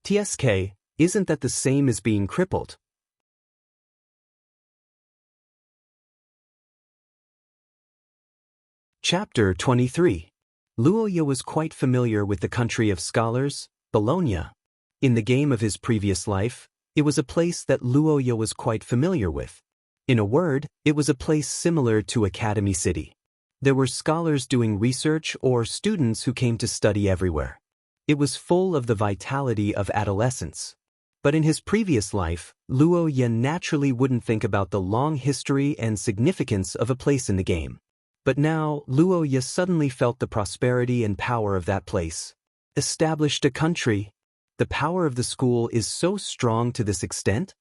TSK, isn't that the same as being crippled? Chapter 23. Luoya was quite familiar with the country of scholars, Bologna. In the game of his previous life, it was a place that Luoya was quite familiar with. In a word, it was a place similar to Academy City. There were scholars doing research or students who came to study everywhere. It was full of the vitality of adolescence. But in his previous life, Luoya naturally wouldn't think about the long history and significance of a place in the game. But now, Luoya suddenly felt the prosperity and power of that place. Established a country. The power of the school is so strong to this extent?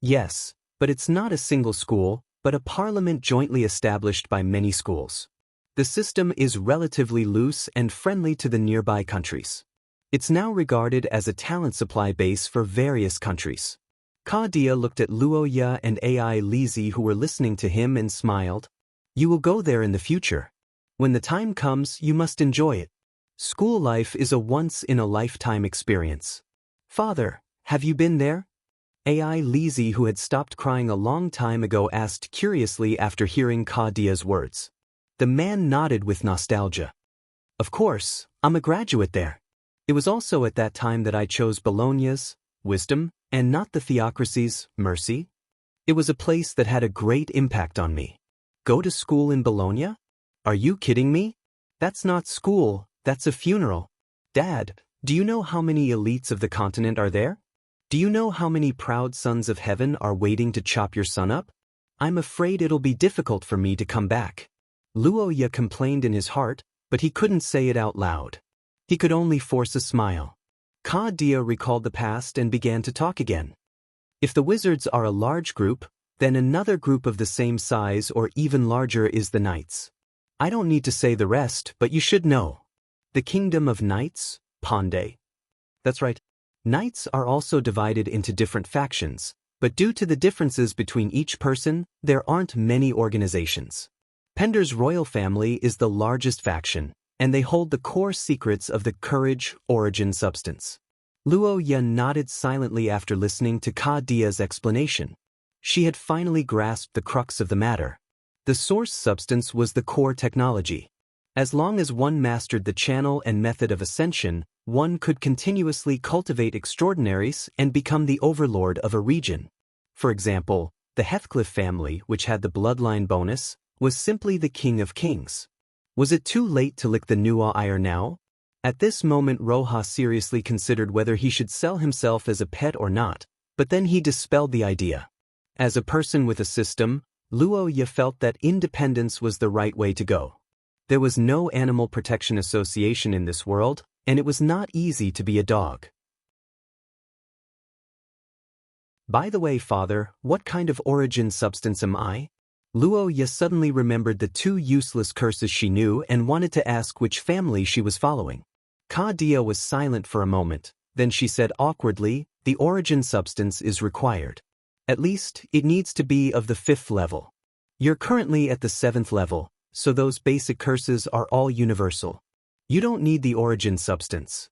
Yes, but it's not a single school, but a parliament jointly established by many schools. The system is relatively loose and friendly to the nearby countries. It's now regarded as a talent supply base for various countries. Ka-Dia looked at Luoya and AI Lizzie who were listening to him and smiled. You will go there in the future. When the time comes, you must enjoy it. School life is a once-in-a-lifetime experience. Father, have you been there? AI Lizzie, who had stopped crying a long time ago, asked curiously after hearing Ka-Dia's words. The man nodded with nostalgia. Of course, I'm a graduate there. It was also at that time that I chose Bologna's wisdom and not the theocracy's mercy. It was a place that had a great impact on me. Go to school in Bologna? Are you kidding me? That's not school, that's a funeral. Dad, do you know how many elites of the continent are there? Do you know how many proud sons of heaven are waiting to chop your son up? I'm afraid it'll be difficult for me to come back. Luoya complained in his heart, but he couldn't say it out loud. He could only force a smile. Ka-Dia recalled the past and began to talk again. If the wizards are a large group, then another group of the same size or even larger is the knights. I don't need to say the rest, but you should know. The kingdom of knights, Pandey. That's right. Knights are also divided into different factions, but due to the differences between each person, there aren't many organizations. Pender's royal family is the largest faction, and they hold the core secrets of the courage origin substance. Luoya nodded silently after listening to Ka-Dia's explanation. She had finally grasped the crux of the matter. The source substance was the core technology. As long as one mastered the channel and method of ascension, one could continuously cultivate extraordinaries and become the overlord of a region. For example, the Heathcliff family, which had the bloodline bonus, was simply the king of kings. Was it too late to lick the Nuwa Ire now? At this moment Roja seriously considered whether he should sell himself as a pet or not, but then he dispelled the idea. As a person with a system, Luoya felt that independence was the right way to go. There was no Animal Protection Association in this world, and it was not easy to be a dog. By the way, Father, what kind of origin substance am I? Luo Ye suddenly remembered the two useless curses she knew and wanted to ask which family she was following. Ka Dia was silent for a moment, then she said awkwardly, "The origin substance is required. At least, it needs to be of the 5th level. You're currently at the 7th level, so those basic curses are all universal. You don't need the origin substance."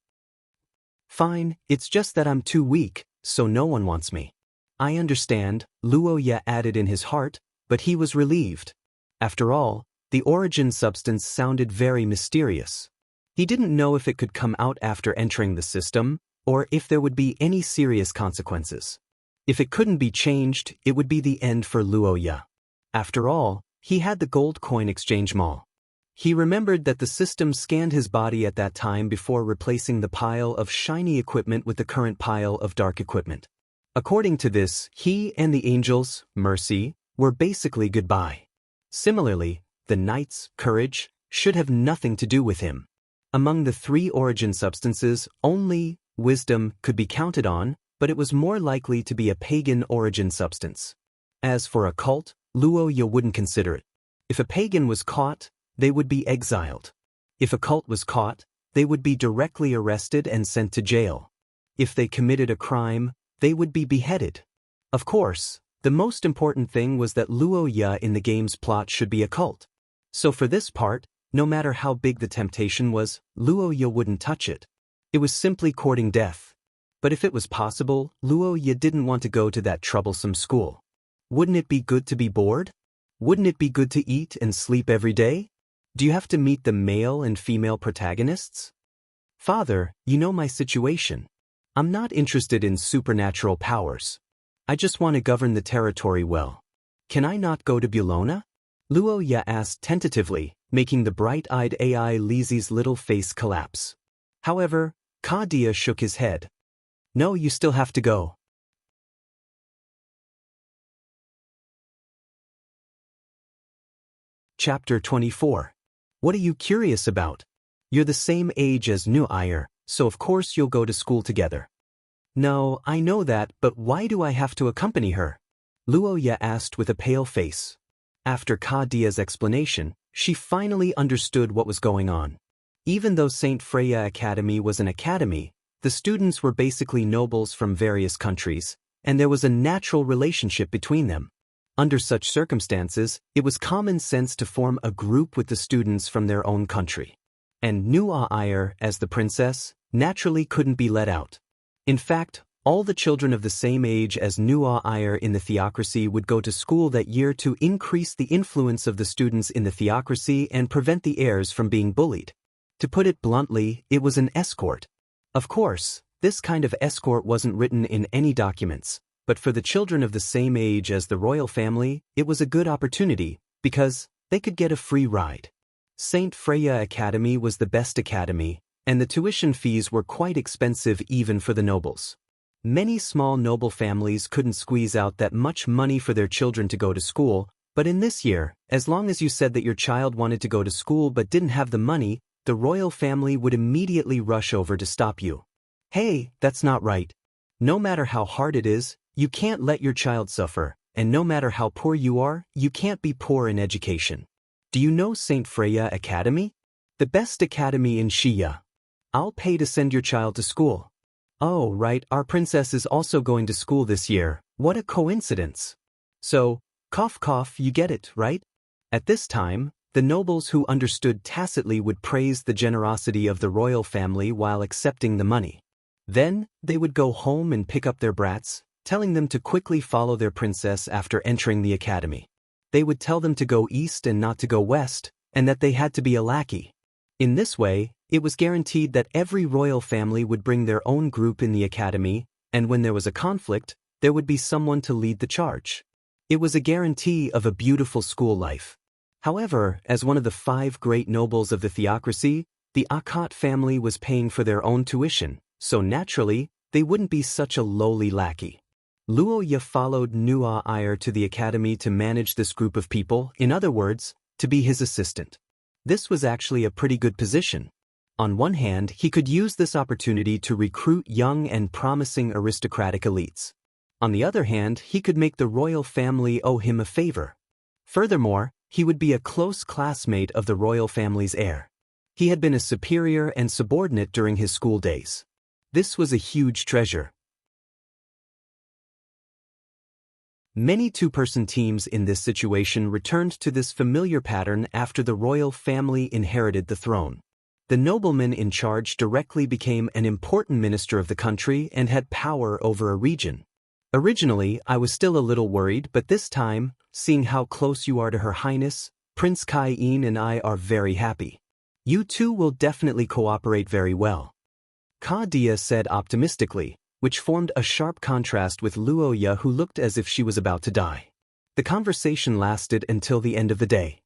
"Fine, it's just that I'm too weak, so no one wants me." "I understand," Luo Ye added in his heart, but he was relieved. After all, the origin substance sounded very mysterious. He didn't know if it could come out after entering the system, or if there would be any serious consequences. If it couldn't be changed, it would be the end for Luo Ye. After all, he had the gold coin exchange mall. He remembered that the system scanned his body at that time before replacing the pile of shiny equipment with the current pile of dark equipment. According to this, he and the angels, mercy, were basically goodbye. Similarly, the knights, courage, should have nothing to do with him. Among the 3 origin substances, only wisdom could be counted on, but it was more likely to be a pagan origin substance. As for a cult, Luo Ye wouldn't consider it. If a pagan was caught, they would be exiled. If a cult was caught, they would be directly arrested and sent to jail. If they committed a crime, they would be beheaded. Of course, the most important thing was that Luo Ye in the game's plot should be a cult. So for this part, no matter how big the temptation was, Luo Ye wouldn't touch it. It was simply courting death. But if it was possible, Luo Ye didn't want to go to that troublesome school. Wouldn't it be good to be bored? Wouldn't it be good to eat and sleep every day? Do you have to meet the male and female protagonists? "Father, you know my situation. I'm not interested in supernatural powers. I just want to govern the territory well. Can I not go to Bulona?" Luo Ye asked tentatively, making the bright-eyed AI Lizi's little face collapse. However, Ka Dia shook his head. "No, you still have to go." Chapter 24. What are you curious about? You're the same age as Nuire, so of course you'll go to school together. "No, I know that, but why do I have to accompany her?" Luo Ye asked with a pale face. After Ka Dia's explanation, she finally understood what was going on. Even though St. Freya Academy was an academy, the students were basically nobles from various countries, and there was a natural relationship between them. Under such circumstances, it was common sense to form a group with the students from their own country. And Nuire, as the princess, naturally couldn't be let out. In fact, all the children of the same age as Nuire in the theocracy would go to school that year to increase the influence of the students in the theocracy and prevent the heirs from being bullied. To put it bluntly, it was an escort. Of course, this kind of escort wasn't written in any documents, but for the children of the same age as the royal family, it was a good opportunity, because they could get a free ride. St. Freya Academy was the best academy, and the tuition fees were quite expensive even for the nobles. Many small noble families couldn't squeeze out that much money for their children to go to school, but in this year, as long as you said that your child wanted to go to school but didn't have the money, the royal family would immediately rush over to stop you. "Hey, that's not right. No matter how hard it is, you can't let your child suffer, and no matter how poor you are, you can't be poor in education. Do you know St. Freya Academy? The best academy in Xia. I'll pay to send your child to school." "Oh, right, our princess is also going to school this year. What a coincidence." So, cough cough, you get it, right? At this time, the nobles who understood tacitly would praise the generosity of the royal family while accepting the money. Then, they would go home and pick up their brats, telling them to quickly follow their princess after entering the academy. They would tell them to go east and not to go west, and that they had to be a lackey. In this way, it was guaranteed that every royal family would bring their own group in the academy, and when there was a conflict, there would be someone to lead the charge. It was a guarantee of a beautiful school life. However, as one of the 5 great nobles of the theocracy, the Akot family was paying for their own tuition, so naturally, they wouldn't be such a lowly lackey. Luo Ye followed Nuire to the academy to manage this group of people, in other words, to be his assistant. This was actually a pretty good position. On one hand, he could use this opportunity to recruit young and promising aristocratic elites. On the other hand, he could make the royal family owe him a favor. Furthermore, he would be a close classmate of the royal family's heir. He had been a superior and subordinate during his school days. This was a huge treasure. Many two-person teams in this situation returned to this familiar pattern after the royal family inherited the throne. The nobleman in charge directly became an important minister of the country and had power over a region. Originally, I was still a little worried, but this time, seeing how close you are to Her Highness, Prince Kai-en and I are very happy. You two will definitely cooperate very well. Ka-dia said optimistically, which formed a sharp contrast with Luoya, who looked as if she was about to die. The conversation lasted until the end of the day.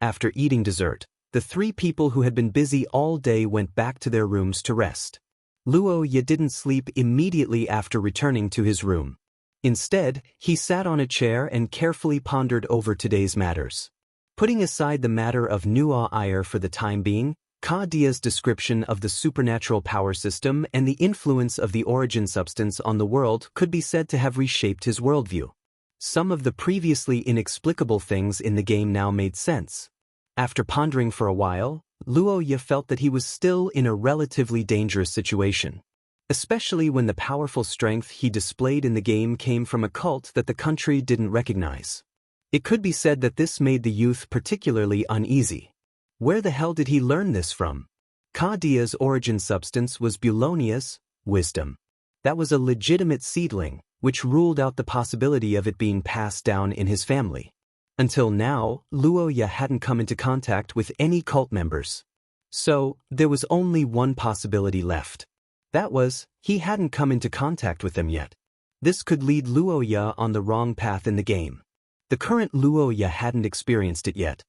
After eating dessert, the three people who had been busy all day went back to their rooms to rest. Luoya didn't sleep immediately after returning to his room. Instead, he sat on a chair and carefully pondered over today's matters. Putting aside the matter of Nuo Ayer for the time being, Ka-dia's description of the supernatural power system and the influence of the origin substance on the world could be said to have reshaped his worldview. Some of the previously inexplicable things in the game now made sense. After pondering for a while, Luoya felt that he was still in a relatively dangerous situation. Especially when the powerful strength he displayed in the game came from a cult that the country didn't recognize. It could be said that this made the youth particularly uneasy. Where the hell did he learn this from? Ka-dia's origin substance was Bulonia's wisdom. That was a legitimate seedling, which ruled out the possibility of it being passed down in his family. Until now, Luoya hadn't come into contact with any cult members. So, there was only one possibility left. That was, he hadn't come into contact with them yet. This could lead Luoya on the wrong path in the game. The current Luoya hadn't experienced it yet.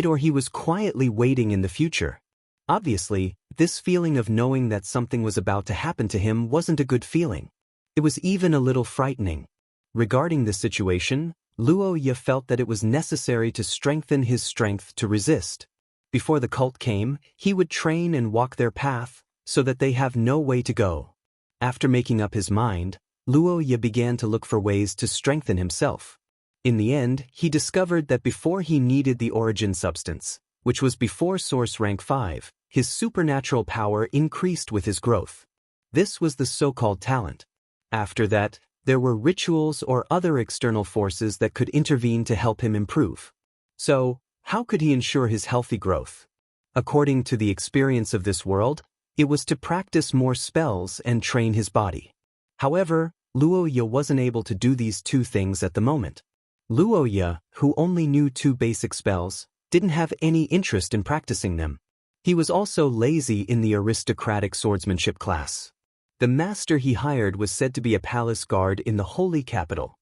Or he was quietly waiting in the future. Obviously, this feeling of knowing that something was about to happen to him wasn't a good feeling. It was even a little frightening. Regarding the situation, Luoya felt that it was necessary to strengthen his strength to resist. Before the cult came, he would train and walk their path, so that they have no way to go. After making up his mind, Luoya began to look for ways to strengthen himself. In the end, he discovered that before he needed the origin substance, which was before source rank 5, his supernatural power increased with his growth. This was the so-called talent. After that, there were rituals or other external forces that could intervene to help him improve. So, how could he ensure his healthy growth? According to the experience of this world, it was to practice more spells and train his body. However, Luoya wasn't able to do these two things at the moment. Luoya, who only knew 2 basic spells, didn't have any interest in practicing them. He was also lazy in the aristocratic swordsmanship class. The master he hired was said to be a palace guard in the holy capital.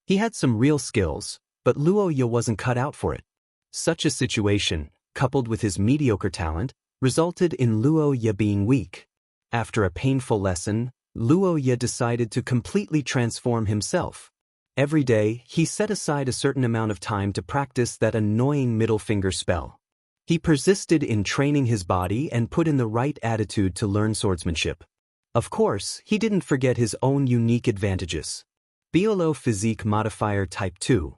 He had some real skills, but Luoya wasn't cut out for it. Such a situation, coupled with his mediocre talent, resulted in Luoya being weak. After a painful lesson, Luoya decided to completely transform himself. Every day, he set aside a certain amount of time to practice that annoying middle finger spell. He persisted in training his body and put in the right attitude to learn swordsmanship. Of course, he didn't forget his own unique advantages. Biolo Physique Modifier Type 2,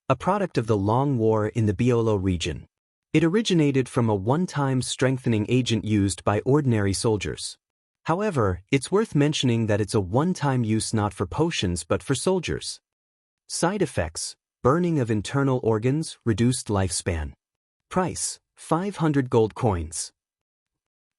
a product of the Long War in the Biolo region. It originated from a one-time strengthening agent used by ordinary soldiers. However, it's worth mentioning that it's a one-time use not for potions but for soldiers. Side effects: burning of internal organs, reduced lifespan. Price: 500 gold coins.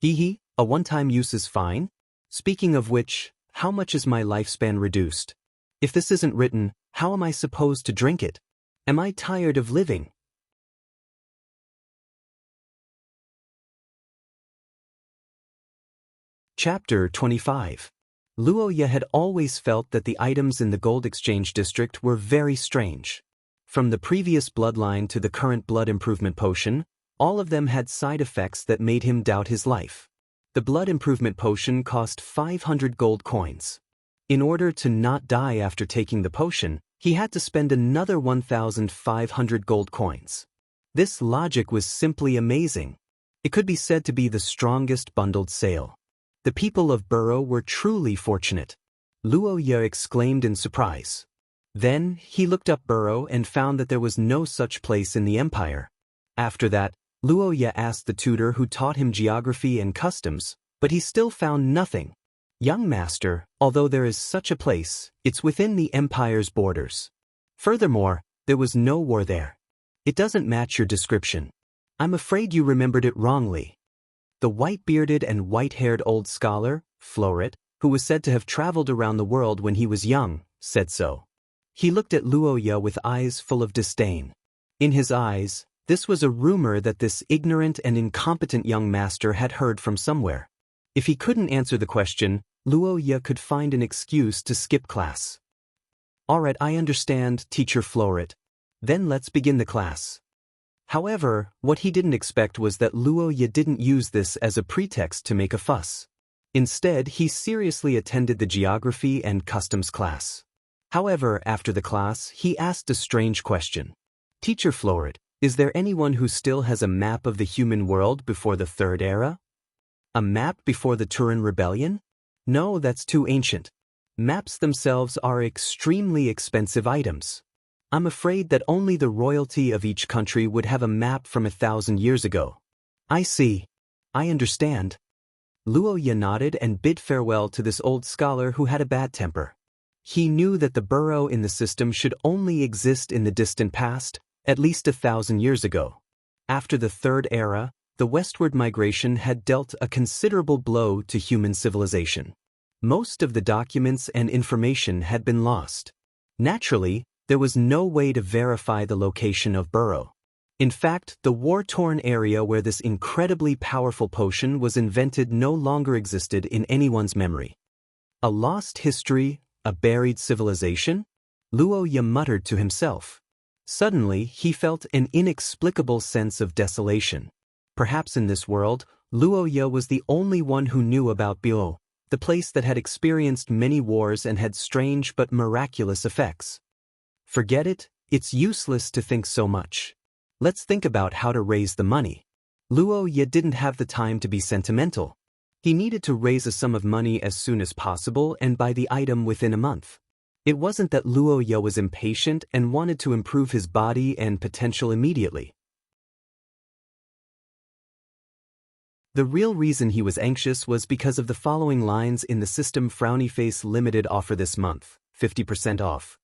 Hehe, a one-time use is fine. Speaking of which, how much is my lifespan reduced? If this isn't written, how am I supposed to drink it? Am I tired of living? Chapter 25. Luoya had always felt that the items in the gold exchange district were very strange. From the previous bloodline to the current blood improvement potion, all of them had side effects that made him doubt his life. The blood improvement potion cost 500 gold coins. In order to not die after taking the potion, he had to spend another 1,500 gold coins. This logic was simply amazing. It could be said to be the strongest bundled sale. The people of Burrow were truly fortunate. Luoya exclaimed in surprise. Then, he looked up Burrow and found that there was no such place in the empire. After that, Luoya asked the tutor who taught him geography and customs, but he still found nothing. Young master, although there is such a place, it's within the empire's borders. Furthermore, there was no war there. It doesn't match your description. I'm afraid you remembered it wrongly. The white-bearded and white-haired old scholar, Floret, who was said to have traveled around the world when he was young, said so. He looked at Luoya with eyes full of disdain. In his eyes, this was a rumor that this ignorant and incompetent young master had heard from somewhere. If he couldn't answer the question, Luoya could find an excuse to skip class. Alright, I understand, Teacher Floret. Then let's begin the class. However, what he didn't expect was that Luoya didn't use this as a pretext to make a fuss. Instead, he seriously attended the geography and customs class. However, after the class, he asked a strange question. Teacher Floret, is there anyone who still has a map of the human world before the Third Era? A map before the Turan Rebellion? No, that's too ancient. Maps themselves are extremely expensive items. I'm afraid that only the royalty of each country would have a map from 1,000 years ago. I see. I understand. Luoya nodded and bid farewell to this old scholar who had a bad temper. He knew that the burrow in the system should only exist in the distant past, at least 1,000 years ago. After the Third Era, the westward migration had dealt a considerable blow to human civilization. Most of the documents and information had been lost. Naturally, there was no way to verify the location of Burrow. In fact, the war-torn area where this incredibly powerful potion was invented no longer existed in anyone's memory. A lost history, a buried civilization? Luoya muttered to himself. Suddenly, he felt an inexplicable sense of desolation. Perhaps in this world, Luoya was the only one who knew about Bio, the place that had experienced many wars and had strange but miraculous effects. Forget it, it's useless to think so much. Let's think about how to raise the money. Luoya didn't have the time to be sentimental. He needed to raise a sum of money as soon as possible and buy the item within a month. It wasn't that Luoya was impatient and wanted to improve his body and potential immediately. The real reason he was anxious was because of the following lines in the system: Frowny Face limited offer this month, 50% off.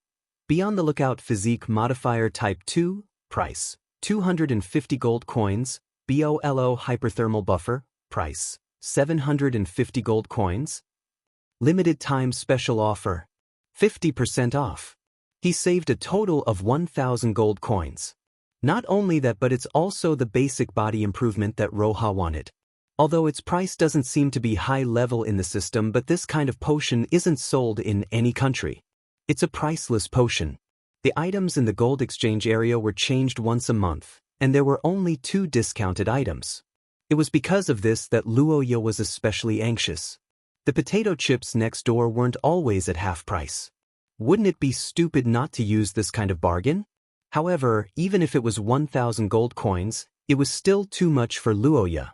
Be on the lookout. Physique modifier type 2, price, 250 gold coins. BOLO hyperthermal buffer, price, 750 gold coins. Limited time special offer, 50% off. He saved a total of 1,000 gold coins. Not only that, but it's also the basic body improvement that Roha wanted. Although its price doesn't seem to be high level in the system, but this kind of potion isn't sold in any country. It's a priceless potion. The items in the gold exchange area were changed once a month, and there were only 2 discounted items. It was because of this that Luoya was especially anxious. The potato chips next door weren't always at half price. Wouldn't it be stupid not to use this kind of bargain? However, even if it was 1,000 gold coins, it was still too much for Luoya.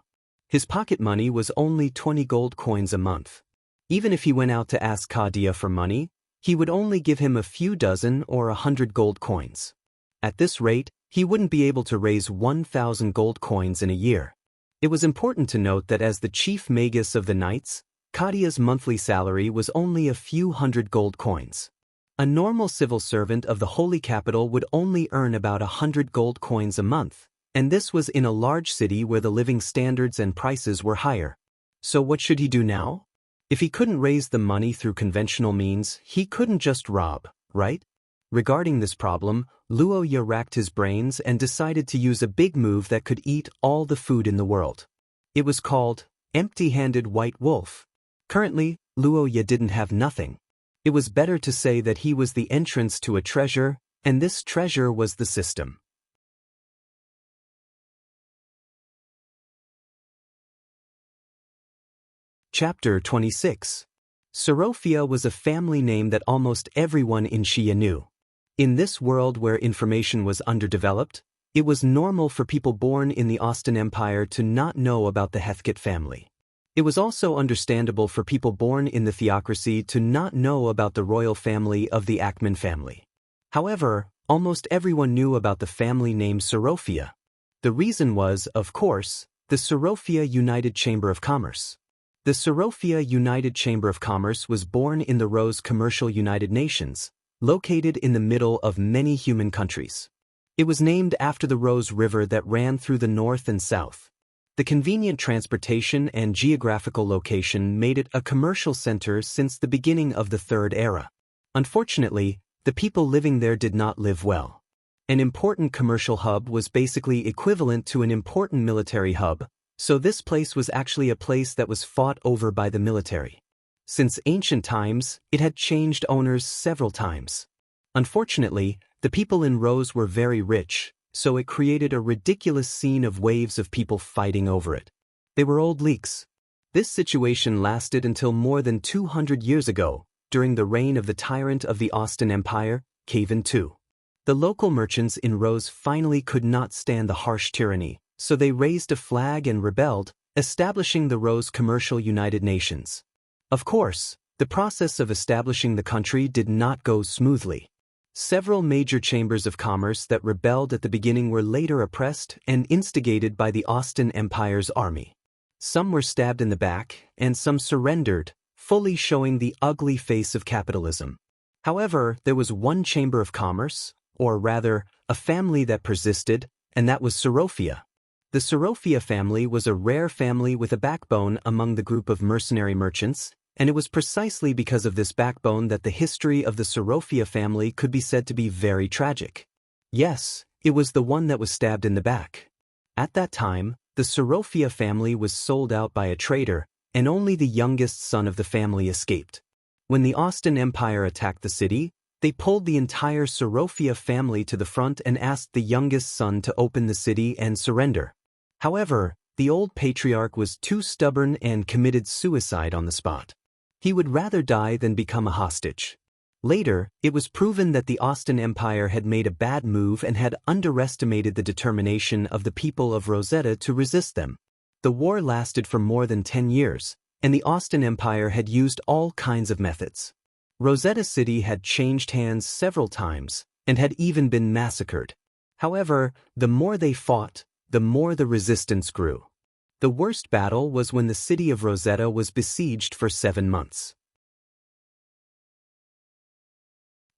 His pocket money was only 20 gold coins a month. Even if he went out to ask Kadia for money, he would only give him a few dozen or 100 gold coins. At this rate, he wouldn't be able to raise 1,000 gold coins in a year. It was important to note that as the chief magus of the knights, Kadia's monthly salary was only a few hundred gold coins. A normal civil servant of the Holy Capital would only earn about 100 gold coins a month, and this was in a large city where the living standards and prices were higher. So what should he do now? If he couldn't raise the money through conventional means, he couldn't just rob, right? Regarding this problem, Luoya racked his brains and decided to use a big move that could eat all the food in the world. It was called Empty-Handed White Wolf. Currently, Luoya didn't have nothing. It was better to say that he was the entrance to a treasure, and this treasure was the system. Chapter 26. Sorofia was a family name that almost everyone in Shia knew. In this world where information was underdeveloped, it was normal for people born in the Austin Empire to not know about the Hethkit family. It was also understandable for people born in the theocracy to not know about the royal family of the Ackman family. However, almost everyone knew about the family named Sorofia. The reason was, of course, the Sorofia United Chamber of Commerce. The Sorofia United Chamber of Commerce was born in the Rose Commercial United Nations, located in the middle of many human countries. It was named after the Rose River that ran through the north and south. The convenient transportation and geographical location made it a commercial center since the beginning of the Third Era. Unfortunately, the people living there did not live well. An important commercial hub was basically equivalent to an important military hub, so this place was actually a place that was fought over by the military. Since ancient times, it had changed owners several times. Unfortunately, the people in Rose were very rich, so it created a ridiculous scene of waves of people fighting over it. They were old leaks. This situation lasted until more than 200 years ago, during the reign of the Tyrant of the Austin Empire, Caven II. The local merchants in Rose finally could not stand the harsh tyranny, so they raised a flag and rebelled, establishing the Rose Commercial United Nations. Of course, the process of establishing the country did not go smoothly. Several major chambers of commerce that rebelled at the beginning were later oppressed and instigated by the Austin Empire's army. Some were stabbed in the back, and some surrendered, fully showing the ugly face of capitalism. However, there was one chamber of commerce, or rather, a family that persisted, and that was Sorofia. The Sorofia family was a rare family with a backbone among the group of mercenary merchants, and it was precisely because of this backbone that the history of the Sorofia family could be said to be very tragic. Yes, it was the one that was stabbed in the back. At that time, the Sorofia family was sold out by a trader, and only the youngest son of the family escaped. When the Austin Empire attacked the city, they pulled the entire Sorofia family to the front and asked the youngest son to open the city and surrender. However, the old patriarch was too stubborn and committed suicide on the spot. He would rather die than become a hostage. Later, it was proven that the Austin Empire had made a bad move and had underestimated the determination of the people of Rosetta to resist them. The war lasted for more than 10 years, and the Austin Empire had used all kinds of methods. Rosetta City had changed hands several times, and had even been massacred. However, the more they fought, the more the resistance grew. The worst battle was when the city of Rosetta was besieged for 7 months.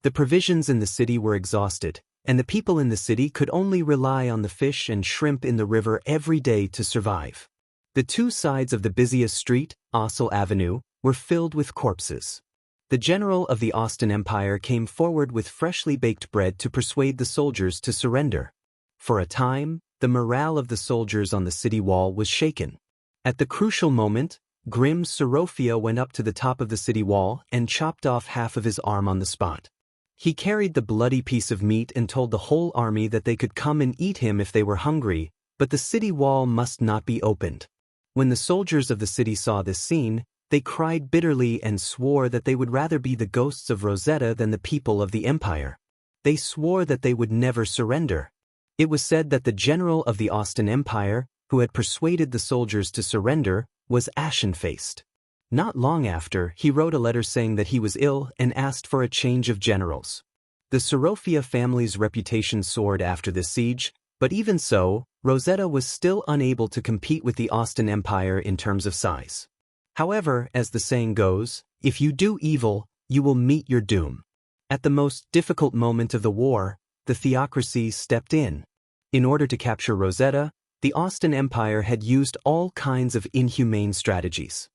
The provisions in the city were exhausted, and the people in the city could only rely on the fish and shrimp in the river every day to survive. The two sides of the busiest street, Ossel Avenue, were filled with corpses. The general of the Austin Empire came forward with freshly baked bread to persuade the soldiers to surrender. For a time, the morale of the soldiers on the city wall was shaken. At the crucial moment, grim Sorofia went up to the top of the city wall and chopped off half of his arm on the spot. He carried the bloody piece of meat and told the whole army that they could come and eat him if they were hungry, but the city wall must not be opened. When the soldiers of the city saw this scene, they cried bitterly and swore that they would rather be the ghosts of Rosetta than the people of the empire. They swore that they would never surrender. It was said that the general of the Austin Empire, who had persuaded the soldiers to surrender, was ashen-faced. Not long after, he wrote a letter saying that he was ill and asked for a change of generals. The Sorofia family's reputation soared after this siege, but even so, Rosetta was still unable to compete with the Austin Empire in terms of size. However, as the saying goes, if you do evil, you will meet your doom. At the most difficult moment of the war, the theocracy stepped in. In order to capture Rosetta, the Austin Empire had used all kinds of inhumane strategies.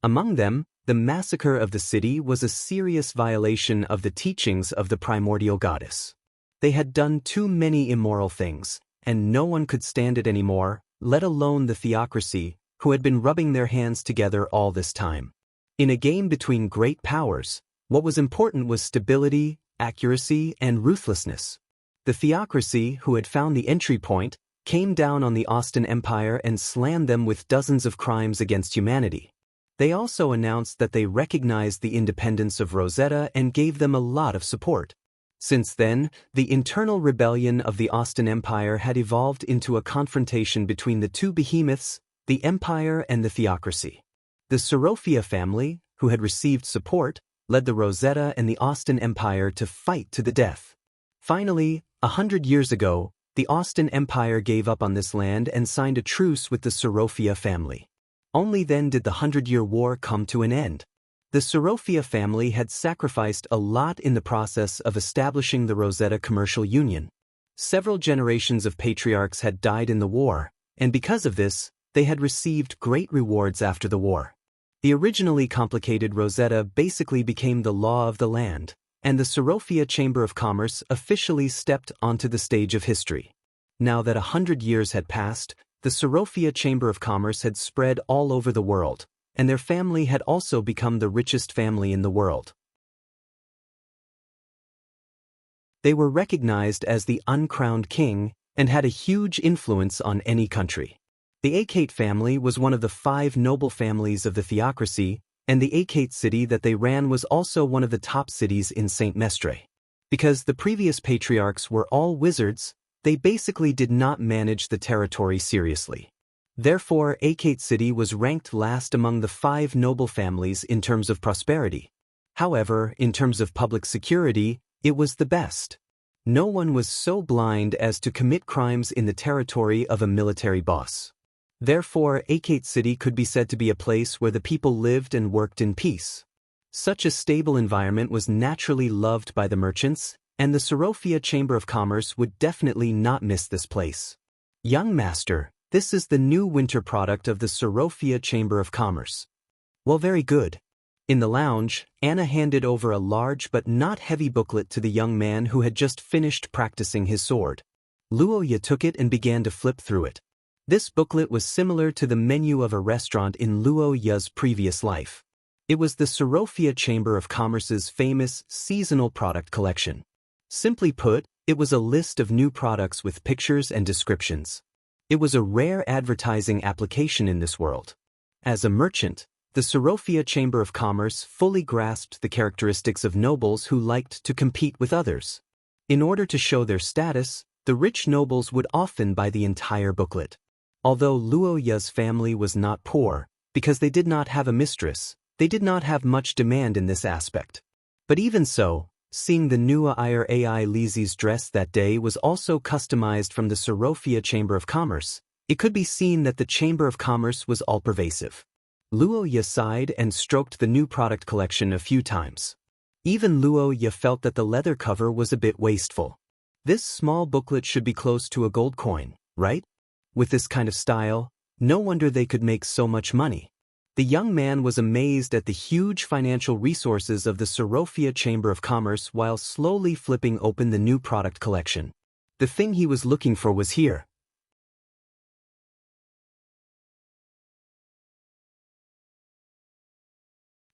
Among them, the massacre of the city was a serious violation of the teachings of the primordial goddess. They had done too many immoral things, and no one could stand it anymore, let alone the theocracy, who had been rubbing their hands together all this time. In a game between great powers, what was important was stability, accuracy, and ruthlessness. The theocracy, who had found the entry point, came down on the Austin Empire and slammed them with dozens of crimes against humanity. They also announced that they recognized the independence of Rosetta and gave them a lot of support. Since then, the internal rebellion of the Austin Empire had evolved into a confrontation between the two behemoths, the Empire and the theocracy. The Sorofia family, who had received support, led the Rosetta and the Austin Empire to fight to the death. Finally, 100 years ago, the Austin Empire gave up on this land and signed a truce with the Sorofia family. Only then did the 100-Year War come to an end. The Sorofia family had sacrificed a lot in the process of establishing the Rosetta Commercial Union. Several generations of patriarchs had died in the war, and because of this, they had received great rewards after the war. The originally complicated Rosetta basically became the law of the land, and the Sorofia Chamber of Commerce officially stepped onto the stage of history. Now that 100 years had passed, the Sorofia Chamber of Commerce had spread all over the world, and their family had also become the richest family in the world. They were recognized as the uncrowned king and had a huge influence on any country. The Achaite family was one of the 5 noble families of the theocracy, and the Achaite city that they ran was also one of the top cities in Saint Mestre. Because the previous patriarchs were all wizards, they basically did not manage the territory seriously. Therefore, Achaite city was ranked last among the 5 noble families in terms of prosperity. However, in terms of public security, it was the best. No one was so blind as to commit crimes in the territory of a military boss. Therefore, Achaite city could be said to be a place where the people lived and worked in peace. Such a stable environment was naturally loved by the merchants, and the Sorofia Chamber of Commerce would definitely not miss this place. Young master, this is the new winter product of the Sorofia Chamber of Commerce. Well, very good. In the lounge, Anna handed over a large but not heavy booklet to the young man who had just finished practicing his sword. Luoya took it and began to flip through it. This booklet was similar to the menu of a restaurant in Luoya's previous life. It was the Sorofia Chamber of Commerce's famous seasonal product collection. Simply put, it was a list of new products with pictures and descriptions. It was a rare advertising application in this world. As a merchant, the Sorofia Chamber of Commerce fully grasped the characteristics of nobles who liked to compete with others. In order to show their status, the rich nobles would often buy the entire booklet. Although Luoya's family was not poor, because they did not have a mistress, they did not have much demand in this aspect. But even so, seeing the new AI Lizi's dress that day was also customized from the Sorofia Chamber of Commerce, it could be seen that the Chamber of Commerce was all-pervasive. Luoya sighed and stroked the new product collection a few times. Even Luoya felt that the leather cover was a bit wasteful. This small booklet should be close to a gold coin, right? With this kind of style, no wonder they could make so much money. The young man was amazed at the huge financial resources of the Sorofia Chamber of Commerce while slowly flipping open the new product collection. The thing he was looking for was here.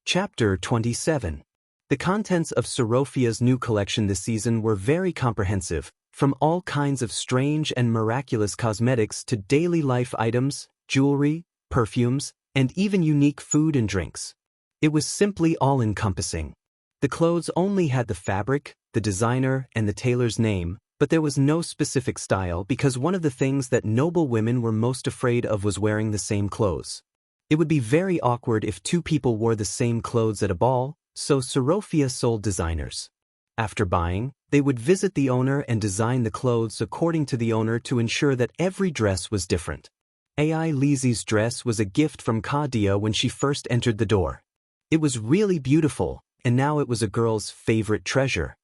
Chapter 27. The contents of Sorofia's new collection this season were very comprehensive, from all kinds of strange and miraculous cosmetics to daily life items, jewelry, perfumes, and even unique food and drinks. It was simply all-encompassing. The clothes only had the fabric, the designer, and the tailor's name, but there was no specific style because one of the things that noble women were most afraid of was wearing the same clothes. It would be very awkward if 2 people wore the same clothes at a ball, so Sorofia sold designers. After buying, they would visit the owner and design the clothes according to the owner to ensure that every dress was different. AI Lizi's dress was a gift from Kadia when she first entered the door. It was really beautiful, and now it was a girl's favorite treasure.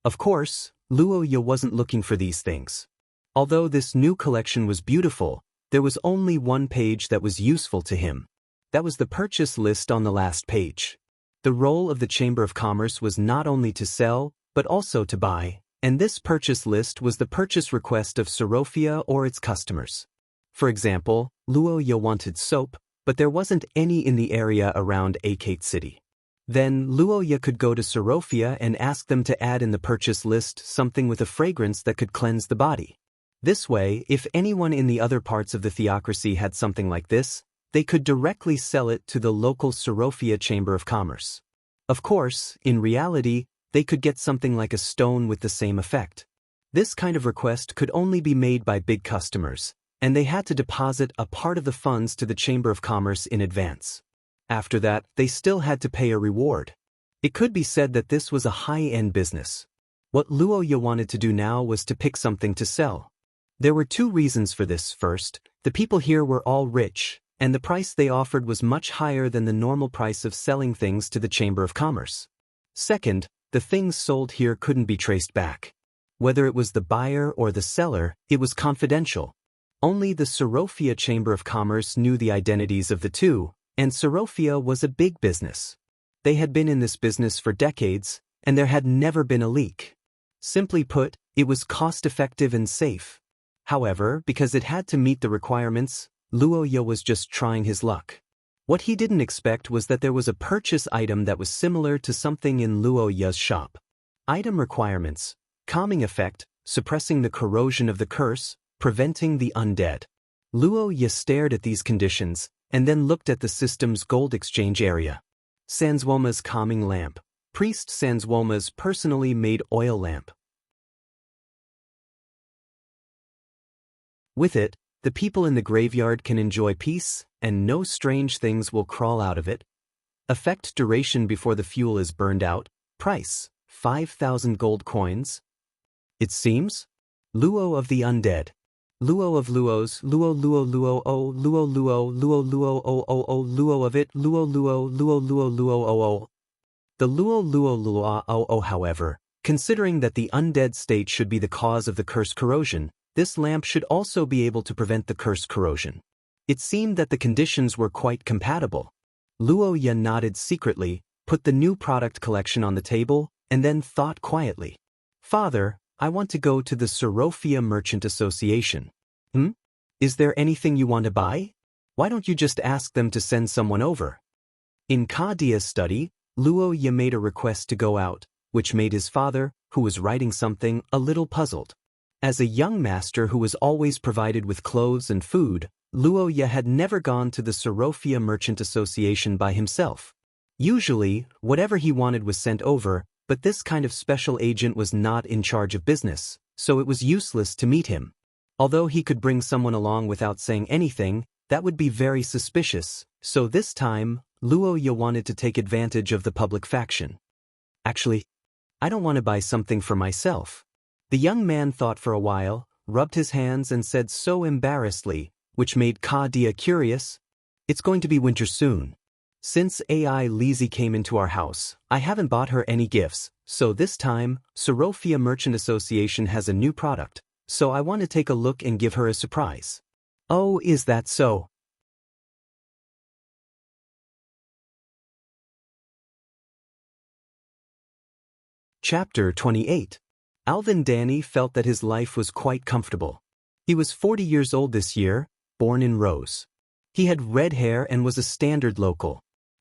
Of course, Luoya wasn't looking for these things. Although this new collection was beautiful, there was only one page that was useful to him. That was the purchase list on the last page. The role of the Chamber of Commerce was not only to sell, but also to buy, and this purchase list was the purchase request of Sorofia or its customers. For example, Luoya wanted soap, but there wasn't any in the area around Achaite city. Then Luoya could go to Sorofia and ask them to add in the purchase list something with a fragrance that could cleanse the body. This way, if anyone in the other parts of the theocracy had something like this, they could directly sell it to the local Sorofia Chamber of Commerce. Of course, in reality, they could get something like a stone with the same effect. This kind of request could only be made by big customers, and they had to deposit a part of the funds to the Chamber of Commerce in advance. After that, they still had to pay a reward. It could be said that this was a high-end business. What Luoya wanted to do now was to pick something to sell. There were two reasons for this. First, the people here were all rich, and the price they offered was much higher than the normal price of selling things to the Chamber of Commerce. Second, the things sold here couldn't be traced back. Whether it was the buyer or the seller, it was confidential. Only the Sorofia Chamber of Commerce knew the identities of the two, and Sorofia was a big business. They had been in this business for decades, and there had never been a leak. Simply put, it was cost-effective and safe. However, because it had to meet the requirements, Luoya was just trying his luck. What he didn't expect was that there was a purchase item that was similar to something in Luoya's shop. Item requirements: calming effect, suppressing the corrosion of the curse, preventing the undead. Luoya stared at these conditions, and then looked at the system's gold exchange area. Sanswoma's calming lamp. Priest Sanswoma's personally made oil lamp. With it, the people in the graveyard can enjoy peace, and no strange things will crawl out of it. Effect duration before the fuel is burned out. Price: 5,000 gold coins. It seems? Luo of the undead. Luo of Luos, Luo Luo Luo O, Luo Luo, Luo Luo O O O, Luo of it, Luo Luo, Luo Luo Luo O O. The Luo Luo Luo O O, however, considering that the undead state should be the cause of the curse corrosion, this lamp should also be able to prevent the curse corrosion. It seemed that the conditions were quite compatible. Luoya nodded secretly, put the new product collection on the table, and then thought quietly. Father, I want to go to the Sorofia Merchant Association. Is there anything you want to buy? Why don't you just ask them to send someone over? In Kadia's study, Luoya made a request to go out, which made his father, who was writing something, a little puzzled. As a young master who was always provided with clothes and food, Luoya had never gone to the Sorofia Merchant Association by himself. Usually, whatever he wanted was sent over, but this kind of special agent was not in charge of business, so it was useless to meet him. Although he could bring someone along without saying anything, that would be very suspicious, so this time, Luoya wanted to take advantage of the public faction. Actually, I don't want to buy something for myself. The young man thought for a while, rubbed his hands and said so embarrassedly, which made Kadia curious. It's going to be winter soon. Since AI Lizzie came into our house, I haven't bought her any gifts, so this time, Sorofia Merchant Association has a new product, so I want to take a look and give her a surprise. Oh, is that so? Chapter 28. Alvin Danny felt that his life was quite comfortable. He was 40 years old this year, born in Rose. He had red hair and was a standard local.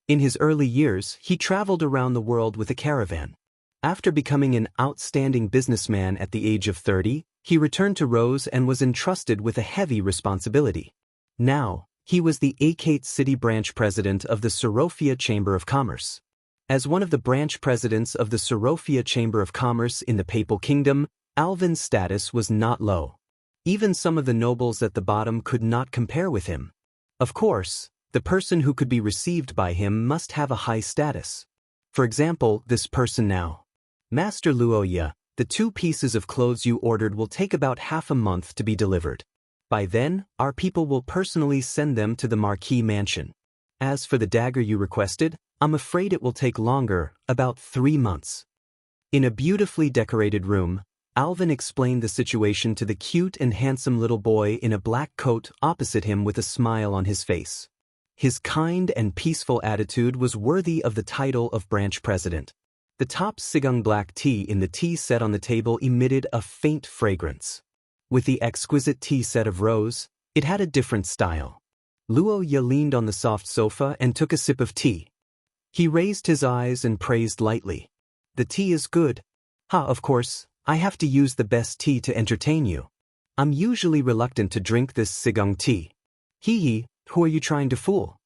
In his early years, he traveled around the world with a caravan. After becoming an outstanding businessman at the age of 30, he returned to Rose and was entrusted with a heavy responsibility. Now, he was the Akate City branch president of the Sorofia Chamber of Commerce. As one of the branch presidents of the Sorofia Chamber of Commerce in the Papal Kingdom, Alvin's status was not low. Even some of the nobles at the bottom could not compare with him. Of course, the person who could be received by him must have a high status. For example, this person now. Master Luoya, the 2 pieces of clothes you ordered will take about half a month to be delivered. By then, our people will personally send them to the Marquis Mansion. As for the dagger you requested, I'm afraid it will take longer, about 3 months. In a beautifully decorated room, Alvin explained the situation to the cute and handsome little boy in a black coat opposite him with a smile on his face. His kind and peaceful attitude was worthy of the title of branch president. The top Sigung black tea in the tea set on the table emitted a faint fragrance. With the exquisite tea set of Rose, it had a different style. Luoya leaned on the soft sofa and took a sip of tea. He raised his eyes and praised lightly. The tea is good. Of course, I have to use the best tea to entertain you. I'm usually reluctant to drink this Sigung tea. Hee, who are you trying to fool?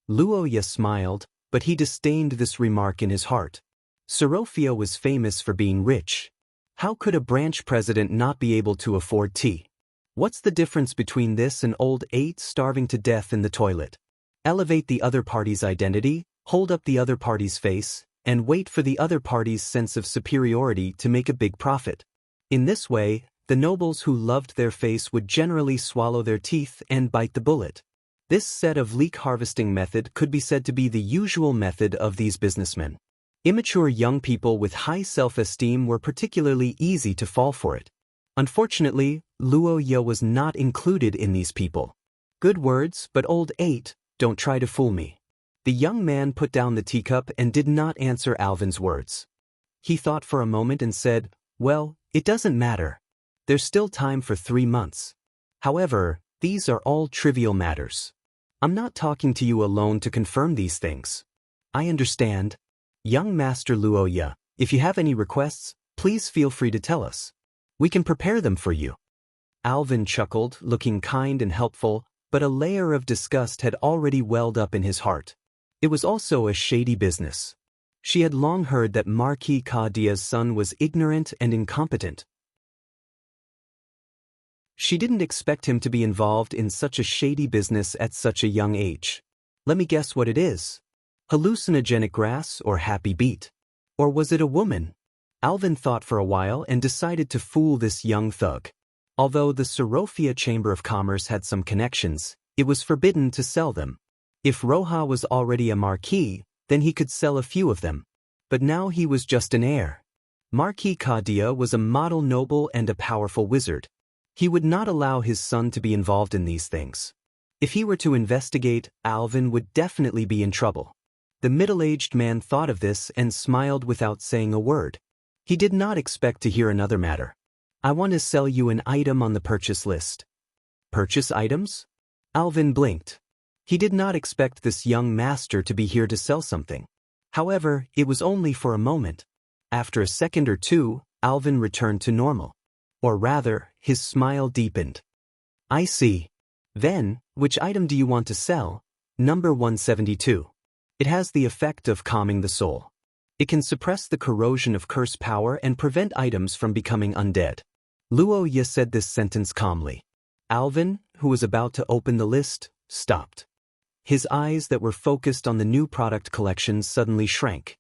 Luoya smiled, but he disdained this remark in his heart. Sorofia was famous for being rich. How could a branch president not be able to afford tea? What's the difference between this and old 8 starving to death in the toilet? Elevate the other party's identity, hold up the other party's face, and wait for the other party's sense of superiority to make a big profit. In this way, the nobles who loved their face would generally swallow their teeth and bite the bullet. This set of leak harvesting method could be said to be the usual method of these businessmen. Immature young people with high self-esteem were particularly easy to fall for it. Unfortunately, Luo Ye was not included in these people. Good words, but old 8, don't try to fool me. The young man put down the teacup and did not answer Alvin's words. He thought for a moment and said, well, it doesn't matter. There's still time for 3 months. However, these are all trivial matters. I'm not talking to you alone to confirm these things. I understand. Young Master Luo Ye, if you have any requests, please feel free to tell us. We can prepare them for you. Alvin chuckled, looking kind and helpful, but a layer of disgust had already welled up in his heart. It was also a shady business. She had long heard that Marquis Kadia's son was ignorant and incompetent. She didn't expect him to be involved in such a shady business at such a young age. Let me guess what it is. Hallucinogenic grass or happy beat? Or was it a woman? Alvin thought for a while and decided to fool this young thug. Although the Sorofia Chamber of Commerce had some connections, it was forbidden to sell them. If Roja was already a marquis, then he could sell a few of them. But now he was just an heir. Marquis Kadia was a model noble and a powerful wizard. He would not allow his son to be involved in these things. If he were to investigate, Alvin would definitely be in trouble. The middle-aged man thought of this and smiled without saying a word. He did not expect to hear another matter. I want to sell you an item on the purchase list. Purchase items? Alvin blinked. He did not expect this young master to be here to sell something. However, it was only for a moment. After a second or two, Alvin returned to normal. Or rather, his smile deepened. I see. Then, which item do you want to sell? Number 172. It has the effect of calming the soul. It can suppress the corrosion of curse power and prevent items from becoming undead. Luo Ye said this sentence calmly. Alvin, who was about to open the list, stopped. His eyes that were focused on the new product collection suddenly shrank.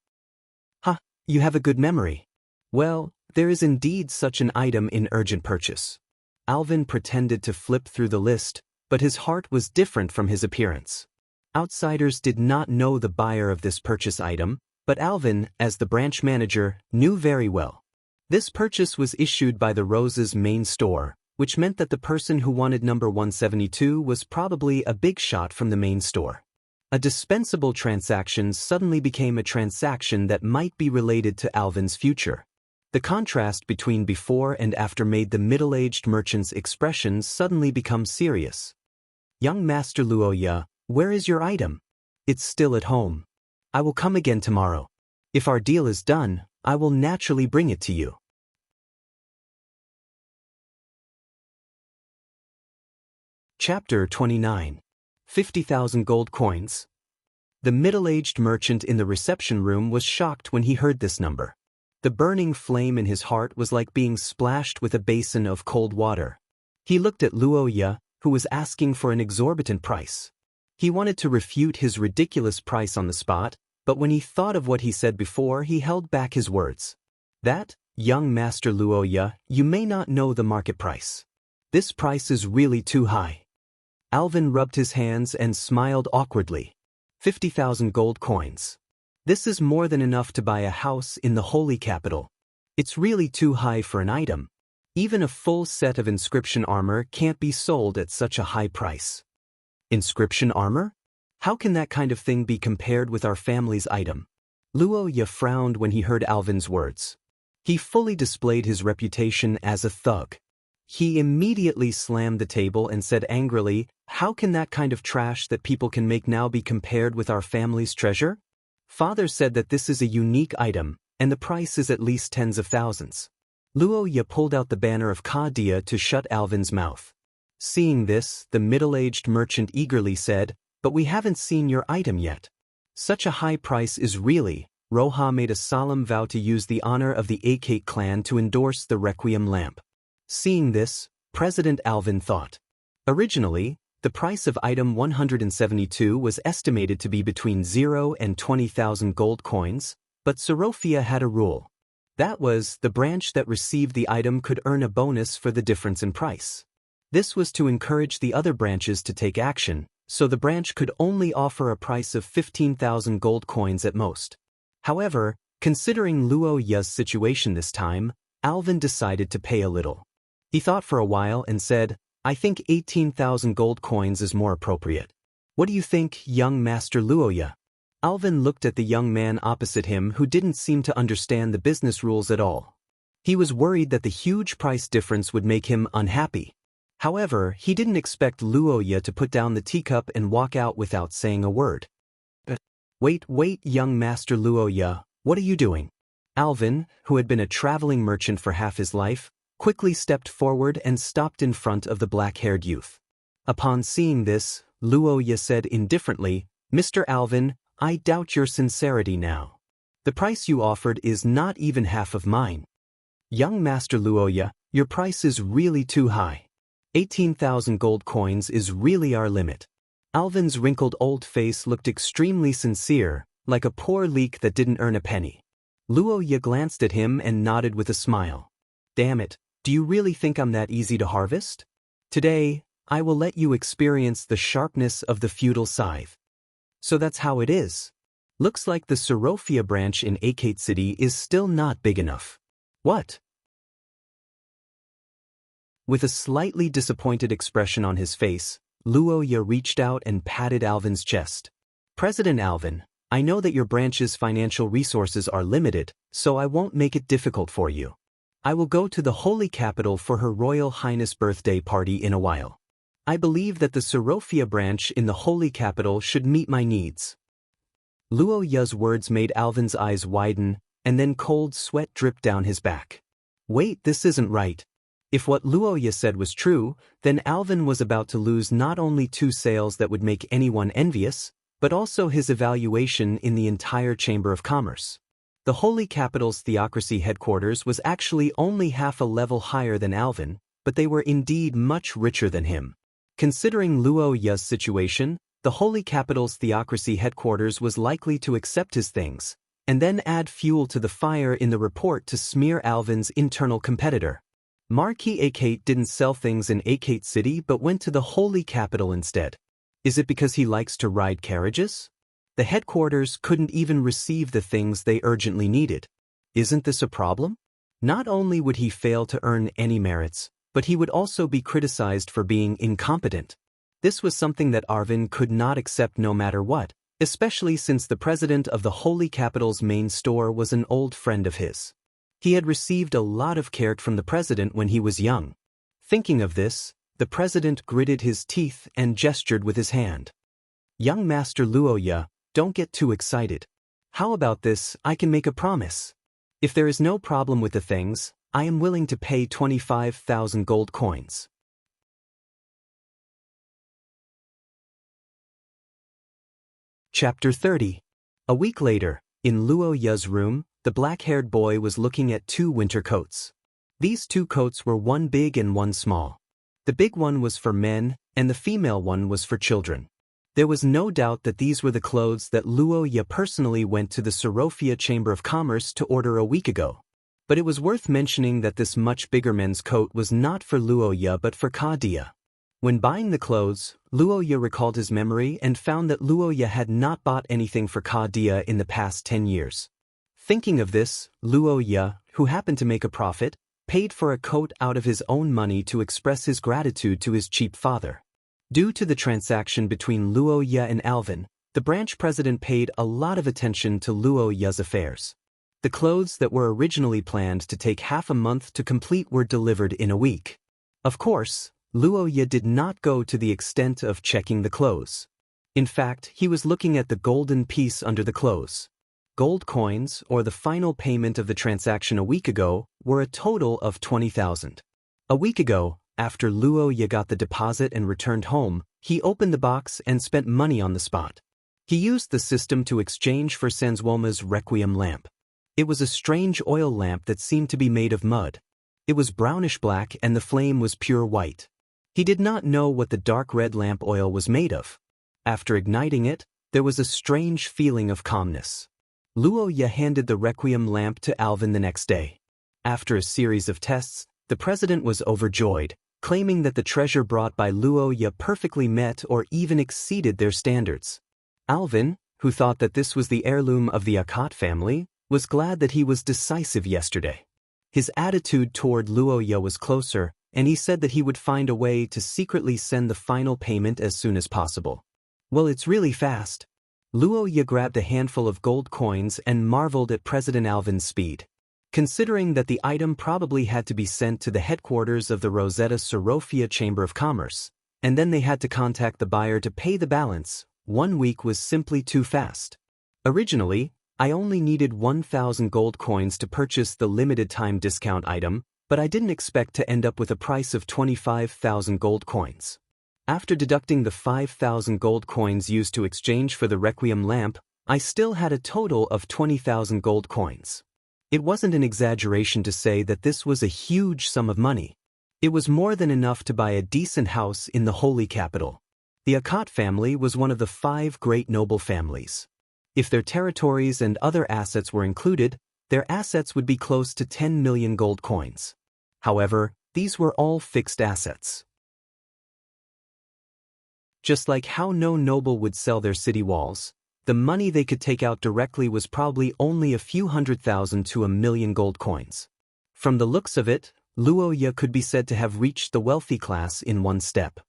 Ha, you have a good memory. Well, there is indeed such an item in urgent purchase. Alvin pretended to flip through the list, but his heart was different from his appearance. Outsiders did not know the buyer of this purchase item, but Alvin, as the branch manager, knew very well. This purchase was issued by the Rose's main store, which meant that the person who wanted number 172 was probably a big shot from the main store. A dispensable transaction suddenly became a transaction that might be related to Alvin's future. The contrast between before and after made the middle-aged merchant's expressions suddenly become serious. Young Master Luo Ye, where is your item? It's still at home. I will come again tomorrow. If our deal is done, I will naturally bring it to you. Chapter 29. 50,000 gold coins. The middle-aged merchant in the reception room was shocked when he heard this number. The burning flame in his heart was like being splashed with a basin of cold water. He looked at Luo Ye, who was asking for an exorbitant price. He wanted to refute his ridiculous price on the spot, but when he thought of what he said before, he held back his words. That, young Master Luo Ye, you may not know the market price. This price is really too high. Alvin rubbed his hands and smiled awkwardly. 50,000 gold coins. This is more than enough to buy a house in the holy capital. It's really too high for an item. Even a full set of inscription armor can't be sold at such a high price. Inscription armor? How can that kind of thing be compared with our family's item? Luo Ye frowned when he heard Alvin's words. He fully displayed his reputation as a thug. He immediately slammed the table and said angrily, how can that kind of trash that people can make now be compared with our family's treasure? Father said that this is a unique item, and the price is at least tens of thousands. Luo Ye pulled out the banner of Kadia to shut Alvin's mouth. Seeing this, the middle-aged merchant eagerly said, but we haven't seen your item yet. Such a high price is really. Roja made a solemn vow to use the honor of the Akate clan to endorse the Requiem lamp. Seeing this, President Alvin thought. Originally, the price of item 172 was estimated to be between 0 and 20,000 gold coins, But Sorofia had a rule. That was, the branch that received the item could earn a bonus for the difference in price. This was to encourage the other branches to take action, so the branch could only offer a price of 15,000 gold coins at most. However, considering Luo Ya's situation this time, Alvin decided to pay a little. He thought for a while and said, "I think 18,000 gold coins is more appropriate. What do you think, young Master Luo Ya?" Alvin looked at the young man opposite him who didn't seem to understand the business rules at all. He was worried that the huge price difference would make him unhappy. However, he didn't expect Luo Ya to put down the teacup and walk out without saying a word. Wait, young Master Luo Ya, what are you doing?" Alvin, who had been a traveling merchant for half his life, quickly stepped forward and stopped in front of the black-haired youth. Upon seeing this, Luo Ya said indifferently, "Mr. Alvin, I doubt your sincerity now. The price you offered is not even half of mine." "Young Master Luo Ya, your price is really too high. 18,000 gold coins is really our limit." Alvin's wrinkled old face looked extremely sincere, like a poor leek that didn't earn a penny. Luo Ya glanced at him and nodded with a smile. "Damn it, do you really think I'm that easy to harvest? Today, I will let you experience the sharpness of the feudal scythe." "So that's how it is. Looks like the Sorofia branch in Akate City is still not big enough. What?" With a slightly disappointed expression on his face, Luo Ya reached out and patted Alvin's chest. "President Alvin, I know that your branch's financial resources are limited, so I won't make it difficult for you. I will go to the Holy Capital for Her Royal Highness birthday party in a while. I believe that the Sorofia branch in the Holy Capital should meet my needs." Luo Ya's words made Alvin's eyes widen, and then cold sweat dripped down his back. Wait, this isn't right. If what Luo Ya said was true, then Alvin was about to lose not only 2 sales that would make anyone envious, but also his evaluation in the entire Chamber of Commerce. The Holy Capital's theocracy headquarters was actually only half a level higher than Alvin, but they were indeed much richer than him. Considering Luo Ya's situation, the Holy Capital's theocracy headquarters was likely to accept his things, and then add fuel to the fire in the report to smear Alvin's internal competitor. Marquis Akate didn't sell things in Akate City but went to the Holy Capital instead. Is it because he likes to ride carriages? The headquarters couldn't even receive the things they urgently needed. Isn't this a problem? Not only would he fail to earn any merits, but he would also be criticized for being incompetent. This was something that Arvin could not accept no matter what, especially since the president of the Holy Capital's main store was an old friend of his. He had received a lot of care from the president when he was young. Thinking of this, the president gritted his teeth and gestured with his hand. "Young Master Luo Ya, don't get too excited. How about this? I can make a promise. If there is no problem with the things, I am willing to pay 25,000 gold coins." Chapter 30. A week later, in Luo Ya's room, the black-haired boy was looking at 2 winter coats. These 2 coats were one big and one small. The big one was for men, and the female one was for children. There was no doubt that these were the clothes that Luo Ya personally went to the Sorofia Chamber of Commerce to order a week ago. But it was worth mentioning that this much bigger men's coat was not for Luo Ya but for Ka Dia. When buying the clothes, Luo Ya recalled his memory and found that Luo Ya had not bought anything for Ka Dia in the past 10 years. Thinking of this, Luo Ya, who happened to make a profit, paid for a coat out of his own money to express his gratitude to his cheap father. Due to the transaction between Luo Ya and Alvin, the branch president paid a lot of attention to Luo Ya's affairs. The clothes that were originally planned to take half a month to complete were delivered in a week. Of course, Luo Ya did not go to the extent of checking the clothes. In fact, he was looking at the golden piece under the clothes. Gold coins, or the final payment of the transaction a week ago, were a total of 20,000. A week ago, after Luo Ya got the deposit and returned home, he opened the box and spent money on the spot. He used the system to exchange for Sanswoma's Requiem lamp. It was a strange oil lamp that seemed to be made of mud. It was brownish black and the flame was pure white. He did not know what the dark red lamp oil was made of. After igniting it, there was a strange feeling of calmness. Luoya handed the Requiem lamp to Alvin the next day. After a series of tests, the president was overjoyed, claiming that the treasure brought by Luoya perfectly met or even exceeded their standards. Alvin, who thought that this was the heirloom of the Akat family, was glad that he was decisive yesterday. His attitude toward Luoya was closer, and he said that he would find a way to secretly send the final payment as soon as possible. Well, it's really fast. Luoya grabbed a handful of gold coins and marveled at President Alvin's speed. Considering that the item probably had to be sent to the headquarters of the Rosetta Sorofia Chamber of Commerce, and then they had to contact the buyer to pay the balance, 1 week was simply too fast. Originally, I only needed 1,000 gold coins to purchase the limited time discount item, but I didn't expect to end up with a price of 25,000 gold coins. After deducting the 5,000 gold coins used to exchange for the Requiem lamp, I still had a total of 20,000 gold coins. It wasn't an exaggeration to say that this was a huge sum of money. It was more than enough to buy a decent house in the holy capital. The Akat family was one of the 5 great noble families. If their territories and other assets were included, their assets would be close to 10 million gold coins. However, these were all fixed assets. Just like how no noble would sell their city walls, the money they could take out directly was probably only a few 100,000 to 1 million gold coins. From the looks of it, Luoya could be said to have reached the wealthy class in one step.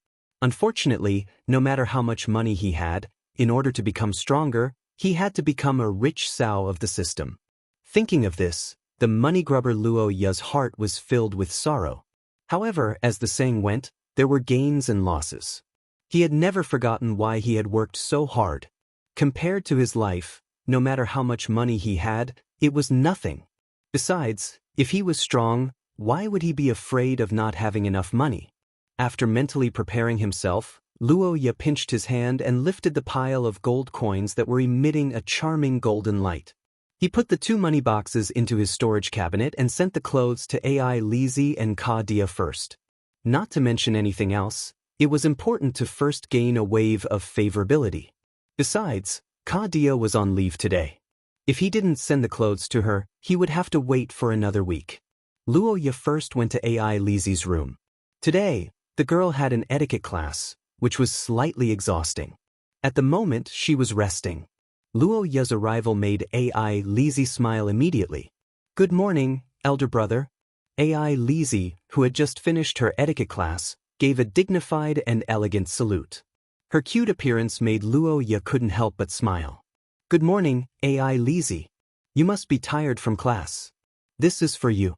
Unfortunately, no matter how much money he had, in order to become stronger, he had to become a rich sow of the system. Thinking of this, the money grubber Luoya's heart was filled with sorrow. However, as the saying went, there were gains and losses. He had never forgotten why he had worked so hard. Compared to his life, no matter how much money he had, it was nothing. Besides, if he was strong, why would he be afraid of not having enough money? After mentally preparing himself, Luoya pinched his hand and lifted the pile of gold coins that were emitting a charming golden light. He put the 2 money boxes into his storage cabinet and sent the clothes to AI Lizzie and Ka Dia first. Not to mention anything else, it was important to first gain a wave of favorability. Besides, Ka Dia was on leave today. If he didn't send the clothes to her, he would have to wait for another week. Luoya first went to AI Lizzie's room. Today, the girl had an etiquette class, which was slightly exhausting. At the moment, she was resting. Luoya's arrival made AI Lizzie smile immediately. "Good morning, elder brother." AI Lizzie, who had just finished her etiquette class, gave a dignified and elegant salute. Her cute appearance made Luoya couldn't help but smile. "Good morning, AI Lizzie. You must be tired from class. This is for you."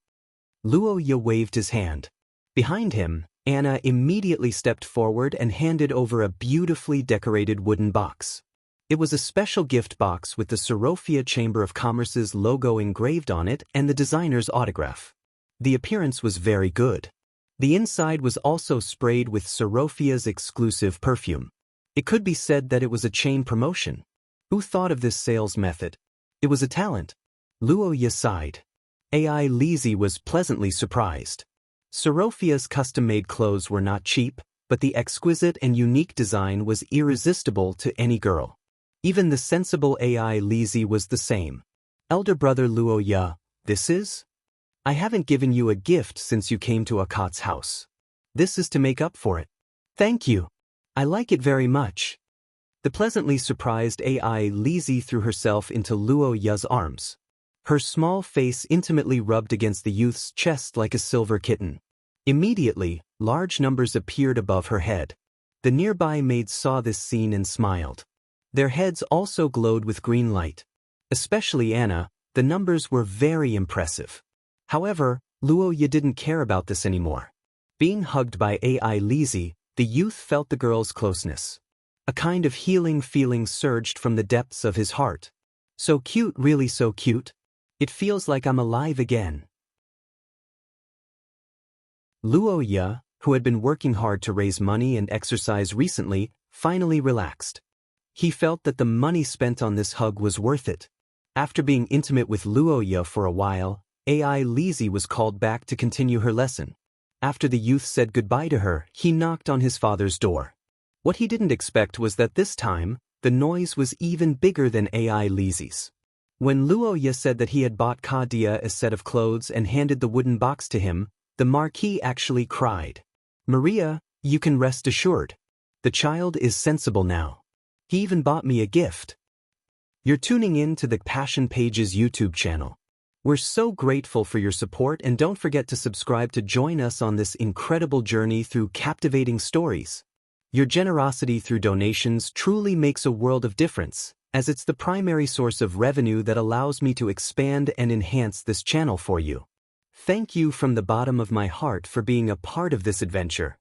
Luoya waved his hand. Behind him, Anna immediately stepped forward and handed over a beautifully decorated wooden box. It was a special gift box with the Sorofia Chamber of Commerce's logo engraved on it and the designer's autograph. The appearance was very good. The inside was also sprayed with Sorofia's exclusive perfume. It could be said that it was a chain promotion. Who thought of this sales method? It was a talent. Luoya sighed. AI Lizzie was pleasantly surprised. Sorofia's custom-made clothes were not cheap, but the exquisite and unique design was irresistible to any girl. Even the sensible AI Lizzie was the same. "Elder brother Luoya, this is? I haven't given you a gift since you came to Akat's house. This is to make up for it." "Thank you. I like it very much." The pleasantly surprised AI Lizzie threw herself into Luoya's arms. Her small face intimately rubbed against the youth's chest like a silver kitten. Immediately, large numbers appeared above her head. The nearby maids saw this scene and smiled. Their heads also glowed with green light. Especially Anna, the numbers were very impressive. However, Luoya didn't care about this anymore. Being hugged by AI Lizzie, the youth felt the girl's closeness. A kind of healing feeling surged from the depths of his heart. "So cute, really so cute. It feels like I'm alive again." Luoya, who had been working hard to raise money and exercise recently, finally relaxed. He felt that the money spent on this hug was worth it. After being intimate with Luoya for a while, AI Lizzie was called back to continue her lesson. After the youth said goodbye to her, he knocked on his father's door. What he didn't expect was that this time, the noise was even bigger than AI Lizzie's. When Luoya said that he had bought Kadia a set of clothes and handed the wooden box to him, the Marquis actually cried. Maria, you can rest assured. The child is sensible now. He even bought me a gift. You're tuning in to the Passion Pages YouTube channel. We're so grateful for your support, and don't forget to subscribe to join us on this incredible journey through captivating stories. Your generosity through donations truly makes a world of difference, as it's the primary source of revenue that allows me to expand and enhance this channel for you. Thank you from the bottom of my heart for being a part of this adventure.